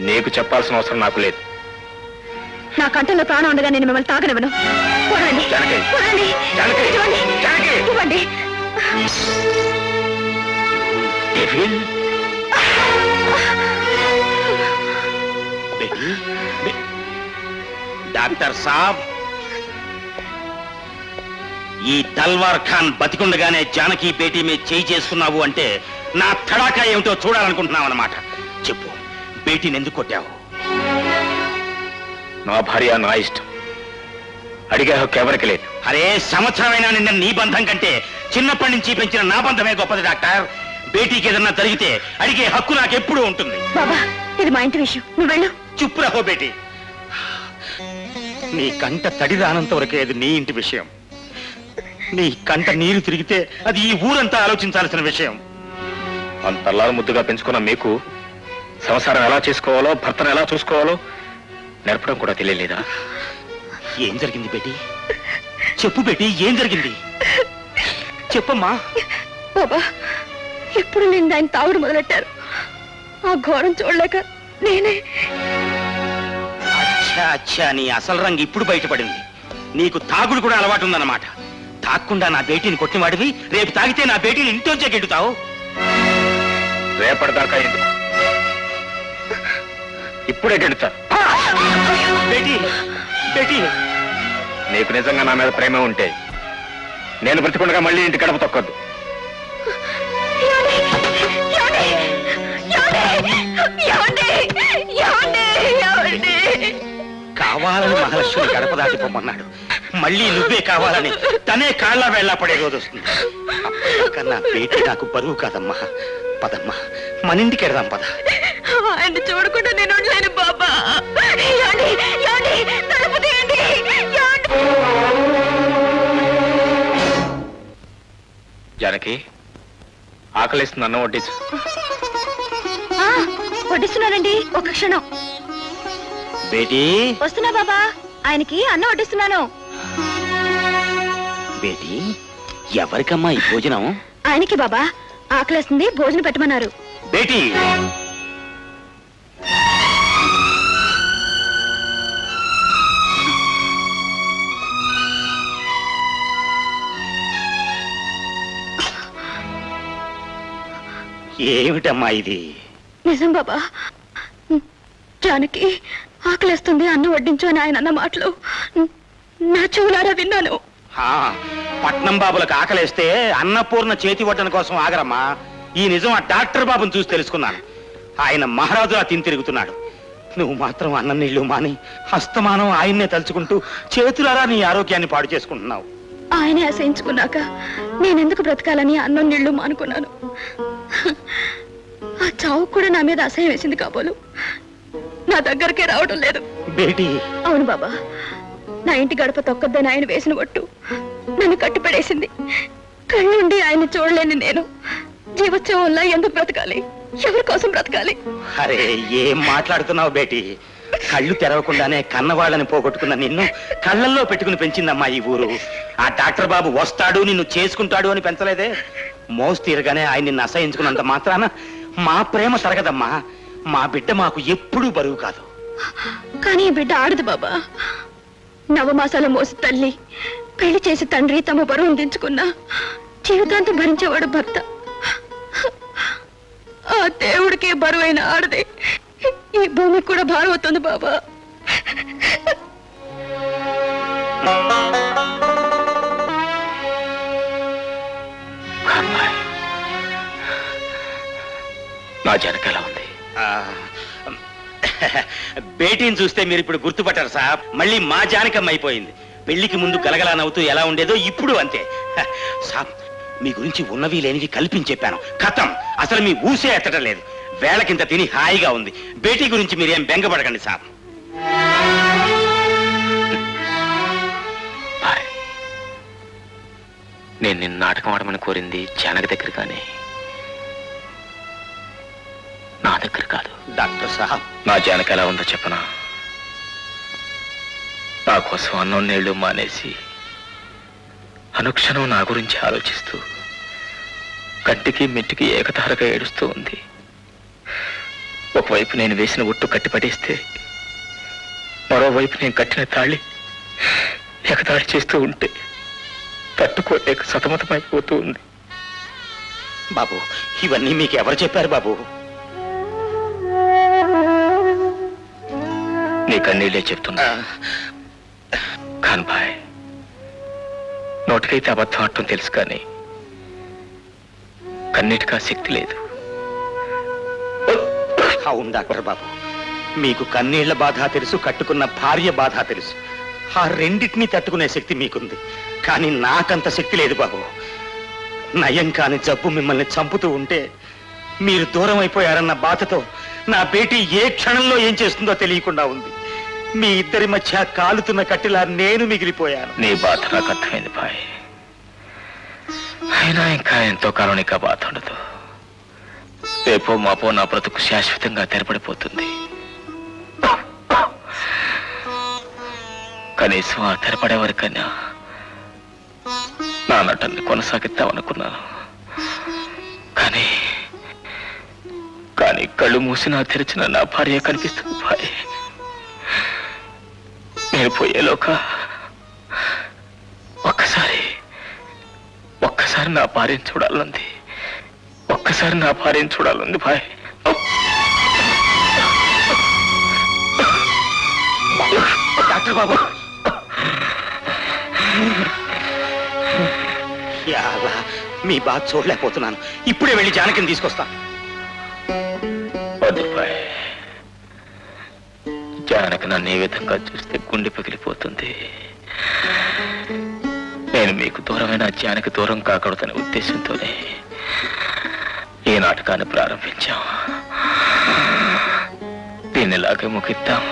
నీకు చెప్పాల్సిన అవసరం నాకు లేదు. నా కంటంలో ప్రాణం ఉండగా నేను మిమ్మల్ని తాగనివ్వను. చూడండి జానకి! చూడండి జానకి! ఇవ్వండి. జానకి! ఇవ్వండి. డెవిల్! డాక్టర్ సాబ్, ఈ తల్వార్ ఖాన్ బతికుండగానే జానకి బేటీ మీద చేయి చేసుకున్నావు అంటే నా తడాకా ఏమిటో చూడాలనుకుంటున్నావు అన్నమాట. చెప్పు, బేటీని ఎందుకు కొట్టావు? నా భార్య నా ఇష్టం, అడిగే హక్కు ఎవరికి లేదు. అరే, సంవత్సరమైనా నిన్న నీ బంధం కంటే చిన్నప్పటి నుంచి పెంచిన నా బంధమే గొప్పది డాక్టర్. బేటీకి ఏదన్నా జరిగితే అడిగే హక్కు నాకు ఎప్పుడూ ఉంటుంది. బాబా, ఇది మా ఇంటి విషయం, నువ్వు వెళ్ళు. చుప్పు రహో బేటీ. నీ కంట తడి రానంత వరకే అది నీ ఇంటి విషయం. నీ కంట నీరు తిరిగితే అది ఈ ఊరంతా ఆలోచించాల్సిన విషయం. అంతల్లారు ముద్దుగా పెంచుకున్న మీకు సంసారం ఎలా చేసుకోవాలో, భర్తను ఎలా చూసుకోవాలో నేర్పడం కూడా తెలియలేదా? ఏం జరిగింది బేటీ? చెప్పు బేటీ, ఏం జరిగింది? చెప్పమ్మా. బాబా, ఎప్పుడు నేను ఆయన తాగుడు మొదలెట్టారు. ఆ ఘోరం చూడలేక నేనే. అచ్చా అచ్చా, నీ అసలు రంగు ఇప్పుడు బయటపడింది. నీకు తాగుడు కూడా అలవాటు ఉందన్నమాట. తాక్కుండా నా బేటీని కొట్టినవాడివి, రేపు తాగితే నా బేటీని ఇంట్లోంచే గెంటుతావు. రేపటిదాకా ఎందుకు, ఇప్పుడే గెలుతా. బేటీ, బేటీ, నీకు నిజంగా నా మీద ప్రేమ ఉంటే నేను బ్రతికుండగా మళ్ళీ ఇంటి గడప తొక్కొద్దు. కావాలని మహాలక్ష్మి గడప దాటిపోమన్నాడు. మళ్ళీ నువ్వే కావాలని తనే కాళ్ళ వేళ్ళ పడే రోజు వస్తుంది. అప్పటికన్నా బేటీ నాకు బరువు కాదమ్మా. పదమ్మా, మన ఇంటికి వెడదాం పద. ఆయన చూడకుండా నేను ఉండలేను బాబా. తలుపు తీయండి. జానకి, ఆకలిస్తుంది, అన్నం వడ్డించు. వడ్డిస్తున్నానండి, ఒక క్షణం. బేటీ, వస్తున్నా బాబా, ఆయనకి అన్నం వడ్డిస్తున్నాను. బేటీ, ఎవరికమ్మా ఈ భోజనం? ఆయనకి బాబా, ఆకలేస్తుంది, భోజనం పెట్టమన్నారు. బేటీ, ఏమిటమ్మా ఇది? నిజం బాబా, జానకి ఆకలేస్తుంది, అన్నం వడ్డించు అని ఆయన అన్న మాటలు నా చెవులారా విన్నాను. పట్నం బాబులకు ఆకలేస్తే అన్నపూర్ణ చేతి వడ్డన కోసం ఆగరమ్మా. ఈ నిజం ఆ డాక్టర్ బాబుని చూసి తెలుసుకున్నాను. ఆయన మహారాజులా తిని తిరుగుతున్నాడు. నువ్వు మాత్రం అన్నం నీళ్లు మాని హస్తమానం ఆయన్నే తలుచుకుంటూ చేతులారా నీ ఆరోగ్యాన్ని పాడు చేసుకుంటున్నావు. ఆయనే అసహించుకున్నాక నేనెందుకు బ్రతకాలని అన్నం నీళ్లు మానుకున్నాను. ఆ చావు కూడా నా మీద అసహ్యం వేసింది కాబోలు నా దగ్గరకే రావడం లేదు. బేటీ, అవును బాబా, నా ఇంటి గడప తొక్కద్దని ఆయన వేసిన ఒట్టు నన్ను కట్టిపడేసింది. కళ్ళుండి ఆయన చూడలేని నేను జీవోత్సవంలా ఎందుకు బ్రతకాలి? ఎవరి కోసం బ్రతకాలి? అరే, ఏం మాట్లాడుతున్నావు బేటీ? కళ్ళు తెరవకుండానే కన్నవాళ్ళని పోగొట్టుకున్న నిన్ను కళ్ళల్లో పెట్టుకుని పెంచిందమ్మా ఈ ఊరు. ఆ డాక్టర్ బాబు వస్తాడు, నిన్ను చేసుకుంటాడు అని పెంచలేదే. మోసు తీరగానే ఆయన నిన్ను అసహించుకున్నంత మాత్రాన మా ప్రేమ తరగదమ్మా. మా బిడ్డ మాకు ఎప్పుడూ బరువు కాదు. కానీ ఈ బిడ్డ ఆడదు బాబా. నవమాసాల మోసి తల్లి, పెళ్లి చేసి తండ్రి తమ బరువును దించుకున్నా జీవితాంతం భరించేవాడు భర్త. ఆ దేవుడికే బరువైన ఆడదే ఈ భూమికి కూడా భారం అవుతుంది బాబా. నా జనక ఎలా ఉంది? బేటీని చూస్తే మీరు ఇప్పుడు గుర్తుపట్టారు సాబ్. మళ్ళీ మా జానకమ్మ అయిపోయింది. పెళ్లికి ముందు గలగలా నవ్వుతూ ఎలా ఉండేదో ఇప్పుడు అంతే. సాబ్, మీ గురించి ఉన్నవి లేనివి కల్పించి చెప్పాను. కథం, అసలు మీ ఊసే ఎత్తడం లేదు. వేళకింత తిని హాయిగా ఉంది. బేటీ గురించి మీరేం బెంగపడకండి సాబ్. నేను నిన్ను నాటకం ఆడమని కోరింది జానకి దగ్గర, కానీ నా దగ్గర కాదు. డాక్టర్ సాబ్, నా జానకి ఎలా ఉందో చెప్పనా? నా కోసం అన్నం నీళ్లు మానేసి అనుక్షణం నా గురించి ఆలోచిస్తూ కంటికి మెట్టికి ఏకతారగా ఏడుస్తూ ఉంది. ఒకవైపు నేను వేసిన ఒట్టు కట్టిపడేస్తే మరోవైపు నేను కట్టిన తాళి ఎగతాళి చేస్తూ ఉంటే తట్టుకోలేక సతమతమైపోతూ ఉంది. బాబు, ఇవన్నీ మీకు ఎవరు చెప్పారు బాబు? నీ కన్నీళ్ళే చెప్తున్నా. ఖాన్ భాయ్, నోటికైతే అబద్ధం ఆడటం తెలుసు కానీ కన్నీటికి ఆ శక్తి లేదు. అవును డాక్టర్ బాబు, మీకు కన్నీళ్ల బాధ తెలుసు, కట్టుకున్న భార్య బాధ తెలుసు. ఆ రెండింటినీ తట్టుకునే శక్తి మీకుంది, కానీ నాకంత శక్తి లేదు బాబు. నయం కాని జబ్బు మిమ్మల్ని చంపుతూ ఉంటే మీరు దూరం అయిపోయారన్న బాధతో నా బేటీ ఏ క్షణంలో ఏం చేస్తుందో తెలియకుండా ఉంది. మీ ఇద్దరి మధ్య కాలుతున్న కట్టిలా నేను మిగిలిపోయాను. నీ బాధ నాకు అర్థమైంది భాయ్. అయినా ఇంకా ఎంతో కాలం నీకు ఆ బాధ ఉండదు. రేపో మాపో నా బ్రతుకు శాశ్వతంగా తెరపడిపోతుంది. కనీసం ఆ తెరపడే వరకైనా నా నటన్ని కొనసాగిద్దామనుకున్నాను. కానీ కానీ కళ్ళు మూసినా తెరిచిన నా భార్య కనిపిస్తుంది భాయ్. నేను పోయేలోక ఒక్కసారి నా భార్యను చూడాలంది. ఒక్కసారి నా భార్యను చూడాలంది భాయ్. డాక్టర్ బాబు, యాలా, మీ బాధ చూడలేకపోతున్నాను. ఇప్పుడే వెళ్ళి జానకిని తీసుకొస్తాను. వద్దు భాయ్, జానకి నన్ను ఏ విధంగా చూస్తే గుండె పగిలిపోతుంది. నేను మీకు దూరమైన జానకి దూరం కాకూడదనే ఉద్దేశంతోనే ఈ నాటకాన్ని ప్రారంభించాం. దీన్ని ఇలాగే ముగిద్దాం.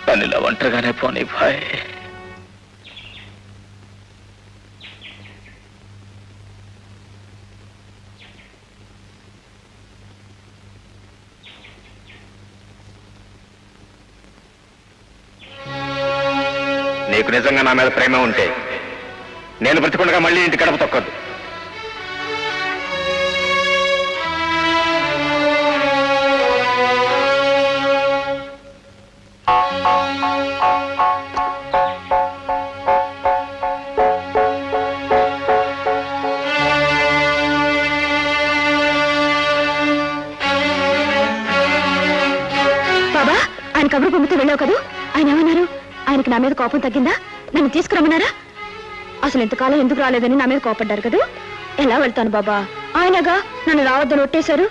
నన్ను ఇలా ఒంటరిగానే పోనీ భాయ్. నీకు నిజంగా నా మీద ప్రేమ ఉంటే నేను బ్రతికుండగా మళ్ళీ ఇంటి గడప తొక్కద్దు. బాబా, ఆయన కబురు పంపితే వెళ్ళావు కదూ? ఆయన ఏమన్నారు? ఆయనకి నా మీద కోపం తగ్గిందా? నన్ను తీసుకురమ్మన్నారా? అసలు ఎంతకాలం ఎందుకు రాలేదని నా మీద కోపడ్డారు కదూ? ఎలా వెళ్తాను బాబా? ఆయనగా నన్ను రావద్దని ఒట్టేశారు.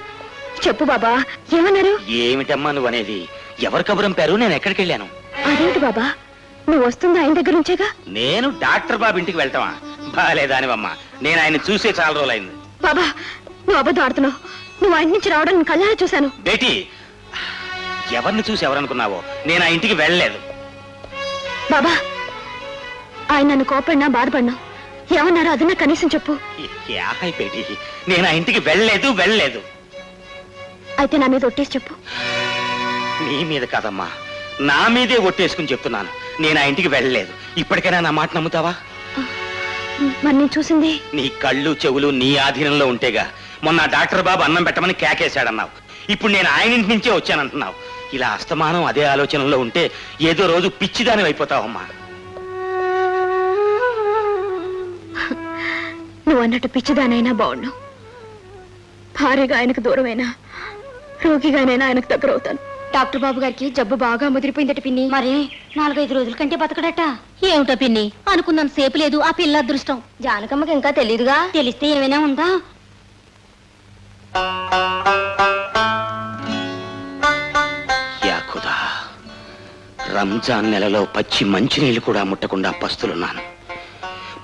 చెప్పు బాబా, ఏమన్నారు? ఏమిటమ్మా నువ్వు అనేది? ఎవరు కబురంపారు? నేను ఎక్కడికి వెళ్ళాను? అదేంటి బాబా, నువ్వు వస్తుంది ఆయన దగ్గర నుంచేగా? నేను డాక్టర్ బాబు ఇంటికి వెళ్తావా? బాలేదానివమ్మా, నేను ఆయన చూసే చాలా రోజులైంది. బాబా, నువ్వు అబద్ధం ఆడుతున్నావు. నువ్వు ఆయన నుంచి రావడం నేను కళ్ళారా చూశాను. బేటీ, ఎవరిని చూసి ఎవరనుకున్నావో? నేను ఆ ఇంటికి వెళ్ళలేదు. బాబా, ఆయన నన్ను కోపడినా బాధపడినా ఏమన్నారో అదన్నా కనీసం చెప్పు. హాయ్ బేటీ, నేను ఆ ఇంటికి వెళ్ళలేదు. అయితే నా మీద ఒట్టేసి చెప్పు. నీ మీద కాదమ్మా, నా మీదే ఒట్టేసుకుని చెప్తున్నాను. నేను ఆ ఇంటికి వెళ్ళలేదు. ఇప్పటికైనా నా మాట నమ్ముతావా? మరి నేను చూసింది? నీ కళ్ళు చెవులు నీ ఆధీనంలో ఉంటేగా మొన్న డాక్టర్ బాబు అన్నం పెట్టమని కేకేశాడన్నావు. ఇప్పుడు నేను ఆయన ఇంటి నుంచే వచ్చానంటున్నావు. ఇలా అస్తమానం అదే ఆలోచనలో ఉంటే ఏదో రోజు పిచ్చిదాని అయిపోతావమ్మా. నువ్వు అన్నట్టు పిచ్చిదానైనా బాగున్నావు. భార్యగా ఆయనకు దూరమైనా, రోగిగానైనా ఆయనకు దగ్గర అవుతాను. డాక్టర్ బాబు గారికి జబ్బు బాగా ముదిరిపోయిందట పిన్ని. మరి 4-5 రోజుల కంటే బతకడట. ఏమిటో పిన్ని, అనుకున్నాను సేపు లేదు. ఆ పిల్ల అదృష్టం. జానకమ్మకి ఇంకా తెలీదుగా. తెలిస్తే ఏమైనా ఉందా? యాకుదా, రంజాన్ నెలలో పచ్చి మంచినీళ్ళు కూడా ముట్టకుండా పస్తులున్నాను.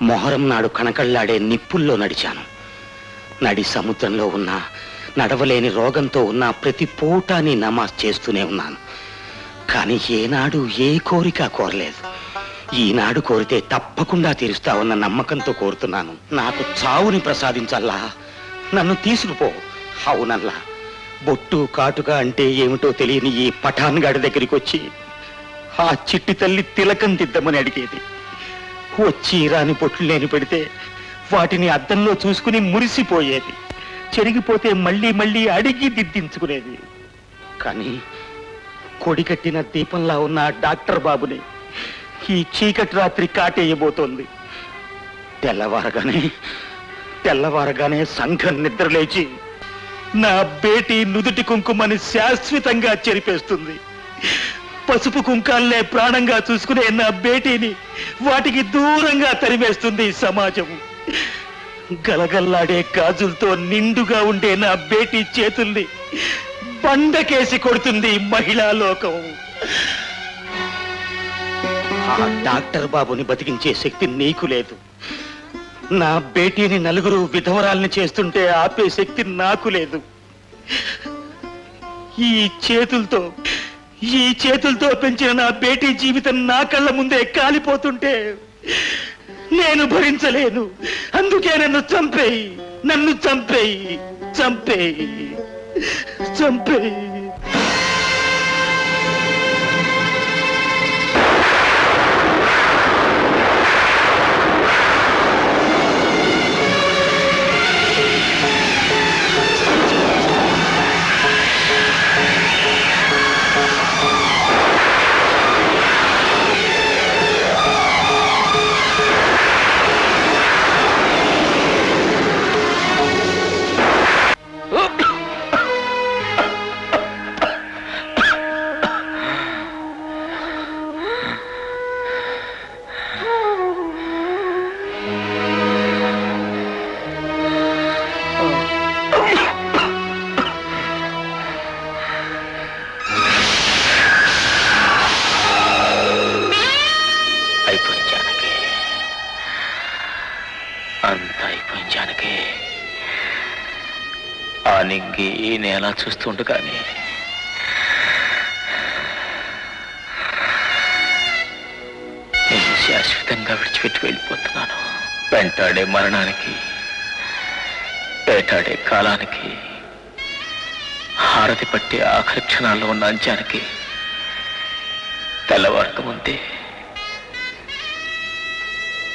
మొహరం నాడు కణకళ్లాడే నిప్పుల్లో నడిచాను. నడి సముద్రంలో ఉన్నా, నడవలేని రోగంతో ఉన్నా ప్రతి పూటాని నమాజ్ చేస్తూనే ఉన్నాను. కానీ ఏనాడు ఏ కోరిక కోరలేదు. ఈనాడు కోరితే తప్పకుండా తీరుస్తావన్న నమ్మకంతో కోరుతున్నాను. నాకు చావుని ప్రసాదించల్లా, నన్ను తీసుకుపో. అవునల్లా, బొట్టు కాటుక అంటే ఏమిటో తెలియని ఈ పఠాన్ గాడి దగ్గరికి వచ్చి ఆ చిట్టి తల్లి తిలకం దిద్దమని అడిగేది. వచ్చి రాని బొట్లు నేను పెడితే వాటిని అద్దంలో చూసుకుని మురిసిపోయేది. చెరిగిపోతే మళ్ళీ మళ్ళీ అడిగి దిద్దించుకునేది. కానీ కొడికట్టిన దీపంలా ఉన్న డాక్టర్ బాబుని ఈ చీకటి రాత్రి కాటేయబోతోంది. తెల్లవారగానే సంఘం నిద్రలేచి నా బేటీ నుదుటి కుంకుమని శాశ్వతంగా చెరిపేస్తుంది. పసుపు కుంకాలనే ప్రాణంగా చూసుకునే నా బేటీని వాటికి దూరంగా తరిమేస్తుంది సమాజం. గలగల్లాడే గాజులతో నిండుగా ఉండే నా బేటీ చేతుల్ని బండకేసి కొడుతుంది మహిళా లోకం. ఆ డాక్టర్ బాబుని బతికించే శక్తి నీకు లేదు. నా బేటీని నలుగురు విధవరాల్ని చేస్తుంటే ఆపే శక్తి నాకు లేదు. ఈ చేతులతో పెంచిన నా బేటీ జీవితం నా కళ్ళ ముందే కాలిపోతుంటే నేను భరించలేను. అందుకే నన్ను చంపేయి. నింగి ఈ నేల చూస్తుండగానే నేను శాశ్వతంగా విడిచిపెట్టి వెళ్ళిపోతున్నాను. వెంటాడే మరణానికి, వేటాడే కాలానికి, హారతి పట్టే ఆఖరి క్షణాల్లో ఉన్న అంచానికి తెల్లవారుతూ ఉంది.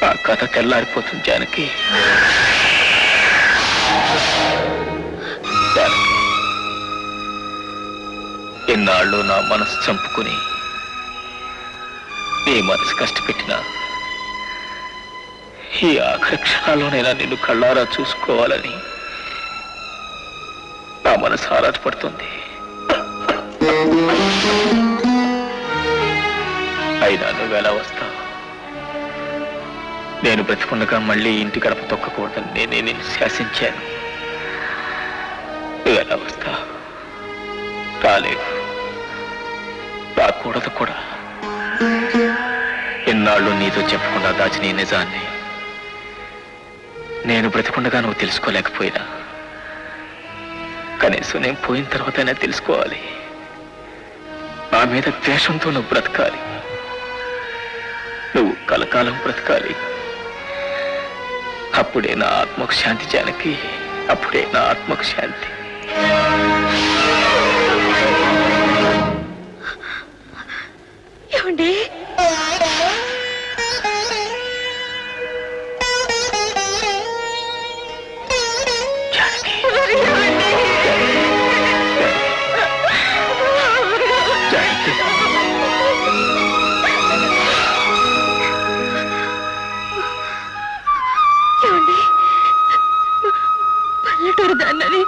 ఆ కథ తెల్లారిపోతుంది జానకి. ఎన్నాళ్ళు నా మనసు చంపుకుని నీ మనసు కష్టపెట్టినా ఈ ఆఖరి క్షణాల్లోనైనా నిన్ను కళ్ళారా చూసుకోవాలని నా మనసు ఆరాటపడుతుంది. అయినా నువ్వెలా వస్తావు? నేను బ్రతికుండగా మళ్ళీ ఇంటి గడప తొక్కకూడదని నేనే నిన్ను శాసించాను. నువ్వెలా వస్తావు? రాలేవు, రాకూడదు కూడా. ఎన్నాళ్ళు నీతో చెప్పకుండా దాచిన ఈ నిజాన్ని నేను బ్రతికుండగా నువ్వు తెలుసుకోలేకపోయినా కనీసం నేను పోయిన తర్వాతైనా తెలుసుకోవాలి. నా మీద ద్వేషంతో నువ్వు బ్రతకాలి. నువ్వు కలకాలం బ్రతకాలి. అప్పుడే నా ఆత్మకు శాంతి జానకి, అప్పుడే నా ఆత్మకు శాంతి. ఏమండి? పల్లెటూరు దాన్నని,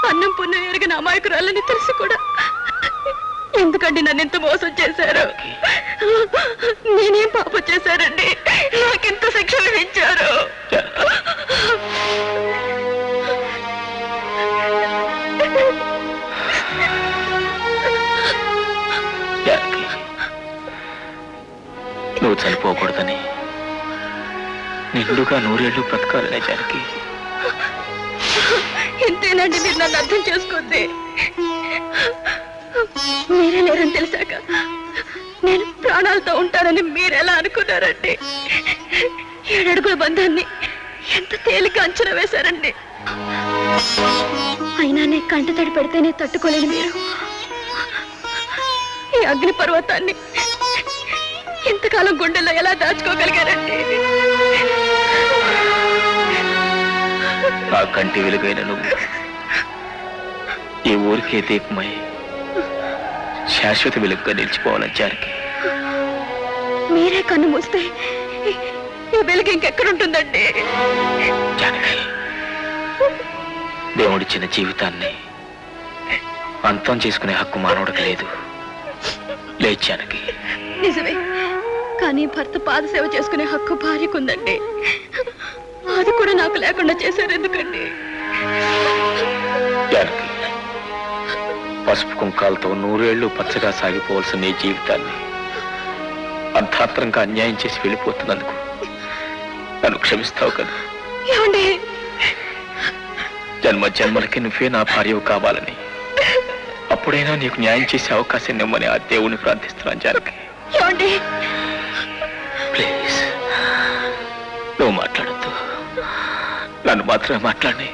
అన్నం పుణ్యం ఎరగిన అమాయకురాలని తెలిసి కూడా ఎందుకండి నన్ను ఇంత మోసం చేశారు? నేనేం పాపం చేశారండి? నాకింత శిక్ష విధించారు. నువ్వు చనిపోకూడదని, నిండుగా 100 ఏళ్ళు బ్రతకాలనే జానకి. ఇంతేనండి మీరు నన్ను అర్థం చేసుకుంది? మీరే లేరని తెలిసాక నేను ప్రాణాలతో ఉంటానని మీరెలా అనుకున్నారండి? 7 అడుగుల బంధాన్ని ఎంత తేలిక అంచనా వేశారండి. అయినా నీ కంట తడి పెడితేనే తట్టుకోలేని మీరు ఈ అగ్ని పర్వతాన్ని ఇంతకాలం గుండెల్లో ఎలా దాచుకోగలిగారండి? ఆ కంటి వెలుగైన నువ్వు ఈ ఊరికే దీపమై శాశ్వత వెలుగుగా నిలిచిపోవాలని జానకి. మీరే కన్ను మూస్తే ఈ వెలుగు ఇంకెక్కడుంటుందండి? జానకి, దేవుడిచ్చిన జీవితాన్ని అంతం చేసుకునే హక్కు మానవుడికి లేదు. లేదు జానకి. నిజమే, కానీ భర్త పాదసేవ చేసుకునే హక్కు భార్యకుందండి. అది కూడా నాకు లేకుండా చేశారు ఎందుకండి? జానకి, పసుపు కుంకాలతో 100 ఏళ్ళు పచ్చగా సాగిపోవలసిన నీ జీవితాన్ని అర్ధాంతరంగా అన్యాయం చేసి వెళ్ళిపోతున్నందుకు నన్ను క్షమిస్తావు కదా? ఏమండి? జన్మ జన్మలకి నువ్వే నా భార్యవు కావాలని, అప్పుడైనా నీకు న్యాయం చేసే అవకాశం ఇవ్వమని ఆ దేవుని ప్రార్థిస్తున్నాను జానకి. ఏమండి? ప్లీజ్, నువ్వు మాట్లాడద్దు, నన్ను మాత్రమే మాట్లాడి.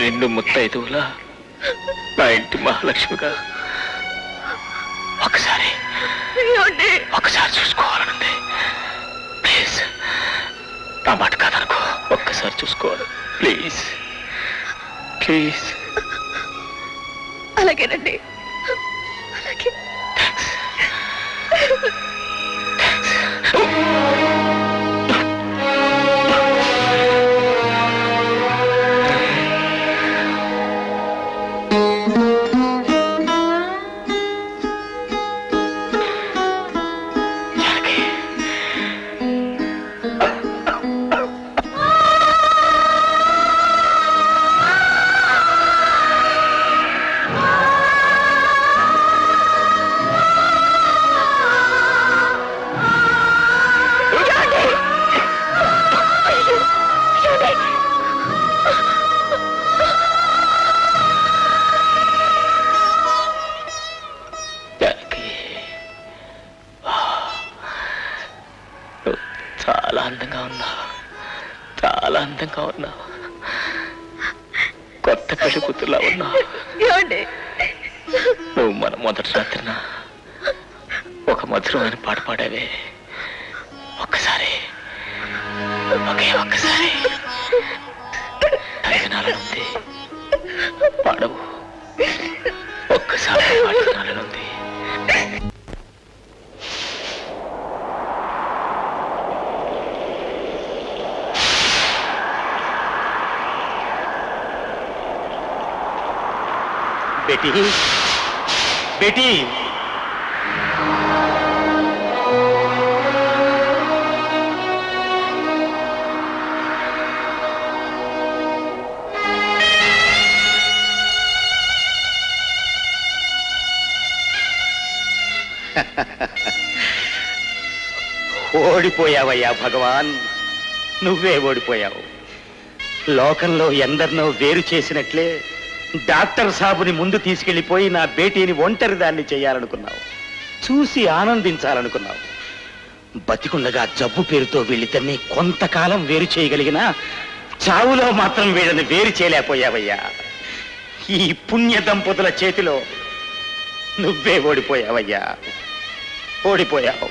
నిన్ను ముత్తైదువులా నా ఇంటి మహాలక్ష్మిగా ఒకసారి చూసుకోవాలనుంది. ప్లీజ్, నా మాట కాదనుకో, ఒక్కసారి చూసుకోవాలి. Please please. అలాగేనండి, అలాగే. చాలా అందంగా ఉన్నావు, చాలా అందంగా ఉన్నావు. కొత్త పెళ్లి కూతురులా ఉన్నావు. నువ్వు మన మొదటి రాత్రిన ఒక మధురమైన పాట పాడావే, ఒక్కసారి, ఒకే ఒక్కసారి వినాలనుంది. పాడవు, ఒక్కసారి పాట వినాలనుంది. బేటీ, బేటీ, ఓడిపోయావయ్యా భగవాన్, నువ్వే ఓడిపోయావు. లోకంలో ఎందరినో వేరు చేసినట్లే డాక్టర్ సాబుని ముందు తీసుకెళ్లిపోయి నా బేటీని ఒంటరి దాన్ని చేయాలనుకున్నావు, చూసి ఆనందించాలనుకున్నావు. బతికుండగా జబ్బు పేరుతో వీళ్ళిద్దరినీ కొంతకాలం వేరు చేయగలిగినా చావులో మాత్రం వీళ్ళని వేరు చేయలేకపోయావయ్యా. ఈ పుణ్య దంపతుల చేతిలో నువ్వే ఓడిపోయావయ్యా, ఓడిపోయావు.